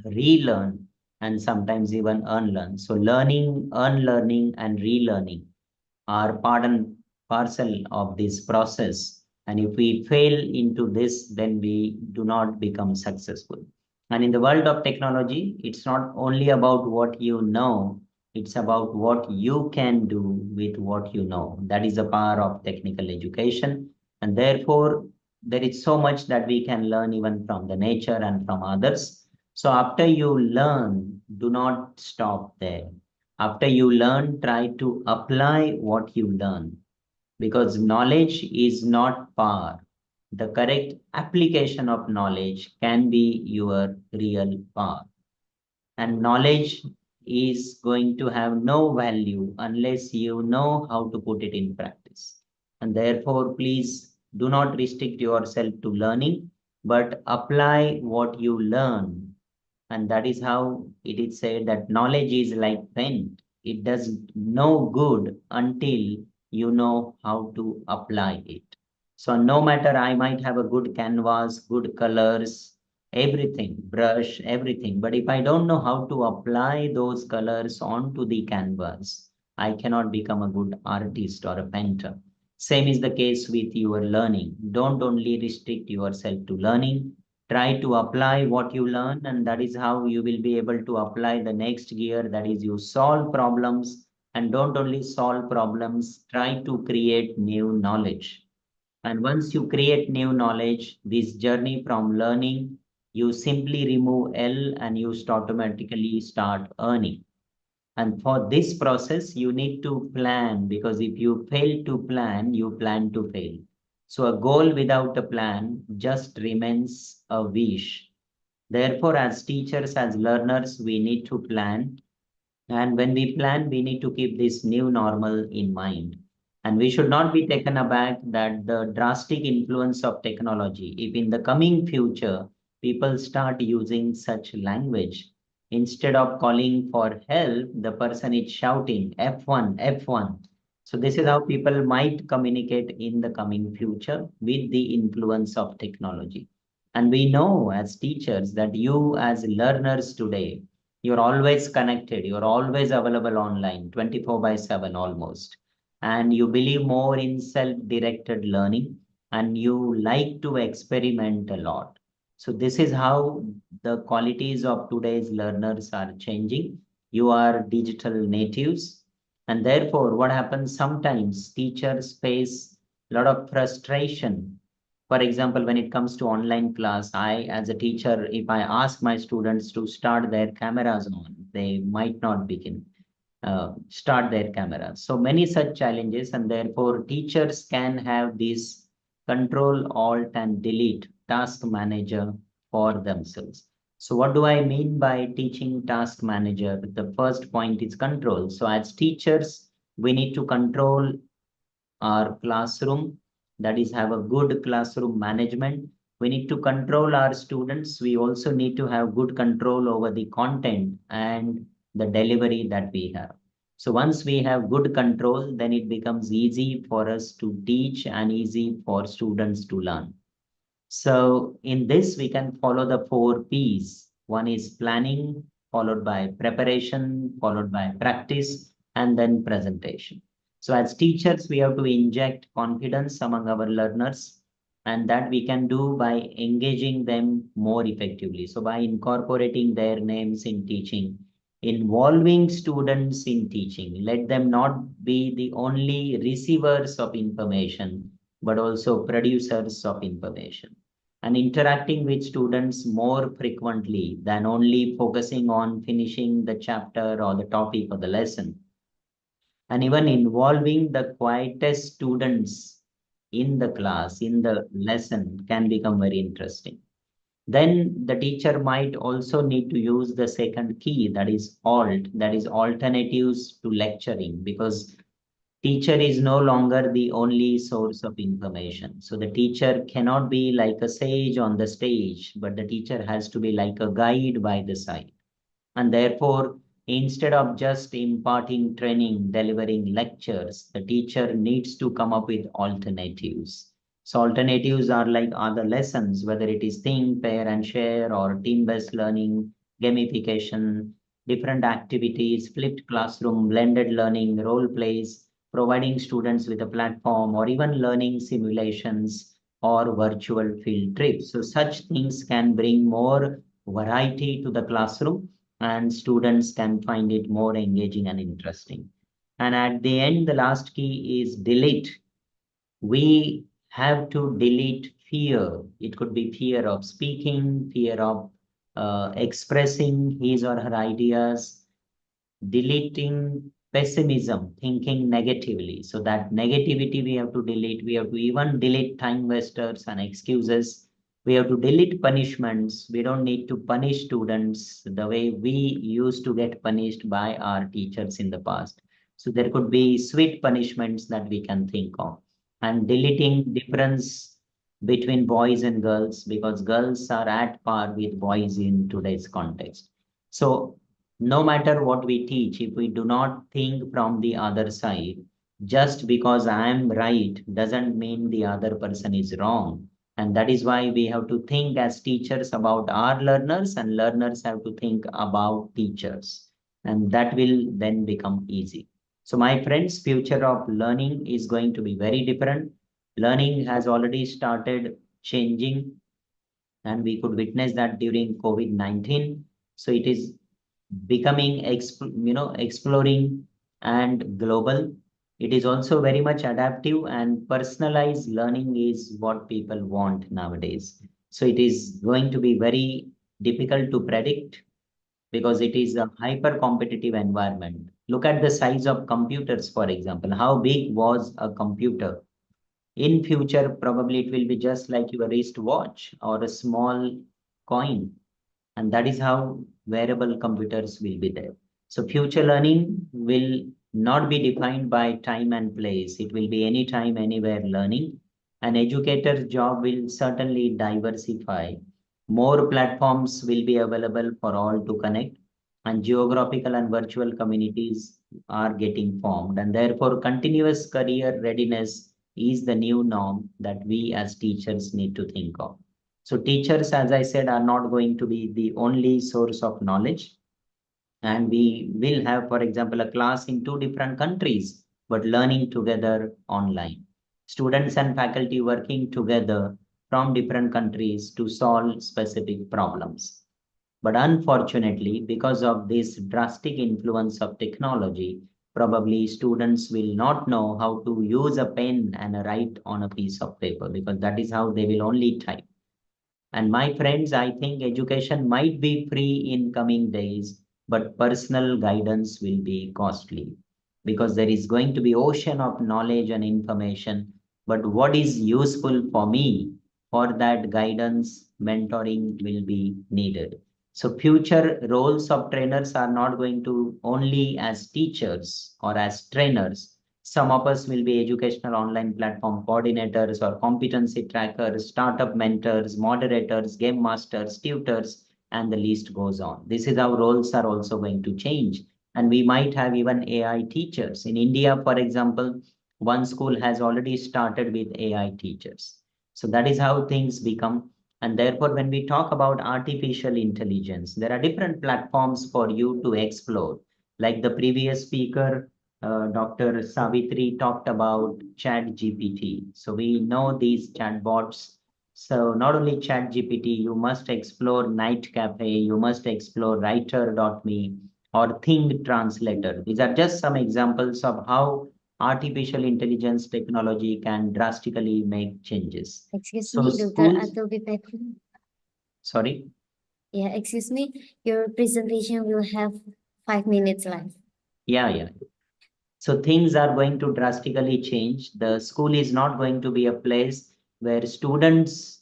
relearn, and sometimes even unlearn. So learning, unlearning, and relearning are part and parcel of this process. And if we fail into this, then we do not become successful. And in the world of technology, it's not only about what you know, It's about what you can do with what you know. That is the power of technical education. And therefore, there is so much that we can learn even from the nature and from others. So after you learn, do not stop there. After you learn, try to apply what you learn, because knowledge is not power. The correct application of knowledge can be your real power. And knowledge is going to have no value unless you know how to put it in practice. And therefore, please do not restrict yourself to learning, but apply what you learn. And that is how it is said that knowledge is like paint. It does no good until you know how to apply it. So no matter, I might have a good canvas, good colors, everything, brush, everything. But if I don't know how to apply those colors onto the canvas, I cannot become a good artist or a painter. Same is the case with your learning. Don't only restrict yourself to learning. Try to apply what you learn, and that is how you will be able to apply the next gear. That is, you solve problems, and don't only solve problems, try to create new knowledge. And once you create new knowledge, this journey from learning, you simply remove L and you automatically start earning. And for this process, you need to plan, because if you fail to plan, you plan to fail. So a goal without a plan just remains a wish. Therefore, as teachers, as learners, we need to plan. And when we plan, we need to keep this new normal in mind. And we should not be taken aback that the drastic influence of technology, if in the coming future, people start using such language, instead of calling for help, the person is shouting F1, F1. So this is how people might communicate in the coming future with the influence of technology. And we know as teachers that you as learners today, you're always connected, you're always available online, 24/7 almost. And you believe more in self-directed learning, and you like to experiment a lot. So this is how the qualities of today's learners are changing. You are digital natives. And therefore, what happens sometimes, teachers face a lot of frustration. For example, when it comes to online class, I, as a teacher, if I ask my students to start their cameras on, they might not begin, start their cameras. So many such challenges, and therefore teachers can have this control, alt, and delete task manager for themselves. So what do I mean by teaching task manager? The first point is control. So as teachers, we need to control our classroom, that is, have a good classroom management. We need to control our students. We also need to have good control over the content and the delivery that we have. So once we have good control, then it becomes easy for us to teach and easy for students to learn. So in this, we can follow the 4 P's. One is planning, followed by preparation, followed by practice, and then presentation. So as teachers, we have to inject confidence among our learners, and that we can do by engaging them more effectively. So by incorporating their names in teaching, involving students in teaching, let them not be the only receivers of information, but also producers of information, and interacting with students more frequently than only focusing on finishing the chapter or the topic of the lesson. And even involving the quietest students in the class, in the lesson, can become very interesting. Then the teacher might also need to use the second key, that is alt, that is alternatives to lecturing, because teacher is no longer the only source of information. So the teacher cannot be like a sage on the stage, but the teacher has to be like a guide by the side. And therefore, instead of just imparting training, delivering lectures, the teacher needs to come up with alternatives. So alternatives are like other lessons, whether it is think, pair, and share, or team-based learning, gamification, different activities, flipped classroom, blended learning, role plays, providing students with a platform, or even learning simulations or virtual field trips. So such things can bring more variety to the classroom, and students can find it more engaging and interesting. And at the end, the last key is delete. We have to delete fear. It could be fear of speaking, fear of expressing his or her ideas, deleting pessimism, thinking negatively. So that negativity we have to delete. We have to even delete time wasters and excuses. We have to delete punishments. We don't need to punish students the way we used to get punished by our teachers in the past. So there could be sweet punishments that we can think of. And deleting difference between boys and girls, because girls are at par with boys in today's context. So no matter what we teach, if we do not think from the other side, just because I am right doesn't mean the other person is wrong. And that is why we have to think as teachers about our learners, and learners have to think about teachers. And that will then become easy. So my friends, future of learning is going to be very different. Learning has already started changing, and we could witness that during COVID-19. So it is becoming exploring and global. It is also very much adaptive, and personalized learning is what people want nowadays. So it is going to be very difficult to predict because it is a hyper competitive environment. Look at the size of computers, for example. How big was a computer? In future, probably it will be just like your wristwatch or a small coin. And that is how wearable computers will be there. So future learning will not be defined by time and place. It will be anytime, anywhere learning. An educator's job will certainly diversify. More platforms will be available for all to connect, and geographical and virtual communities are getting formed. And therefore, continuous career readiness is the new norm that we as teachers need to think of. So teachers, as I said, are not going to be the only source of knowledge. And we will have, for example, a class in 2 different countries, but learning together online. Students and faculty working together from different countries to solve specific problems. But unfortunately, because of this drastic influence of technology, probably students will not know how to use a pen and write on a piece of paper, because that is how they will only type. And my friends, I think education might be free in coming days, but personal guidance will be costly, because there is going to be ocean of knowledge and information. But what is useful for me, for that guidance, mentoring will be needed. So future roles of trainers are not going to only as teachers or as trainers. Some of us will be educational online platform coordinators or competency trackers, startup mentors, moderators, game masters, tutors, and the list goes on. This is how roles are also going to change. And we might have even AI teachers. In India, for example, one school has already started with AI teachers. So that is how things become. And therefore, when we talk about artificial intelligence, there are different platforms for you to explore. Like the previous speaker, Dr. Savitri talked about Chat GPT. So we know these chatbots. So not only Chat GPT, you must explore Night Cafe, you must explore Writer.me or Think Translator. These are just some examples of how artificial intelligence technology can drastically make changes. Excuse So me, Dr. schools, Atul Bipek. sorry. Yeah, excuse me. Your presentation will have 5 minutes left. Yeah. So things are going to drastically change. The school is not going to be a place where students,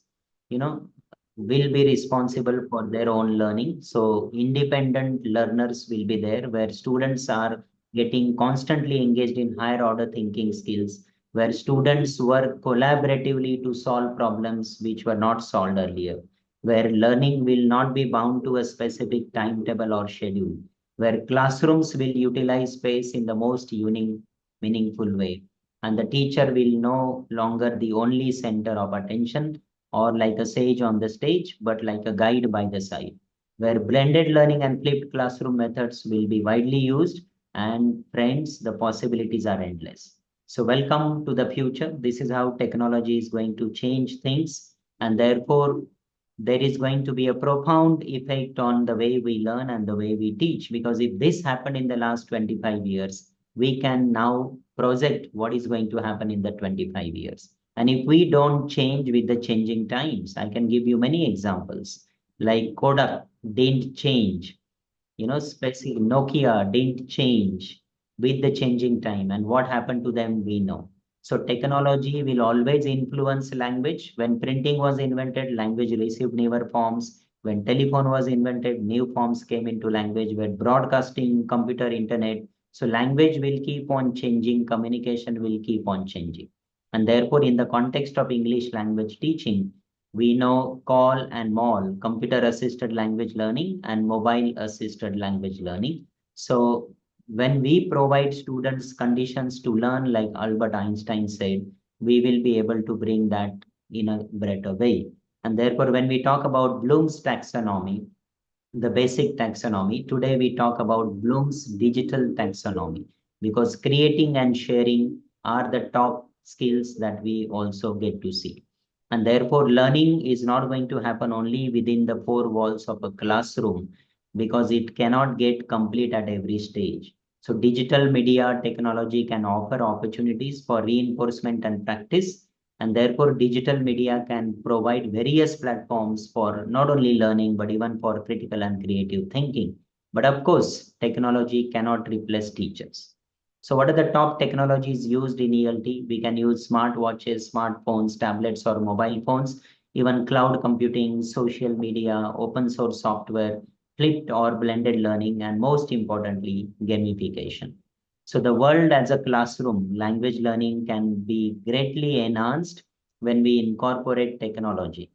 will be responsible for their own learning. So independent learners will be there, where students are getting constantly engaged in higher order thinking skills, where students work collaboratively to solve problems which were not solved earlier, where learning will not be bound to a specific timetable or schedule, where classrooms will utilize space in the most unique, meaningful way. And the teacher will no longer the only center of attention or like a sage on the stage, but like a guide by the side, where blended learning and flipped classroom methods will be widely used. And friends, the possibilities are endless. So welcome to the future. This is how technology is going to change things. And therefore, there is going to be a profound effect on the way we learn and the way we teach. Because if this happened in the last 25 years, we can now project what is going to happen in the 25 years. And if we don't change with the changing times, I can give you many examples. Like Kodak didn't change, specific Nokia didn't change with the changing time. And what happened to them, we know. So technology will always influence language. When printing was invented, language received newer forms. When telephone was invented, new forms came into language. When broadcasting, computer, internet. So language will keep on changing, communication will keep on changing. And therefore, in the context of English language teaching, we know CALL and MAL, computer assisted language learning, and mobile assisted language learning. So when we provide students conditions to learn, like Albert Einstein said, we will be able to bring that in a better way. And therefore, when we talk about Bloom's taxonomy, the basic taxonomy, today we talk about Bloom's digital taxonomy, because creating and sharing are the top skills that we also get to see. And therefore, learning is not going to happen only within the four walls of a classroom, because it cannot get complete at every stage. So digital media technology can offer opportunities for reinforcement and practice. And therefore, digital media can provide various platforms for not only learning, but even for critical and creative thinking. But of course, technology cannot replace teachers. So what are the top technologies used in ELT? We can use smartwatches, smartphones, tablets, or mobile phones, even cloud computing, social media, open source software, flipped or blended learning, and most importantly, gamification. So the world as a classroom, language learning can be greatly enhanced when we incorporate technology.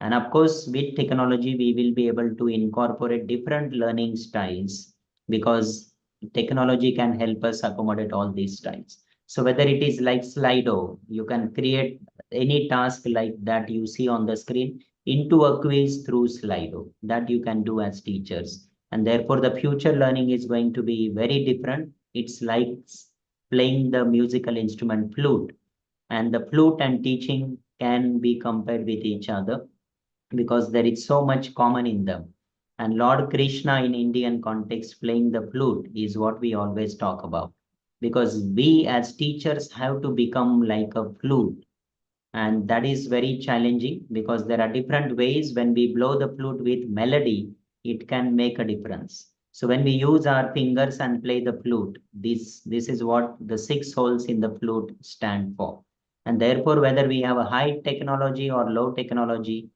And of course, with technology, we will be able to incorporate different learning styles, because technology can help us accommodate all these styles. So whether it is like Slido, you can create any task like that you see on the screen into a quiz through Slido, that you can do as teachers. And therefore, the future learning is going to be very different. It's like playing the musical instrument flute, and the flute and teaching can be compared with each other, because there is so much common in them. And Lord Krishna in Indian context playing the flute is what we always talk about, because we as teachers have to become like a flute. And that is very challenging, because there are different ways. When we blow the flute with melody, it can make a difference. So when we use our fingers and play the flute, this is what the 6 holes in the flute stand for. And therefore, whether we have a high technology or low technology,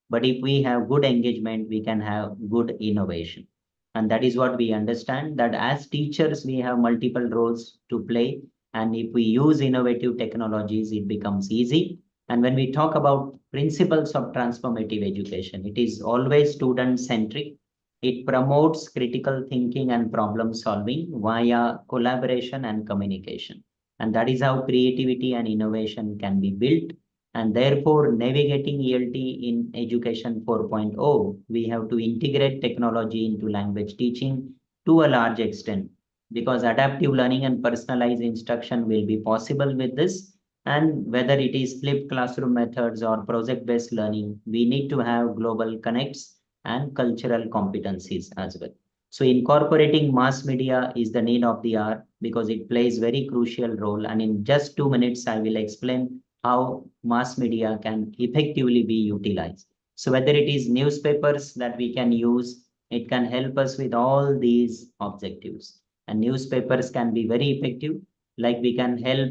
but if we have good engagement, we can have good innovation. And that is what we understand, that as teachers, we have multiple roles to play. And if we use innovative technologies, it becomes easy. And when we talk about principles of transformative education, it is always student-centric. It promotes critical thinking and problem solving via collaboration and communication. And that is how creativity and innovation can be built. And therefore, navigating ELT in Education 4.0, we have to integrate technology into language teaching to a large extent, because adaptive learning and personalized instruction will be possible with this. And whether it is flipped classroom methods or project-based learning, we need to have global connects and cultural competencies as well. So incorporating mass media is the need of the hour, because it plays very crucial role. And in just 2 minutes, I will explain how mass media can effectively be utilized. So whether it is newspapers that we can use, it can help us with all these objectives. And newspapers can be very effective, like we can help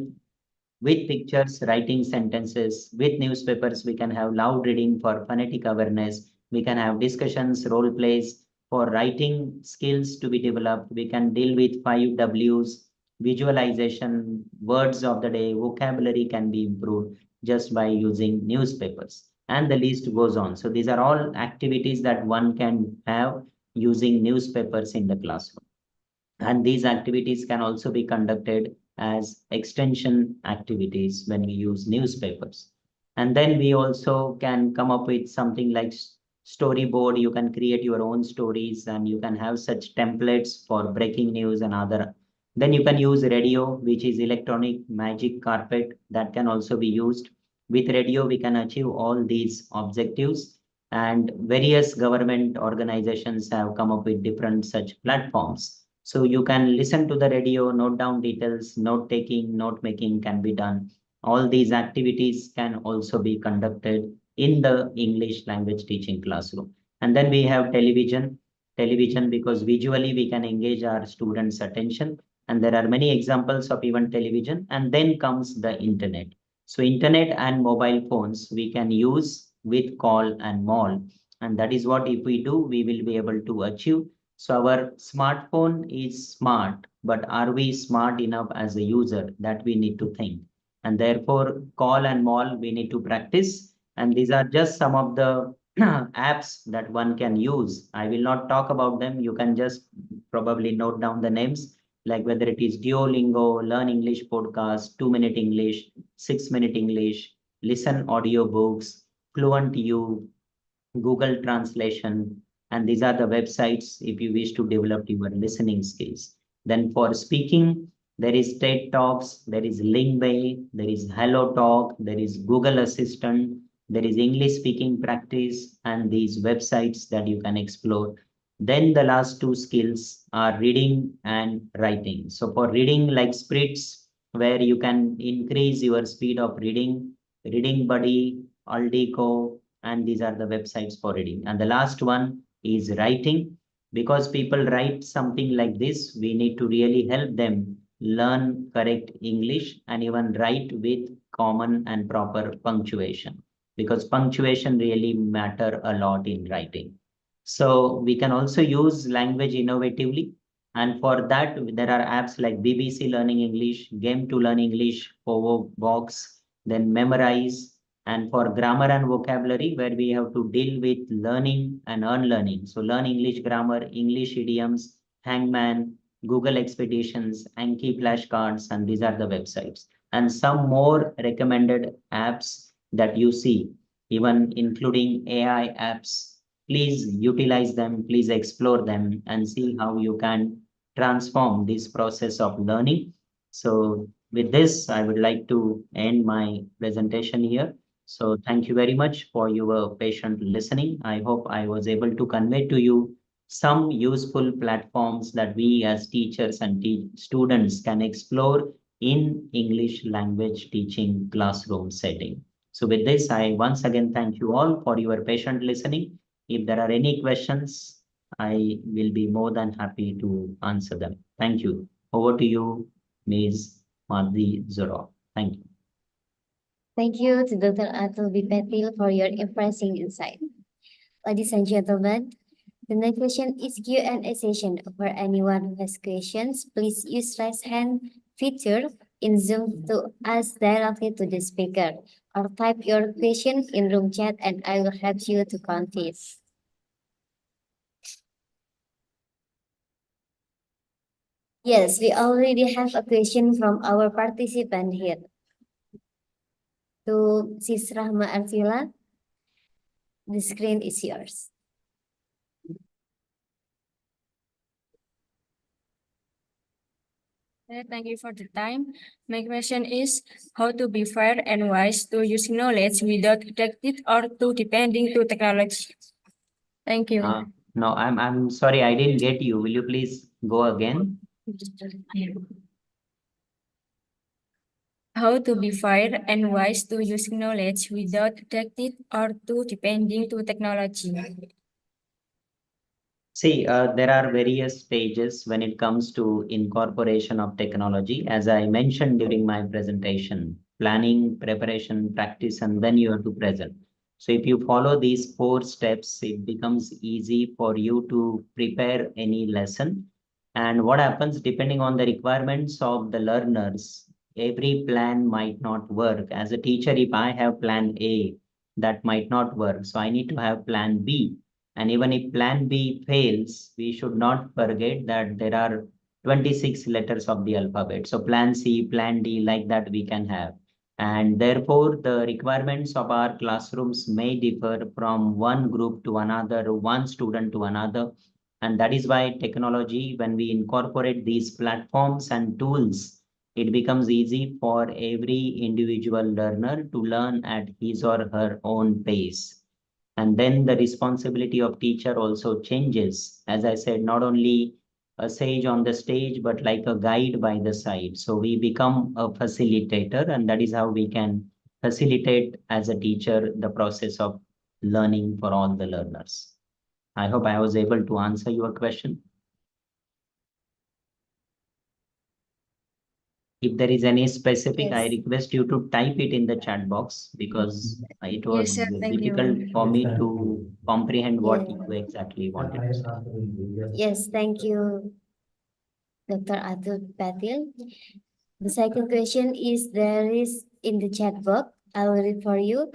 with pictures, writing sentences. With newspapers, we can have loud reading for phonetic awareness. We can have discussions, role plays for writing skills to be developed. We can deal with 5 Ws, visualization, words of the day, vocabulary can be improved just by using newspapers. And the list goes on. So these are all activities that one can have using newspapers in the classroom. And these activities can also be conducted as extension activities when we use newspapers. And then we also can come up with something like storyboard. You can create your own stories, and you can have such templates for breaking news and other. Then you can use radio, which is electronic magic carpet, that can also be used. With radio, we can achieve all these objectives. and various government organizations have come up with different such platforms. So you can listen to the radio, note down details, note taking, note making can be done. All these activities can also be conducted in the English language teaching classroom. And then we have television because visually we can engage our students' attention. And there are many examples of even television. And then comes the internet. So internet and mobile phones we can use with call and mall. And that is what if we do, we will be able to achieve. So our smartphone is smart, but are we smart enough as a user? That we need to think. And therefore, call and mall we need to practice. And these are just some of the apps that one can use. I will not talk about them. You can just probably note down the names, like whether it is Duolingo, Learn English Podcast, 2-Minute English, 6-Minute English, Listen Audiobooks, Fluent U, Google Translation, and these are the websites if you wish to develop your listening skills. Then for speaking, there is TED Talks, there is Lingbay, there is Hello Talk, there is Google Assistant, there is English speaking practice, and these websites that you can explore. Then the last two skills are reading and writing. So for reading, like Spritz, where you can increase your speed of reading, Reading Buddy, Aldico, and these are the websites for reading. And the last one is writing. Because people write something like this, we need to really help them learn correct English and even write with common and proper punctuation, because punctuation really matter a lot in writing. So we can also use language innovatively. And for that, there are apps like BBC Learning English, Game to Learn English, Povo Box, then Memorize. And for grammar and vocabulary, where we have to deal with learning and unlearning. So learn English grammar, English idioms, Hangman, Google Expeditions, Anki flashcards, and these are the websites. And some more recommended apps that you see, even including AI apps. Please utilize them, please explore them and see how you can transform this process of learning. So with this, I would like to end my presentation here. So thank you very much for your patient listening. I hope I was able to convey to you some useful platforms that we as teachers and students can explore in English language teaching classroom setting. So with this, I once again thank you all for your patient listening. If there are any questions, I will be more than happy to answer them. Thank you. Over to you, Ms. Madhi Zoro. Thank you. Thank you to Dr. Atul B. Patil for your impressive insight. Ladies and gentlemen, the next question is Q&A session. For anyone who has questions, please use raise hand feature in Zoom to ask directly to the speaker, or type your question in room chat and I will help you to count it. Yes, we already have a question from our participant here. To Sis Rahma Artila, the screen is yours. Thank you for the time. My question is how to be fair and wise to use knowledge without addicted or too depending to technology. Thank you. No, I'm sorry, I didn't get you. Will you please go again? How to be fair and wise to use knowledge without addicted or too depending to technology. See, there are various stages when it comes to incorporation of technology. As I mentioned during my presentation, planning, preparation, practice, and then you have to present. So if you follow these 4 steps, it becomes easy for you to prepare any lesson. And what happens depending on the requirements of the learners, every plan might not work. As a teacher, if I have plan A, that might not work. So I need to have plan B. And even if plan B fails, we should not forget that there are 26 letters of the alphabet. So plan C, plan D, like that we can have. And therefore, the requirements of our classrooms may differ from one group to another, one student to another. And that is why technology, when we incorporate these platforms and tools, it becomes easy for every individual learner to learn at his or her own pace. And then the responsibility of teacher also changes. As I said, not only a sage on the stage, but like a guide by the side. So we become a facilitator, and that is how we can facilitate as a teacher the process of learning for all the learners. I hope I was able to answer your question. If there is any specific, I Yes. request you to type it in the chat box because it was Yes, sir. Thank you. difficult for me to comprehend what Yeah. you exactly wanted to say. Yes, thank you, Dr. Atul Patil. The second question is there is in the chat box. I will read for you.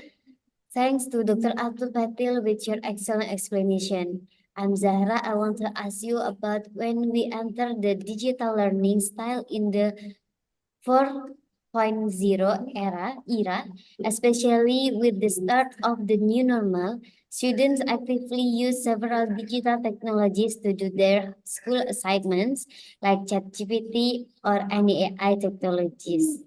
Thanks to Dr. Atul Patil with your excellent explanation. I'm Zahra. I want to ask you about when we enter the digital learning style in the 4.0 era, especially with the start of the new normal. Students actively use several digital technologies to do their school assignments, like ChatGPT or any AI technologies.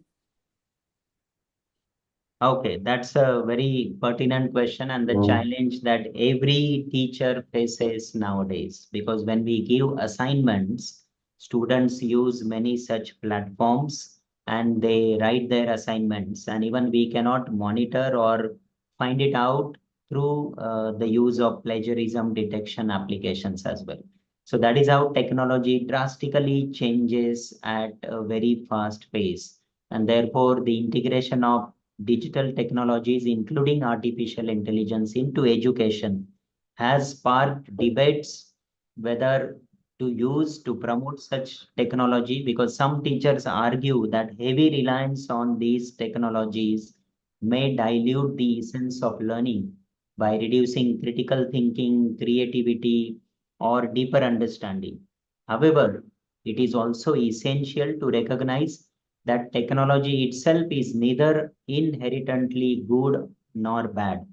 Okay, that's a very pertinent question and the challenge that every teacher faces nowadays. Because when we give assignments, students use many such platforms and they write their assignments, and even we cannot monitor or find it out through the use of plagiarism detection applications as well. So that is how technology drastically changes at a very fast pace. And therefore, the integration of digital technologies, including artificial intelligence, into education has sparked debates whether to use to promote such technology, because some teachers argue that heavy reliance on these technologies may dilute the essence of learning by reducing critical thinking, creativity, or deeper understanding. However, it is also essential to recognize that technology itself is neither inherently good nor bad.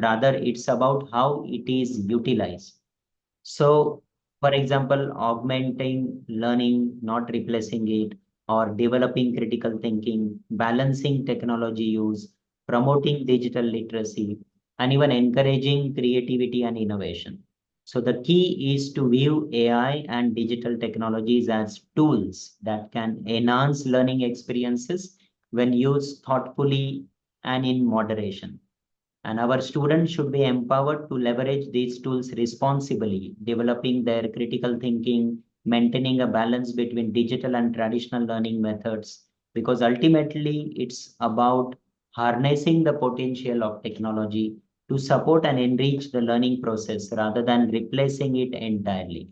Rather, it's about how it is utilized. So, for example, augmenting learning, not replacing it, or developing critical thinking, balancing technology use, promoting digital literacy, and even encouraging creativity and innovation. So the key is to view AI and digital technologies as tools that can enhance learning experiences when used thoughtfully and in moderation. And our students should be empowered to leverage these tools responsibly, developing their critical thinking, maintaining a balance between digital and traditional learning methods, because ultimately it's about harnessing the potential of technology to support and enrich the learning process rather than replacing it entirely.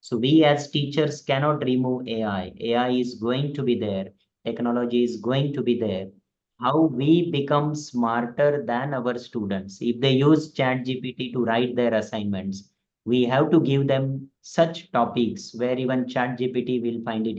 So we as teachers cannot remove AI. AI is going to be there. Technology is going to be there. How we become smarter than our students. If they use ChatGPT to write their assignments, we have to give them such topics where even ChatGPT will find it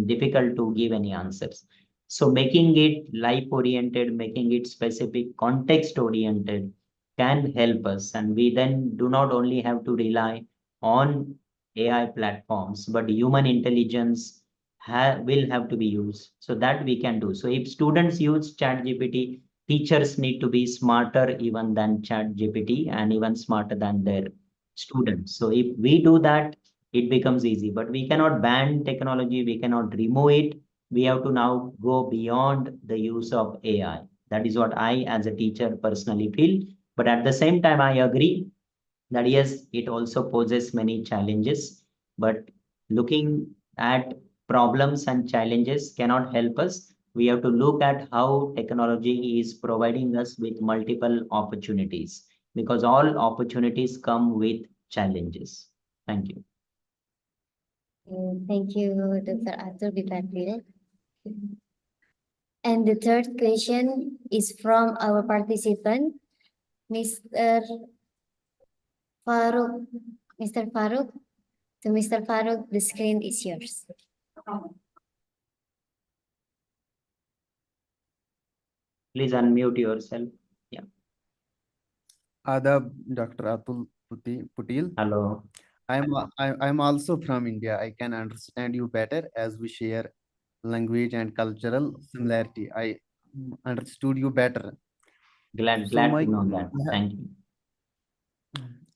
difficult to give any answers. So making it life oriented, making it specific context oriented can help us. And we then do not only have to rely on AI platforms, but human intelligence will have to be used, so that we can do. So if students use ChatGPT, teachers need to be smarter even than ChatGPT and even smarter than their students. So if we do that, it becomes easy. But we cannot ban technology, we cannot remove it. We have to now go beyond the use of AI. That is what I, as a teacher, personally feel. But at the same time, I agree that yes, it also poses many challenges. But looking at problems and challenges cannot help us. We have to look at how technology is providing us with multiple opportunities, because all opportunities come with challenges. Thank you. Thank you, Dr. Atul Patil. And the third question is from our participant, Mr. Farooq. Mr. Farooq. So Mr. Farooq, the screen is yours. Please unmute yourself. Yeah. Adab, Dr. Atul Patil. Hello. I'm also from India. I can understand you better as we share language and cultural similarity. I understood you better. Glad So to know that. Thank you.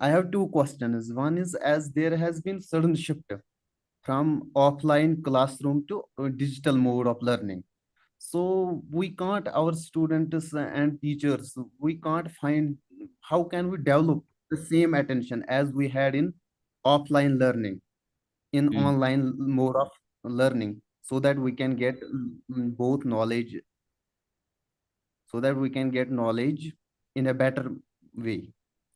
I have two questions. One is, as there has been sudden shift from offline classroom to digital mode of learning. So we can't, our students and teachers, we can't find how can we develop the same attention as we had in offline learning, in online mode of learning, so that we can get both knowledge, so that we can get knowledge in a better way.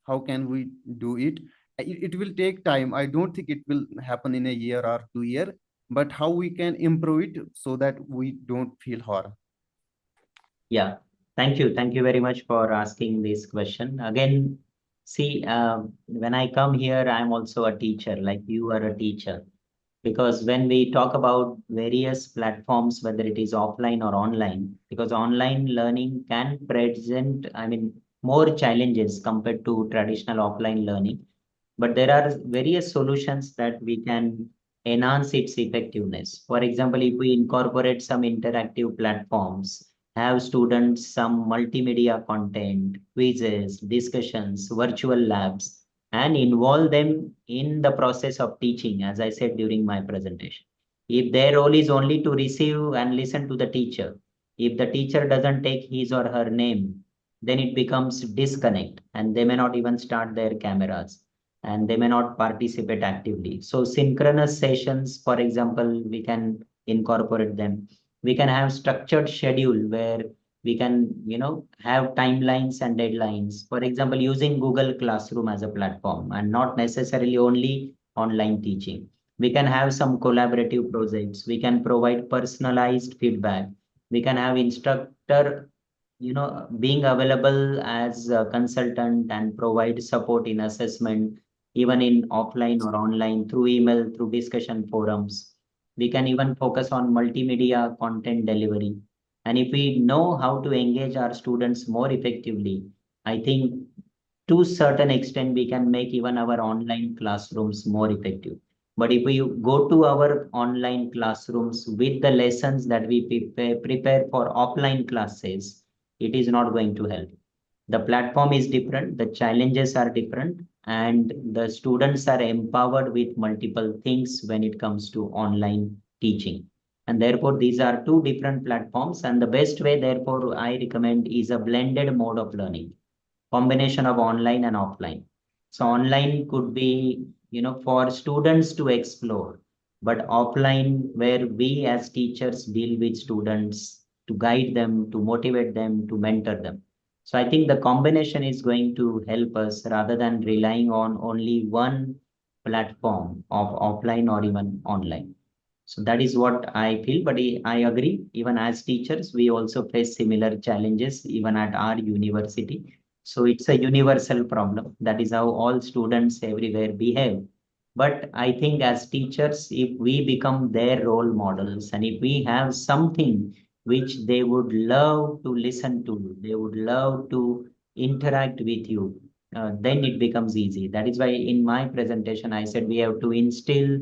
How can we do it? It will take time. I don't think it will happen in a year or 2 year, but how we can improve it so that we don't feel horror. Yeah, thank you. Thank you very much for asking this question. Again, see, when I come here, I'm also a teacher, like you are a teacher. Because when we talk about various platforms, whether it is offline or online, because online learning can present, I mean, more challenges compared to traditional offline learning. But there are various solutions that we can enhance its effectiveness. For example, if we incorporate some interactive platforms, have students some multimedia content, quizzes, discussions, virtual labs, and involve them in the process of teaching, as I said during my presentation. If their role is only to receive and listen to the teacher, if the teacher doesn't take his or her name, then it becomes disconnect and they may not even start their cameras and they may not participate actively. So synchronous sessions, for example, we can incorporate them. We can have structured schedule where we can, have timelines and deadlines. For example, using Google Classroom as a platform and not necessarily only online teaching. We can have some collaborative projects. We can provide personalized feedback. We can have instructor being available as a consultant and provide support in assessment, even in offline or online, through email, through discussion forums. We can even focus on multimedia content delivery. And if we know how to engage our students more effectively, I think to a certain extent, we can make even our online classrooms more effective. But if we go to our online classrooms with the lessons that we prepare for offline classes, it is not going to help. The platform is different, the challenges are different, and the students are empowered with multiple things when it comes to online teaching. And therefore, these are two different platforms. And the best way, therefore, I recommend is a blended mode of learning, combination of online and offline. So online could be, for students to explore, but offline where we as teachers deal with students to guide them, to motivate them, to mentor them. So I think the combination is going to help us rather than relying on only one platform of offline or even online. So that is what I feel, but I agree, even as teachers, we also face similar challenges even at our university. So it's a universal problem. That is how all students everywhere behave. But I think as teachers, if we become their role models and if we have something which they would love to listen to, they would love to interact with you, then it becomes easy. That is why in my presentation, I said we have to instill,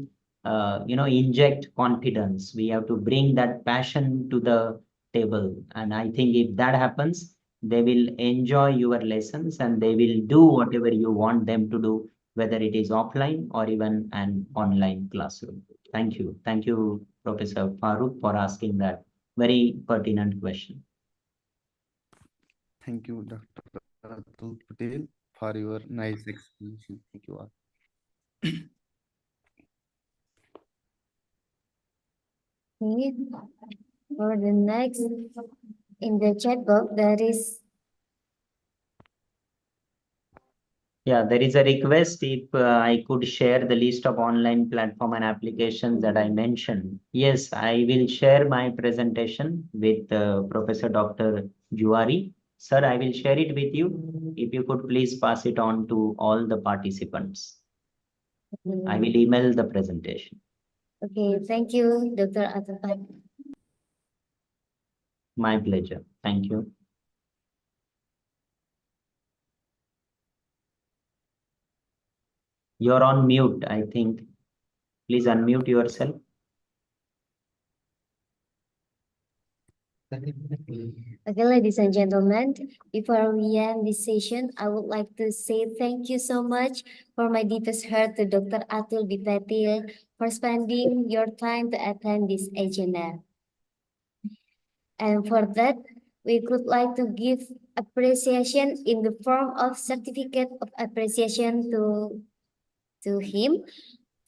inject confidence. We have to bring that passion to the table. And I think if that happens, they will enjoy your lessons and they will do whatever you want them to do, whether it is offline or even an online classroom. Thank you. Thank you, Professor Farooq, for asking that very pertinent question. Thank you, Dr. Atul Patel, for your nice explanation. Thank you all. Okay. For the next, in the chat box, there is Yeah, there is a request if I could share the list of online platform and applications that I mentioned. Yes, I will share my presentation with Professor Dr. Juari. Sir, I will share it with you. If you could please pass it on to all the participants. I will email the presentation. Okay, thank you, Dr. Atul. My pleasure. Thank you. You're on mute, I think. Please unmute yourself. Okay, ladies and gentlemen, before we end this session, I would like to say thank you so much for my deepest heart to Dr. Atul Bipatil for spending your time to attend this agenda. And for that, we could like to give appreciation in the form of certificate of appreciation to him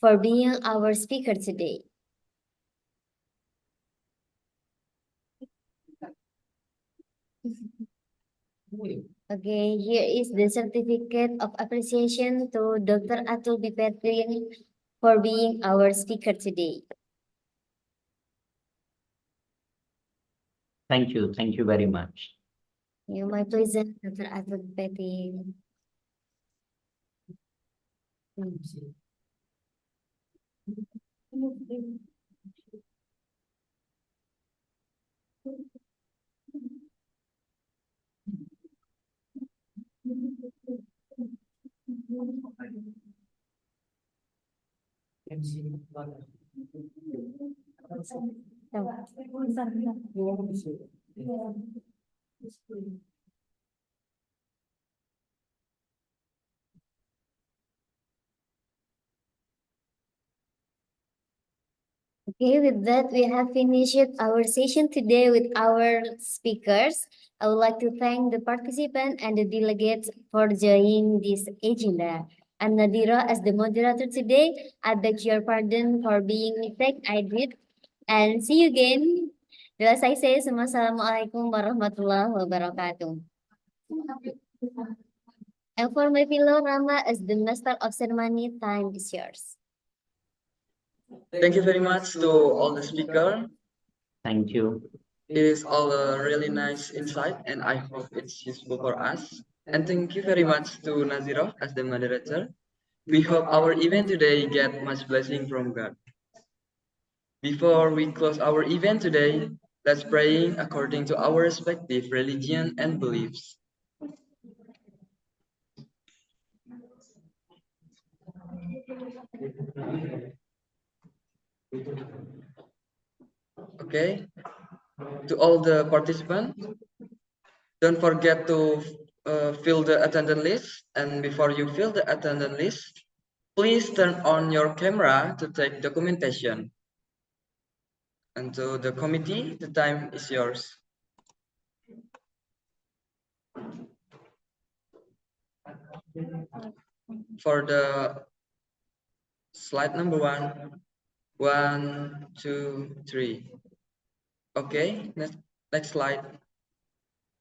for being our speaker today. Okay, here is the certificate of appreciation to Dr. Atul Bipatil for being our speaker today. Thank you very much. My pleasure, Dr. Atul Bipatil. Okay, with that, we have finished our session today with our speakers. I would like to thank the participants and the delegates for joining this agenda. I'm Nadira as the moderator today. I beg your pardon for being mistake I did. And see you again. Doa saya semua, Assalamualaikum warahmatullahi wabarakatuh. And for my fellow Rama as the master of ceremony, time is yours. Thank you very much to all the speakers. Thank you. It is all a really nice insight, and I hope it's useful for us. And thank you very much to Naziro as the moderator. We hope our event today get much blessing from God. Before we close our event today, let's pray according to our respective religion and beliefs. Okay, to all the participants, don't forget to fill the attendance list. And before you fill the attendance list, please turn on your camera to take documentation. And to the committee, the time is yours. For the slide number 1, 1, 2, 3. Okay, next slide.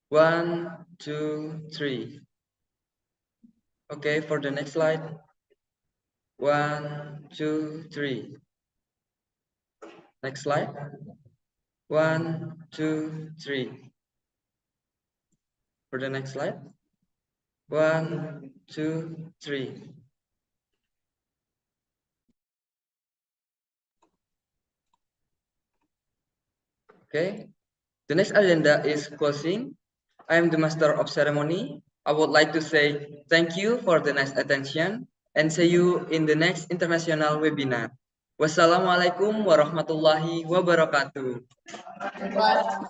1, 2, 3. Okay, for the next slide. 1, 2, 3. Next slide. 1, 2, 3. For the next slide. 1, 2, 3. Okay. The next agenda is closing. I am the master of ceremony. I would like to say thank you for the nice attention and see you in the next international webinar. Wassalamualaikum warahmatullahi wabarakatuh. Wow.